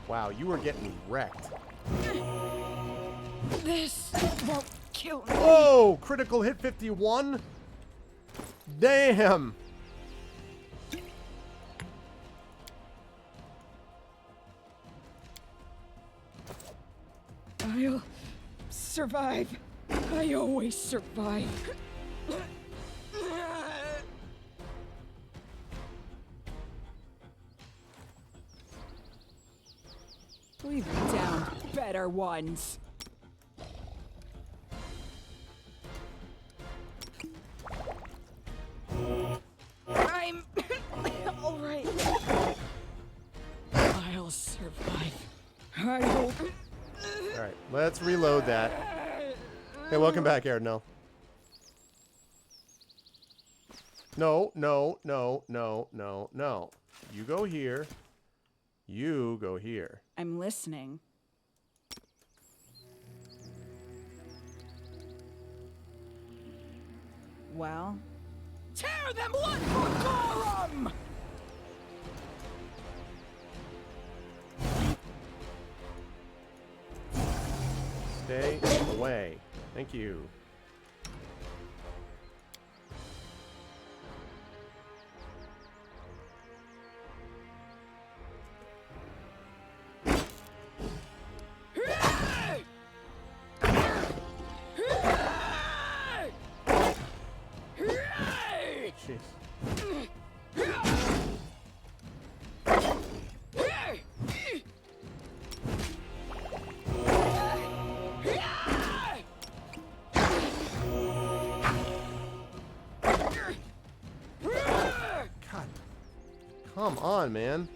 Wow, you were getting wrecked. This won't kill me. Oh, critical hit 51? Damn! I'll survive. I always survive. We've downed better ones. I'm all right. I'll survive. I will. Alright, let's reload that. Hey, welcome back, Aaron. No. No. You go here. You go here. I'm listening. Well, tear them one for Gorum! Stay away. Thank you. Jeez. God. Come on, man.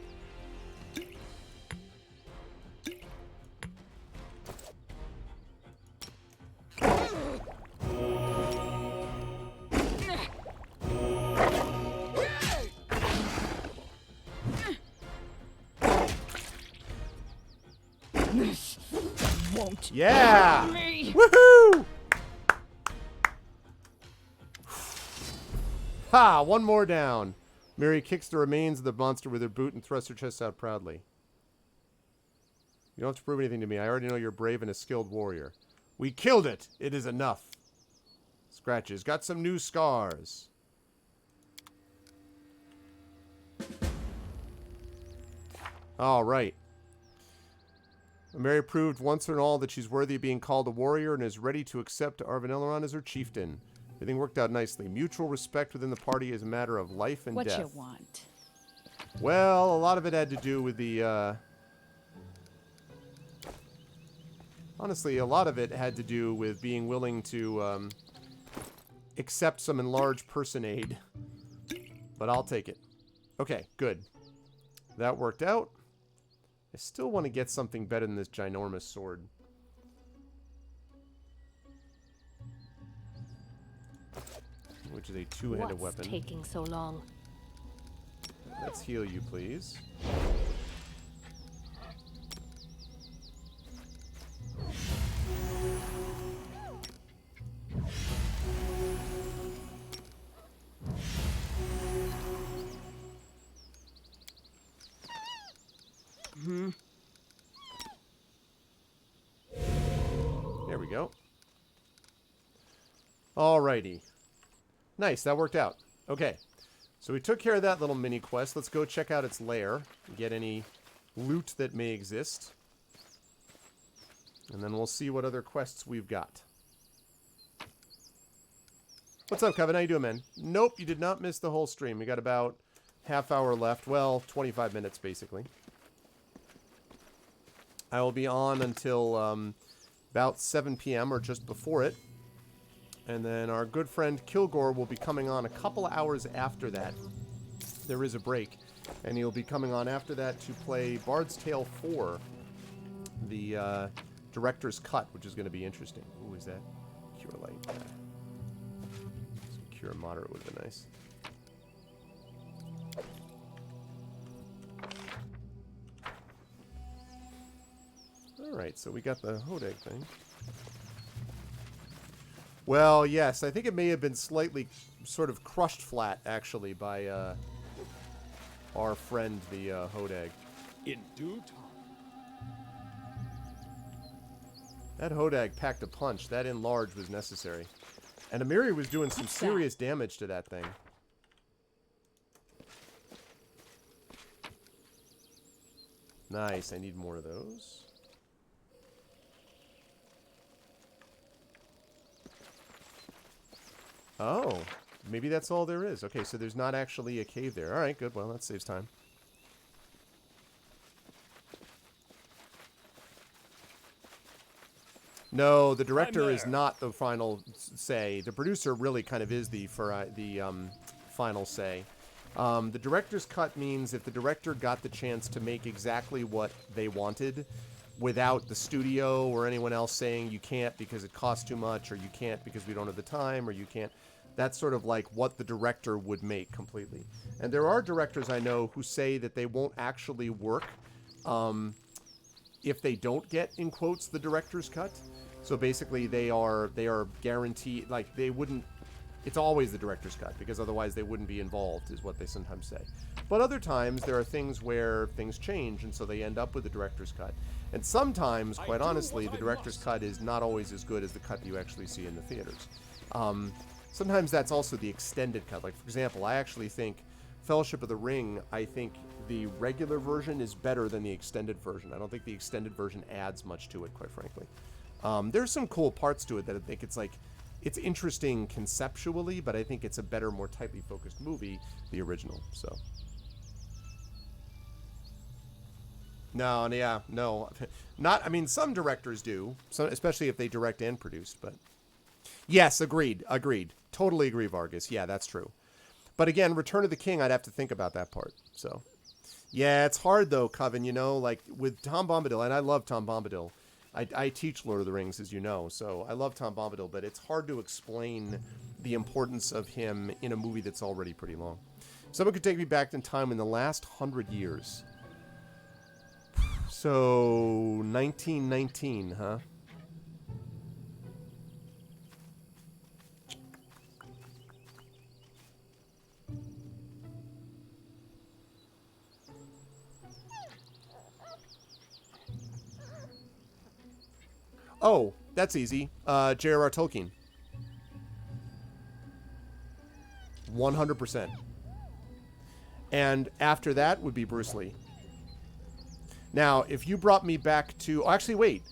This won't Yeah! kill me. Woohoo! Ha! One more down. Mary kicks the remains of the monster with her boot and thrusts her chest out proudly. You don't have to prove anything to me. I already know you're brave and a skilled warrior. We killed it! It is enough. Scratches. Got some new scars. Alright. Mary proved once and all that she's worthy of being called a warrior and is ready to accept Arvanelleron as her chieftain. Everything worked out nicely. Mutual respect within the party is a matter of life and What death. you want? Well, a lot of it had to do with the, honestly, a lot of it had to do with being willing to, accept some enlarged person aid. But I'll take it. Okay, good. That worked out. I still want to get something better than this ginormous sword. Which is a two-handed weapon. What's taking so long? Let's heal you, please. There we go. Alrighty. Nice, that worked out. Okay. So we took care of that little mini quest. Let's go check out its lair. Get any loot that may exist. And then we'll see what other quests we've got. What's up, Kevin? How you doing, man? Nope, you did not miss the whole stream. We got about half hour left. Well, 25 minutes, basically. I will be on until about 7 p.m. or just before it. And then our good friend Kilgore will be coming on a couple hours after that. There is a break. And he'll be coming on after that to play Bard's Tale 4. The director's cut, which is going to be interesting. Ooh, is that Cure Light? Some you're a moderate would have been nice. Alright, so we got the Hodeg thing. Well, yes, I think it may have been slightly sort of crushed flat, actually, by our friend, the Hodeg. In due time. That Hodeg packed a punch. That enlarge was necessary. And Amiri was doing some serious damage to that thing. Nice, I need more of those. Oh, maybe that's all there is. Okay, so there's not actually a cave there. Alright, good. Well, that saves time. No, the director is not the final say. The producer really kind of is the final say. The director's cut means if the director got the chance to make exactly what they wanted without the studio or anyone else saying you can't because it costs too much, or you can't because we don't have the time, or you can't. That's sort of like what the director would make completely. And there are directors I know who say that they won't actually work if they don't get, in quotes, the director's cut. So basically they are guaranteed, like they wouldn't, it's always the director's cut because otherwise they wouldn't be involved, is what they sometimes say. But other times there are things where things change and so they end up with the director's cut. And sometimes, quite honestly, the director's cut is not always as good as the cut you actually see in the theaters. Sometimes that's also the extended cut. Like, for example, I actually think Fellowship of the Ring, I think the regular version is better than the extended version. I don't think the extended version adds much to it, quite frankly. There's some cool parts to it that I think it's interesting conceptually, but I think it's a better, more tightly focused movie, the original, so. No, yeah, no. I mean, some directors do, especially if they direct and produce, but. Yes, agreed. Totally agree, Vargas. Yeah, that's true. But again, Return of the King, I'd have to think about that part, so. Yeah, it's hard, though, Coven, you know, like, with Tom Bombadil, and I love Tom Bombadil. I teach Lord of the Rings, as you know, so I love Tom Bombadil, but it's hard to explain the importance of him in a movie that's already pretty long. Someone could take me back in time in the last 100 years. So, 1919, huh? Oh, that's easy. J.R.R. Tolkien. 100%. And after that would be Bruce Lee. Now, if you brought me back to... Oh, actually, wait.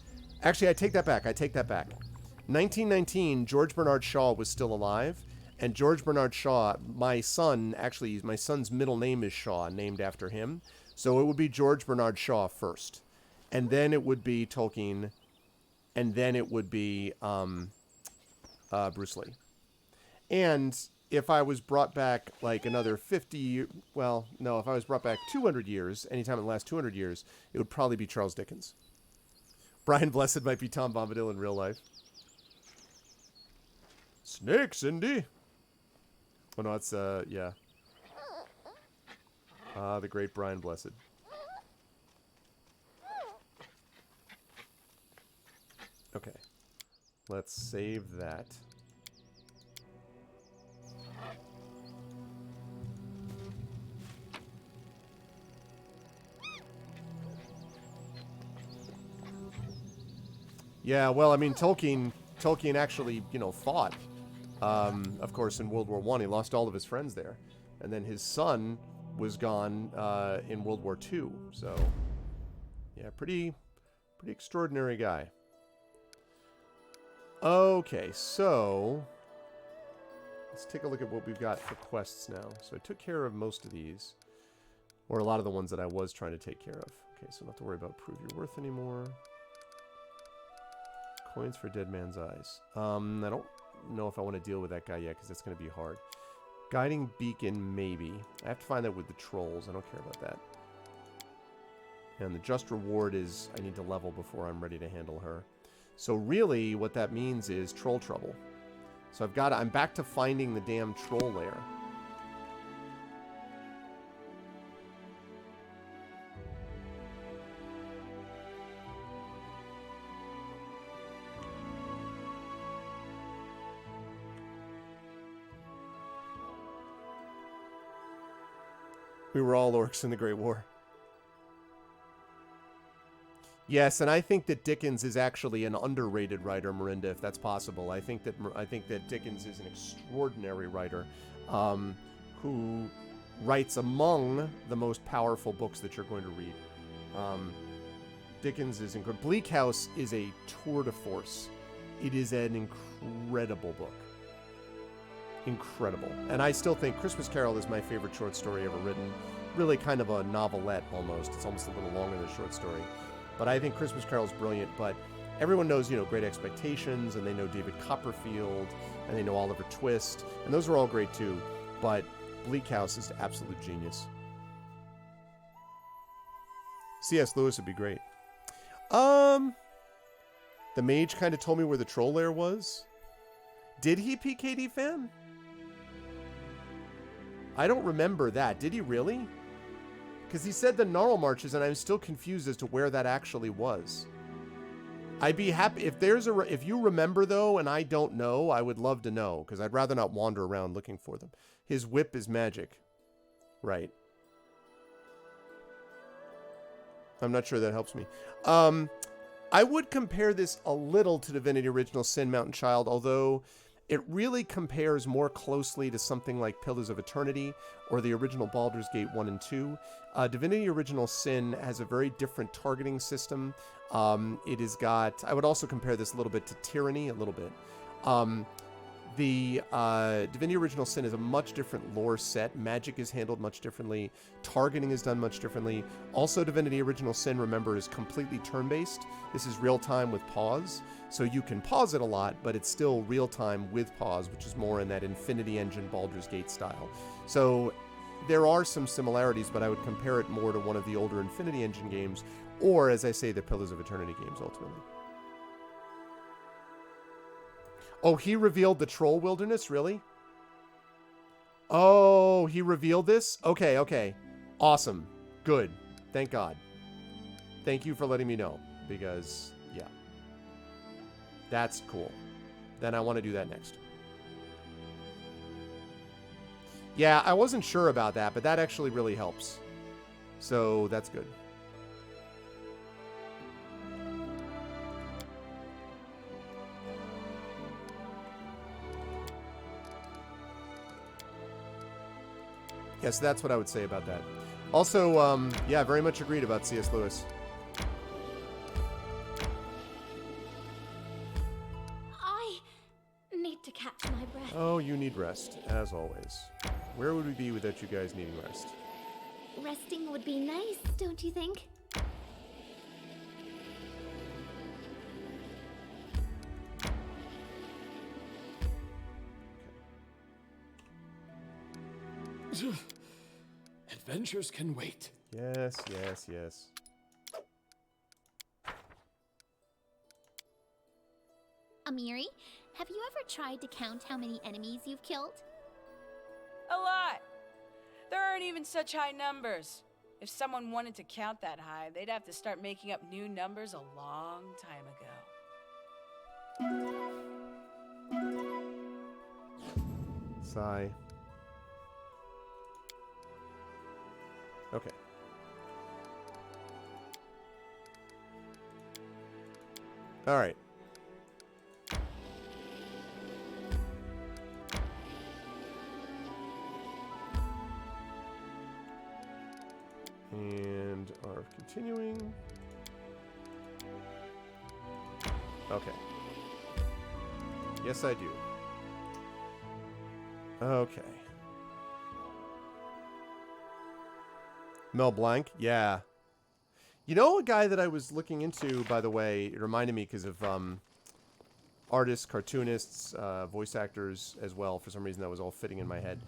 Actually, I take that back. 1919, George Bernard Shaw was still alive. And George Bernard Shaw, my son's middle name is Shaw, named after him. So it would be George Bernard Shaw first. And then it would be Tolkien... And then it would be Bruce Lee. And if I was brought back like another 50... Well, no, if I was brought back 200 years, anytime in the last 200 years, it would probably be Charles Dickens. Brian Blessed might be Tom Bombadil in real life. Snake, Cindy! Oh, no, it's, yeah. The great Brian Blessed. Okay, let's save that. Yeah, well, I mean, Tolkien actually, you know, fought. Of course, in World War I, he lost all of his friends there. And then his son was gone in World War II. So, yeah, pretty extraordinary guy. Okay, so let's take a look at what we've got for quests now. So I took care of most of these, or a lot of the ones that I was trying to take care of. Okay, so not have to worry about prove your worth anymore. Coins for Dead Man's Eyes. I don't know if I want to deal with that guy yet, because that's going to be hard. Guiding Beacon, maybe. I have to find that with the trolls. I don't care about that. And the Just Reward is I need to level before I'm ready to handle her. So really, what that means is Troll Trouble. So I'm back to finding the damn troll lair. We were all orcs in the Great War. Yes, and I think that Dickens is actually an underrated writer, Marinda, if that's possible. I think that Dickens is an extraordinary writer who writes among the most powerful books that you're going to read. Dickens is incredible. Bleak House is a tour de force. It is an incredible book. Incredible. And I still think Christmas Carol is my favorite short story ever written. Really kind of a novelette almost. It's almost a little longer than a short story. But I think Christmas Carol is brilliant. But everyone knows, Great Expectations, and they know David Copperfield, and they know Oliver Twist, and those are all great too. But Bleak House is absolute genius. C.S. Lewis would be great. The mage kind of told me where the troll lair was. Did he, PKD fan? I don't remember that. Did he really? Because he said the Gnarl Marches, and I'm still confused as to where that actually was. I'd be happy if you remember though, and I don't know. I would love to know because I'd rather not wander around looking for them. His whip is magic, right? I'm not sure that helps me. I would compare this a little to Divinity Original Sin Mountain Child, although it really compares more closely to something like Pillars of Eternity or the original Baldur's Gate 1 and 2. Divinity Original Sin has a very different targeting system. It has got... I would also compare this a little bit to Tyranny, a little bit. The Divinity Original Sin is a much different lore set. Magic is handled much differently. Targeting is done much differently. Also, Divinity Original Sin, remember, is completely turn-based. This is real-time with pause. So you can pause it a lot, but it's still real-time with pause, which is more in that Infinity Engine Baldur's Gate style. So there are some similarities, but I would compare it more to one of the older Infinity Engine games, or, as I say, the Pillars of Eternity games, ultimately. Oh, he revealed the Troll Wilderness? Really? Oh, he revealed this? Okay, okay. Awesome. Good. Thank God. Thank you for letting me know. Because, yeah. That's cool. Then I want to do that next. Yeah, I wasn't sure about that, but that actually really helps. So, that's good. Yes, that's what I would say about that. Also, yeah, very much agreed about C.S. Lewis. I need to catch my breath. Oh, you need rest, as always. Where would we be without you guys needing rest? Resting would be nice, don't you think? Adventures can wait. Yes, yes, yes. Amiri, have you ever tried to count how many enemies you've killed? A lot. There aren't even such high numbers. If someone wanted to count that high, they'd have to start making up new numbers a long time ago. Sigh. Okay. All right. And are continuing. Okay. Yes, I do. Okay. Mel Blanc? Yeah. You know, a guy that I was looking into, by the way, it reminded me because of artists, cartoonists, voice actors as well. For some reason, that was all fitting in my head.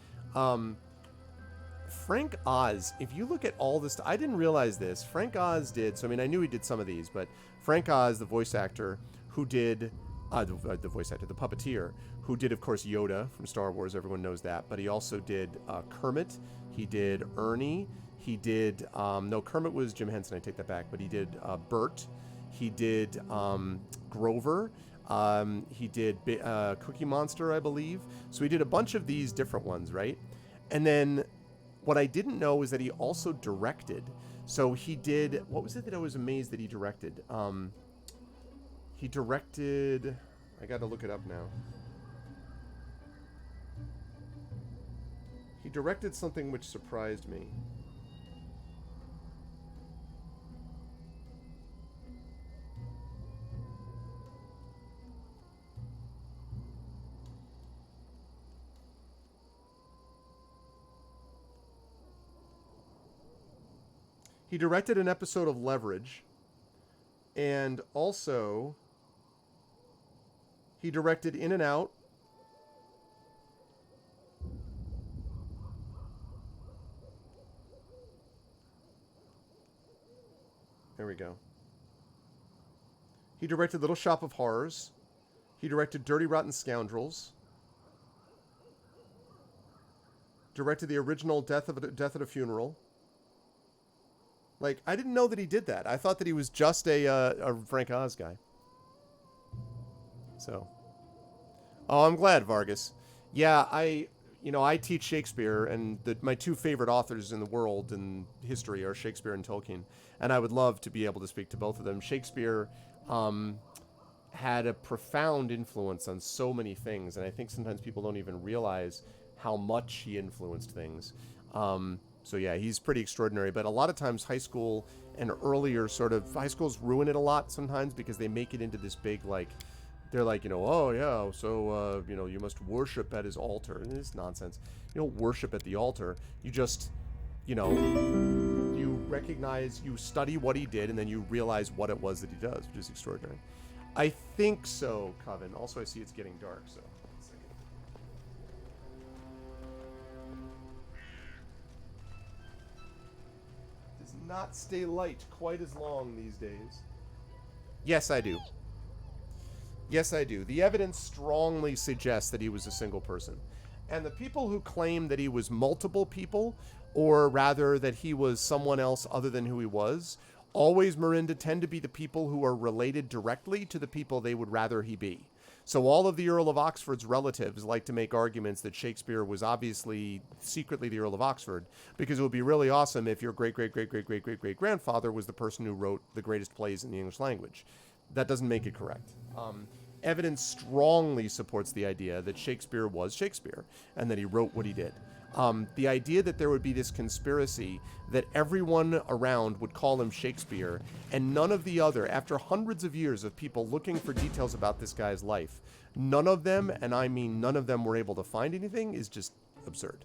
Frank Oz, if you look at all this, I didn't realize this. Frank Oz did, so I mean, I knew he did some of these, but Frank Oz, the voice actor, who did the voice actor, the puppeteer, who did, of course, Yoda from Star Wars. Everyone knows that. But he also did Kermit. He did Ernie. He did, no, Kermit was Jim Henson. I take that back. But he did Bert. He did Grover. He did Cookie Monster, I believe. So he did a bunch of these different ones, right? And then what I didn't know is that he also directed. So he did, what was it that I was amazed that he directed? He directed, I got to look it up now. He directed something which surprised me. He directed an episode of Leverage, and also he directed In and Out. There we go. He directed Little Shop of Horrors. He directed Dirty Rotten Scoundrels. Directed the original Death at a Funeral. Like, I didn't know that he did that. I thought that he was just a Frank Oz guy. So. Oh, I'm glad, Vargas. Yeah, I teach Shakespeare, and my two favorite authors in the world and history are Shakespeare and Tolkien. And I would love to be able to speak to both of them. Shakespeare had a profound influence on so many things, and I think sometimes people don't even realize how much he influenced things. So yeah, he's pretty extraordinary. But a lot of times high school and earlier high schools ruin it a lot sometimes because they make it into this big, like, they're like, oh yeah, so, you must worship at his altar. And it's nonsense. You don't worship at the altar. You just, you recognize, you study what he did, and then you realize what it was that he does, which is extraordinary. I think so, Coven. Also, I see it's getting dark, so. Not stay light quite as long these days. Yes, I do. Yes, I do. The evidence strongly suggests that he was a single person. And the people who claim that he was multiple people, or rather that he was someone else other than who he was, always, Miranda, tend to be the people who are related directly to the people they would rather he be. So all of the Earl of Oxford's relatives like to make arguments that Shakespeare was obviously secretly the Earl of Oxford, because it would be really awesome if your great-great-great-great-great-great-grandfather was the person who wrote the greatest plays in the English language. That doesn't make it correct. Evidence strongly supports the idea that Shakespeare was Shakespeare and that he wrote what he did. The idea that there would be this conspiracy that everyone around would call him Shakespeare and none of the other, after hundreds of years of people looking for details about this guy's life, none of them, and I mean none of them, were able to find anything, is just absurd.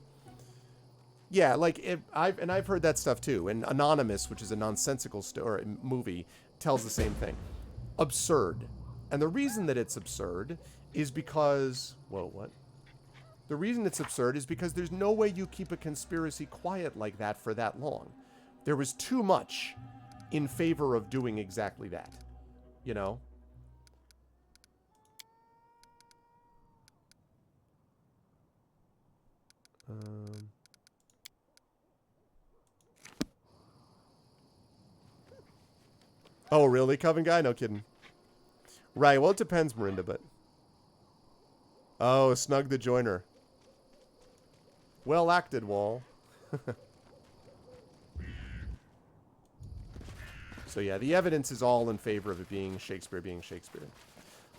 Yeah, like, I've heard that stuff too. And Anonymous, which is a nonsensical movie, tells the same thing. Absurd. And the reason that it's absurd is because, the reason it's absurd is because there's no way you keep a conspiracy quiet like that for that long. There was too much in favor of doing exactly that, Oh, really, Coven Guy? No kidding. Right, well, it depends, Miranda, but... Oh, Snug the Joiner. Well acted, Wall. So yeah, the evidence is all in favor of it being Shakespeare.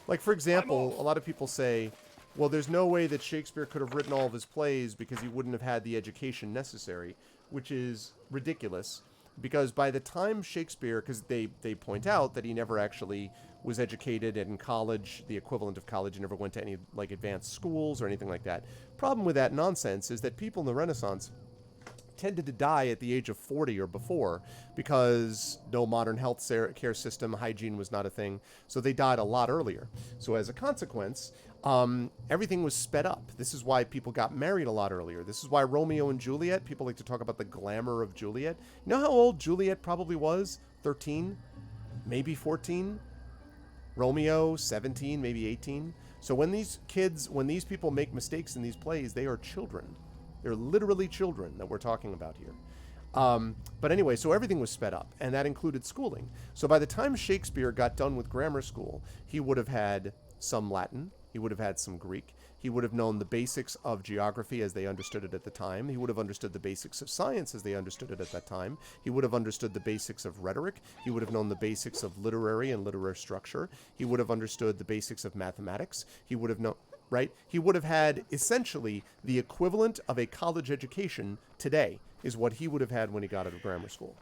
Like, for example, a lot of people say, well, there's no way that Shakespeare could have written all of his plays because he wouldn't have had the education necessary, which is ridiculous. Because by the time Shakespeare, because they point out that he never actually was educated in college, the equivalent of college, he never went to any, like, advanced schools or anything like that. Problem with that nonsense is that people in the Renaissance tended to die at the age of 40 or before because no modern health care system, hygiene was not a thing, so they died a lot earlier. So as a consequence, everything was sped up. This is why people got married a lot earlier. This is why Romeo and Juliet, people like to talk about the glamour of Juliet. You know how old Juliet probably was? 13? Maybe 14? Romeo, 17, maybe 18. So when these people make mistakes in these plays, they are children. They're literally children that we're talking about here. But anyway, so everything was sped up, and that included schooling. So by the time Shakespeare got done with grammar school, he would have had some Latin, he would have had some Greek, he would have known the basics of geography as they understood it at the time, he would have understood the basics of science as they understood it at that time, he would have understood the basics of rhetoric, he would have known the basics of literary and literary structure, he would have understood the basics of mathematics, he would have known... Right? He would have had essentially the equivalent of a college education today is what he would have had when he got out of grammar school.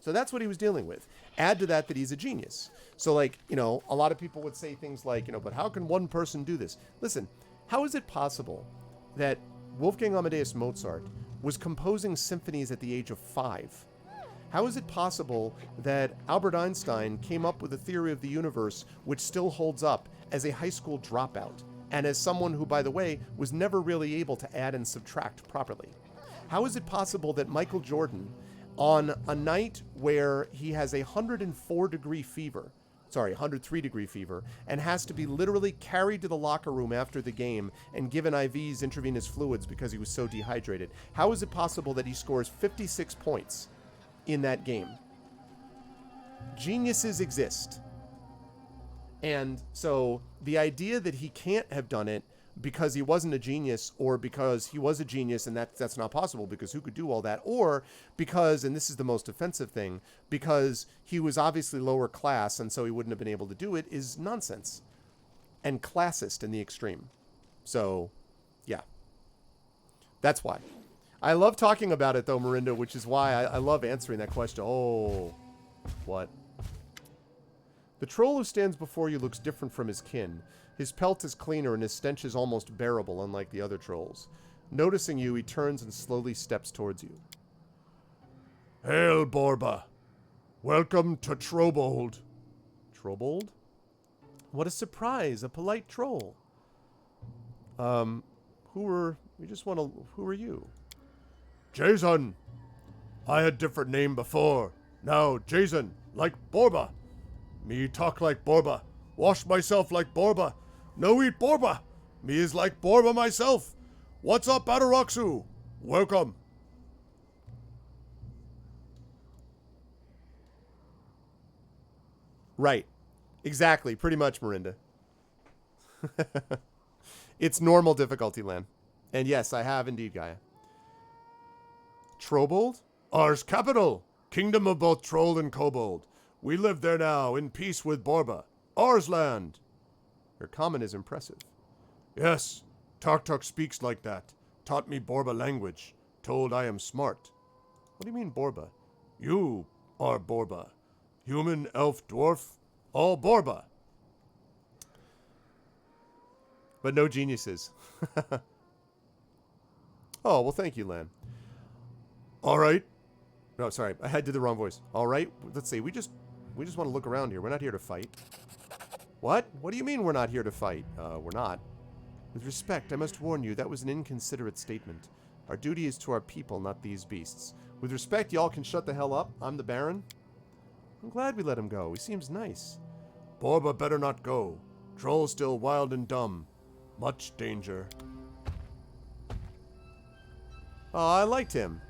So that's what he was dealing with. Add to that he's a genius. So like, you know, a lot of people would say things like, you know, but how can one person do this? Listen, how is it possible that Wolfgang Amadeus Mozart was composing symphonies at the age of 5? How is it possible that Albert Einstein came up with a theory of the universe which still holds up as a high school dropout? And as someone who, by the way, was never really able to add and subtract properly? How is it possible that Michael Jordan, on a night where he has a 103-degree fever, and has to be literally carried to the locker room after the game and given IVs, intravenous fluids, because he was so dehydrated, how is it possible that he scores 56 points in that game? Geniuses exist. And so the idea that he can't have done it because he wasn't a genius, or because he was a genius and that's not possible because who could do all that, or because, and this is the most offensive thing, because he was obviously lower class and so he wouldn't have been able to do it, is nonsense and classist in the extreme. So, yeah. That's why. I love talking about it though, Marinda, which is why I love answering that question. Oh, what? The troll who stands before you looks different from his kin. His pelt is cleaner and his stench is almost bearable, unlike the other trolls. Noticing you, he turns and slowly steps towards you. Hail, Borba. Welcome to Trobold. Trobold? What a surprise, a polite troll. Who are you? Jason. I had different name before. Now, Jason, like Borba. Me talk like Borba. Wash myself like Borba. No eat Borba. Me is like Borba myself. What's up, Ataraxu? Welcome. Right. Exactly. Pretty much, Marinda. It's normal difficulty, Lan. And yes, I have indeed, Gaia. Trobold? Ours capital. Kingdom of both troll and kobold. We live there now, in peace with Borba. Ours land. Your comment is impressive. Yes, Tartuk speaks like that. Taught me Borba language. Told I am smart. What do you mean, Borba? You are Borba. Human, elf, dwarf, all Borba. But no geniuses. Oh, well, thank you, Lan. All right. No, sorry, I did the wrong voice. All right, let's see. We just want to look around here. We're not here to fight. What? What do you mean we're not here to fight? We're not. With respect, I must warn you, that was an inconsiderate statement. Our duty is to our people, not these beasts. With respect, y'all can shut the hell up. I'm the Baron. I'm glad we let him go. He seems nice. Borba better not go. Troll still wild and dumb. Much danger. Oh, I liked him.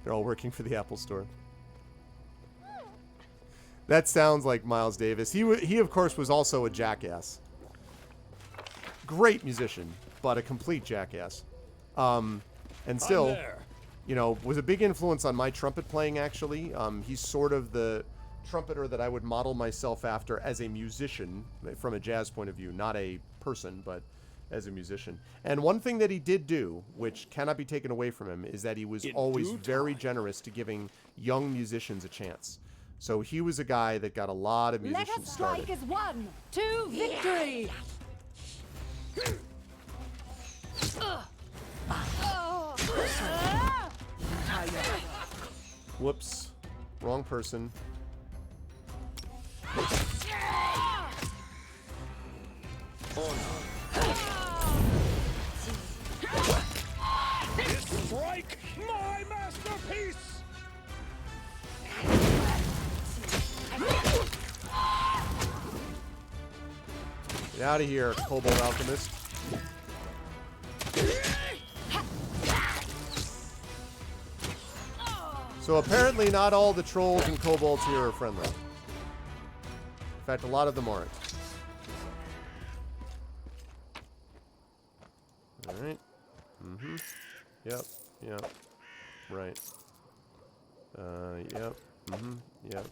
They're all working for the Apple Store. That sounds like Miles Davis. He of course was also a jackass. Great musician, but a complete jackass. And still, you know, was a big influence on my trumpet playing, actually. He's sort of the trumpeter that I would model myself after as a musician, from a jazz point of view. Not a person, but as a musician. And one thing that he did do, which cannot be taken away from him, is that he was always very generous to giving young musicians a chance. So he was a guy that got a lot of musicians started. Let us strike as one, to victory! Whoops. Wrong person. Honor Peace! Get out of here, Kobold Alchemist. So apparently not all the trolls and kobolds here are friendly. In fact, a lot of them aren't. Alright. Mm-hmm. Yep. Yep. Right. Yep. Mm-hmm. Yep.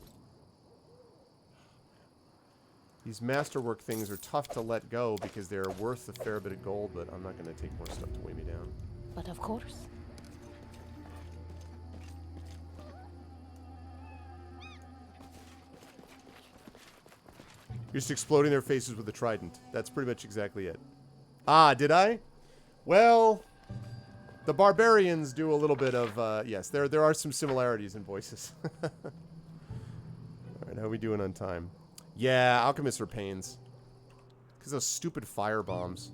These masterwork things are tough to let go because they're worth a fair bit of gold, but I'm not going to take more stuff to weigh me down. But of course. You're just exploding their faces with a trident. That's pretty much exactly it. Ah, did I? Well, the barbarians do a little bit of, yes, there are some similarities in voices. Alright, how are we doing on time? Yeah, alchemists are pains. Because those stupid fire bombs.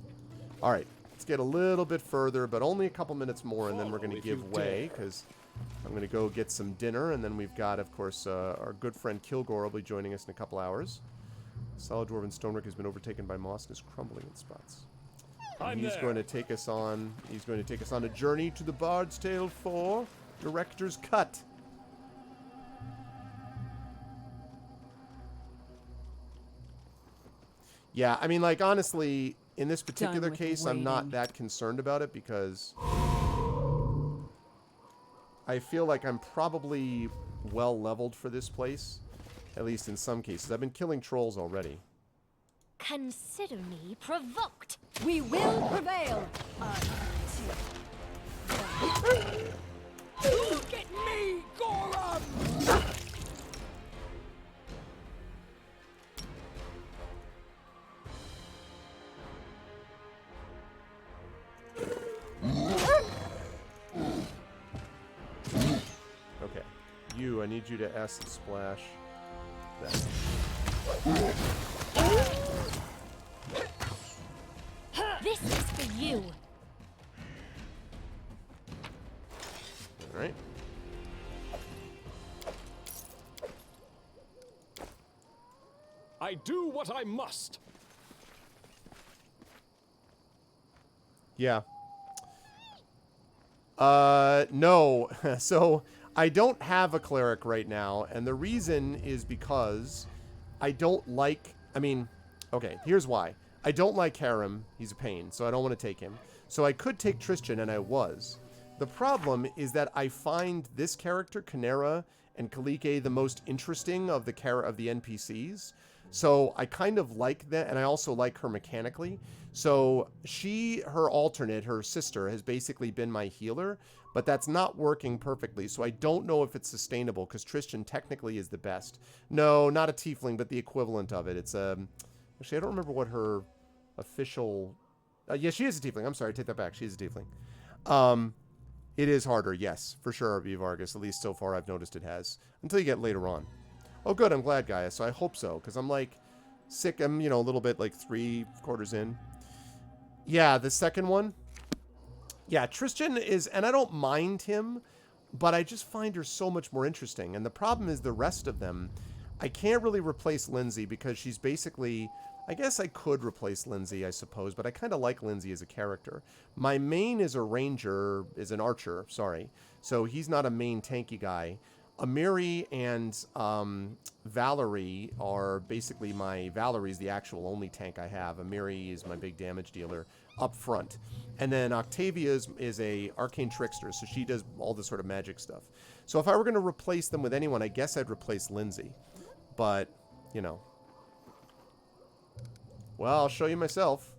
Alright, let's get a little bit further, but only a couple minutes more, and then we're going to give way, because I'm going to go get some dinner, and then we've got, of course, our good friend Kilgore will be joining us in a couple hours. Solid Dwarven Stonework has been overtaken by moss and is crumbling in spots. And he's going to take us on. He's going to take us on a journey to the Bard's Tale 4 Director's Cut. Yeah, I mean, like, honestly, in this particular case, I'm not that concerned about it because I feel like I'm probably well leveled for this place. At least in some cases. I've been killing trolls already. Consider me provoked. We will prevail. Look at me, Gorum! Okay. You, I need you to acid splash. That. This is for you. All right. I do what I must. Yeah. No. So I don't have a cleric right now, and the reason is because I don't like... I mean, okay, here's why. I don't like Harem. He's a pain, so I don't want to take him. So I could take Tristan, and I was. The problem is that I find this character, Canera, and Kalike the most interesting of the NPCs. So I kind of like that, and I also like her mechanically. So her alternate, her sister, has basically been my healer, but that's not working perfectly. So I don't know if it's sustainable, because Tristan technically is the best. No, not a tiefling, but the equivalent of it. It's actually, I don't remember what her official... yeah, she is a tiefling. I'm sorry, take that back. She is a tiefling. It is harder, yes, for sure, B. Vargas. At least so far I've noticed it has. Until you get later on. Oh, good. I'm glad, Gaia. So I hope so, because I'm, like, sick. I'm, you know, a little bit, like, 3/4 in. Yeah, the second one. Yeah, Tristan is... And I don't mind him, but I just find her so much more interesting. And the problem is the rest of them... I can't really replace Lindsay, because she's basically... I guess I could replace Lindsay, I suppose, but I kind of like Lindsay as a character. My main is a ranger, is an archer, sorry. So he's not a main tanky guy. Amiri and Valerie are basically my... Valerie's the actual only tank I have. Amiri is my big damage dealer up front. And then Octavia is a arcane trickster, so she does all this sort of magic stuff. So if I were going to replace them with anyone, I guess I'd replace Lindsay. But, you know... Well, I'll show you myself.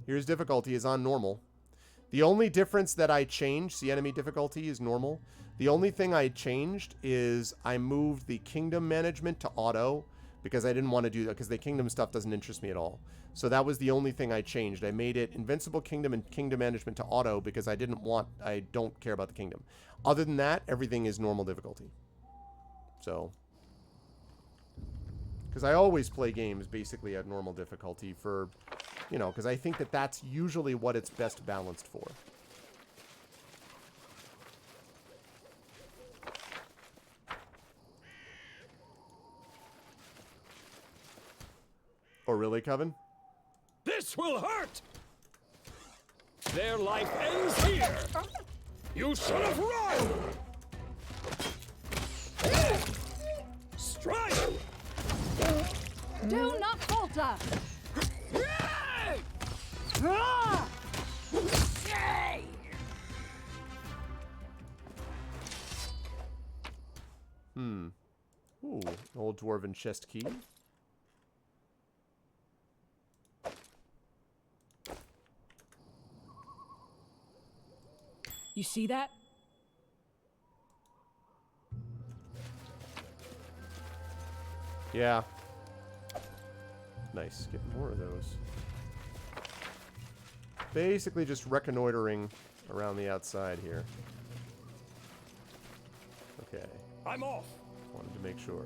Here's difficulty is on normal. The only difference that I changed, the enemy difficulty is normal. The only thing I changed is I moved the kingdom management to auto because I didn't want to do that because the kingdom stuff doesn't interest me at all. So that was the only thing I changed. I made it Invincible Kingdom and Kingdom Management to auto because I don't care about the kingdom. Other than that, everything is normal difficulty. So... Because I always play games basically at normal difficulty for, You know, because I think that that's usually what it's best balanced for. Oh, really, Coven? This will hurt! Their life ends here! You should have run! Strike! Do not falter! Ooh, an old dwarven chest key. You see that? Yeah. Nice. Get more of those. Basically just reconnoitering around the outside here. Okay. I'm off! Wanted to make sure.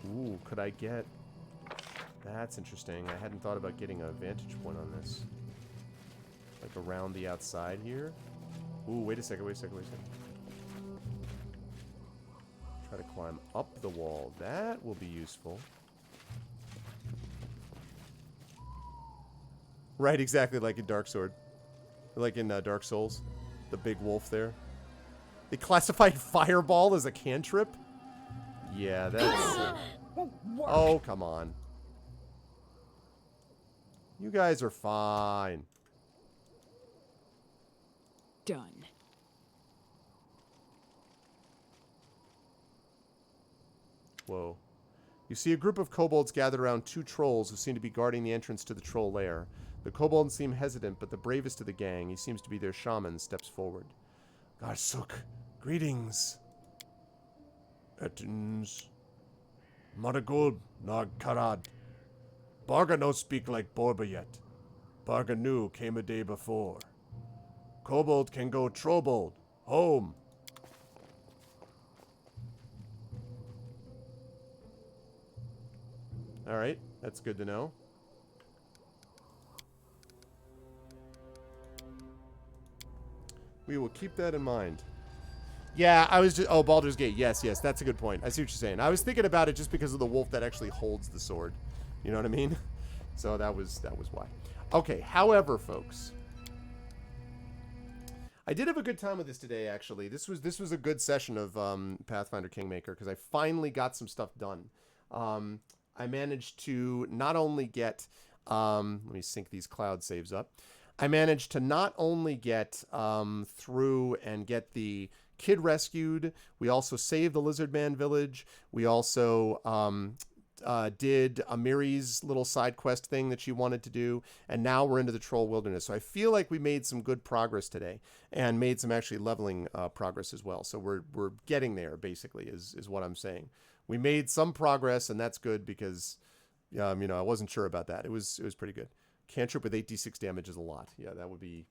Ooh, could I get... That's interesting. I hadn't thought about getting a vantage point on this. Like around the outside here. Ooh, wait a second, wait a second, wait a second. Try to climb up the wall. That will be useful. Right, exactly like in Dark Sword. Like in Dark Souls. The big wolf there. They classified Fireball as a cantrip? Yeah, that's... oh, come on. You guys are fine. Done. Whoa. You see a group of kobolds gathered around two trolls who seem to be guarding the entrance to the troll lair. The kobolds seem hesitant, but the bravest of the gang, he seems to be their shaman, steps forward. Garsuk, greetings. Etins. Maragul, Nag Karad. Barga no speak like Borba yet. Barga knew came a day before. Kobold can go trobold. Home. Alright, that's good to know. We will keep that in mind. Yeah, I was just... Oh, Baldur's Gate. Yes, yes, that's a good point. I see what you're saying. I was thinking about it just because of the wolf that actually holds the sword. You know what I mean? So that was why. Okay, however, folks... I did have a good time with this today, actually. This was a good session of Pathfinder Kingmaker, because I finally got some stuff done. I managed to not only get... let me sync these cloud saves up. I managed to not only get through and get the kid rescued, we also saved the Lizard Man village, we also did Amiri's little side quest thing that she wanted to do, and now we're into the Troll Wilderness. So I feel like we made some good progress today, and made some actually leveling progress as well. So we're getting there, basically, is what I'm saying. We made some progress, and that's good because, you know, I wasn't sure about that. It was pretty good. Cantrip with 8d6 damage is a lot. Yeah, that would be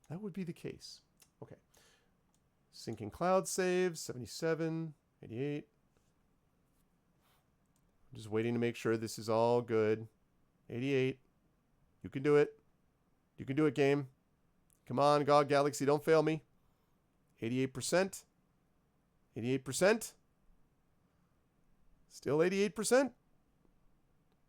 the case. Okay. Sinking cloud saves, 77, 88. I'm just waiting to make sure this is all good. 88. You can do it. You can do it, game. Come on, GOG Galaxy, don't fail me. 88%. 88%. Still 88%.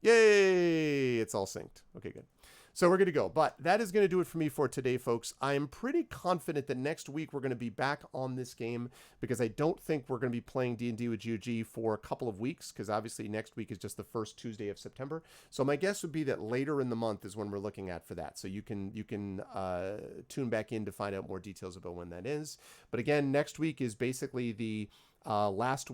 Yay! It's all synced. Okay, good. So we're going to go. But that is going to do it for me for today, folks. I am pretty confident that next week we're going to be back on this game, because I don't think we're going to be playing D&D with GOG for a couple of weeks, because obviously next week is just the first Tuesday of September. So my guess would be that later in the month is when we're looking at for that. So you can tune back in to find out more details about when that is. But again, next week is basically the last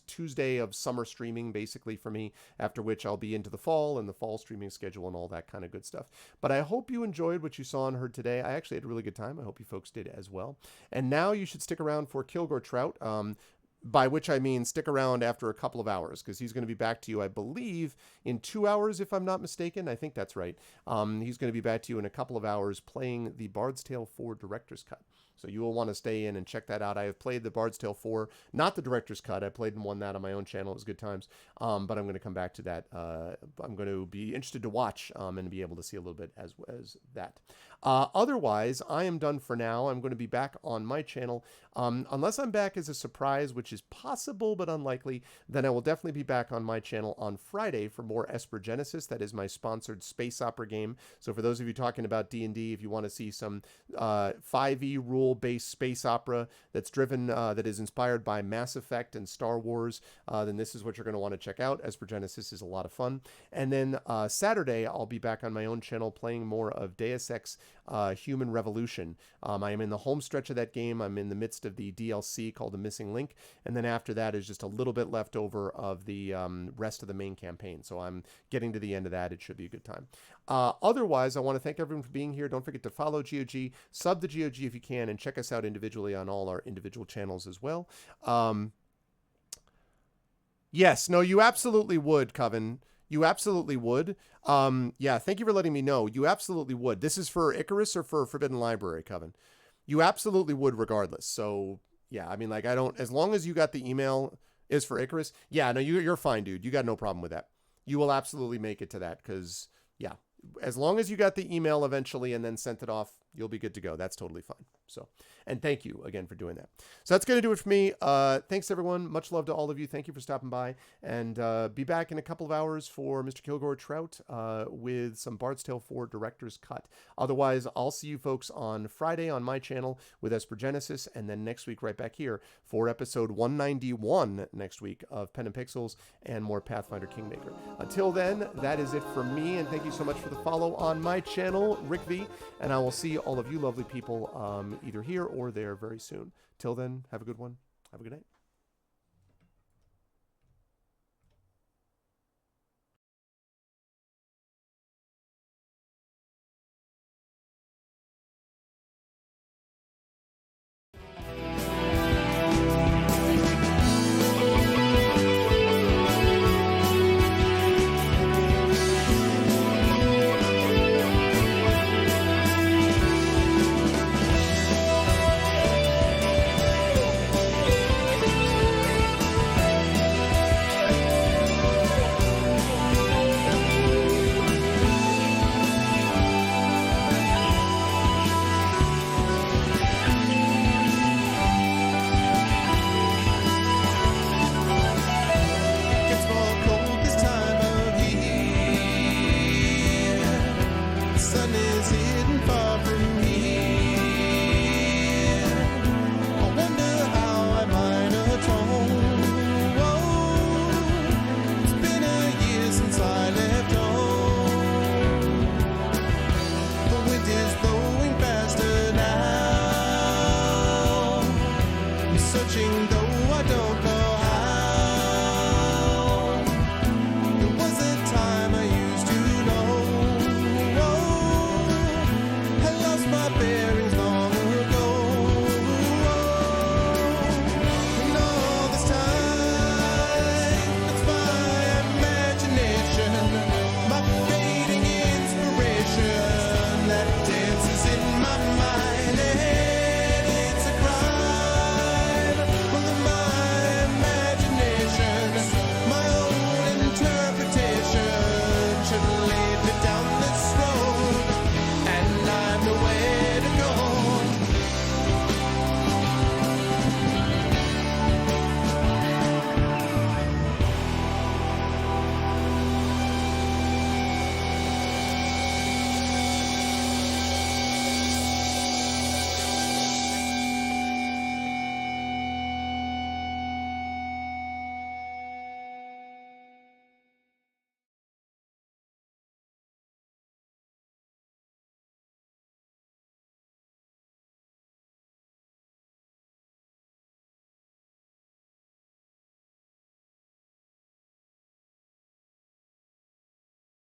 Tuesday of summer streaming, basically, for me, after which I'll be into the fall and the fall streaming schedule and all that kind of good stuff. But I hope you enjoyed what you saw and heard today. I actually had a really good time. I hope you folks did as well. And now you should stick around for Kilgore Trout. by which I mean stick around after a couple of hours, because he's going to be back to you, I believe, in 2 hours, if I'm not mistaken. I think that's right. He's going to be back to you in a couple of hours playing the Bard's Tale 4 Director's Cut. So you will want to stay in and check that out. I have played the Bard's Tale 4, not the Director's Cut. I played and won that on my own channel. It was good times. But I'm going to come back to that. I'm going to be interested to watch and be able to see a little bit as that. Otherwise, I am done for now. I'm going to be back on my channel. Unless I'm back as a surprise, which is possible but unlikely, then I will definitely be back on my channel on Friday for more Esper Genesis. That is my sponsored space opera game. So for those of you talking about D&D, if you want to see some 5e rule-based space opera that's driven, that is inspired by Mass Effect and Star Wars, then this is what you're going to want to check out. Esper Genesis is a lot of fun. And then Saturday, I'll be back on my own channel playing more of Deus Ex Human Revolution. I am in the home stretch of that game. I'm in the midst of the DLC called The Missing Link, and then after that is just a little bit left over of the rest of the main campaign. So I'm getting to the end of that. It should be a good time. Otherwise, I want to thank everyone for being here. Don't forget to follow GOG, sub to GOG if you can, and check us out individually on all our individual channels as well. Yes, no, you absolutely would, Coven. You absolutely would. Yeah, thank you for letting me know. You absolutely would. This is for Icarus or for Forbidden Library, Coven? You absolutely would regardless. So, yeah, I mean, like, I don't, as long as you got the email is for Icarus, yeah, no, you're fine, dude. You got no problem with that. You will absolutely make it to that because, yeah, as long as you got the email eventually and then sent it off, you'll be good to go. That's totally fine. So, and thank you again for doing that. So that's going to do it for me. Thanks, everyone. Much love to all of you. Thank you for stopping by. And be back in a couple of hours for Mr. Kilgore Trout with some Bard's Tale 4 Director's Cut. Otherwise, I'll see you folks on Friday on my channel with Esper Genesis, and then next week right back here for episode 191 next week of Pen and Pixels and more Pathfinder Kingmaker. Until then, that is it for me, and thank you so much for the follow on my channel, Rick V, and I will see all of you lovely people either here or there very soon. Till then, have a good one. Have a good night.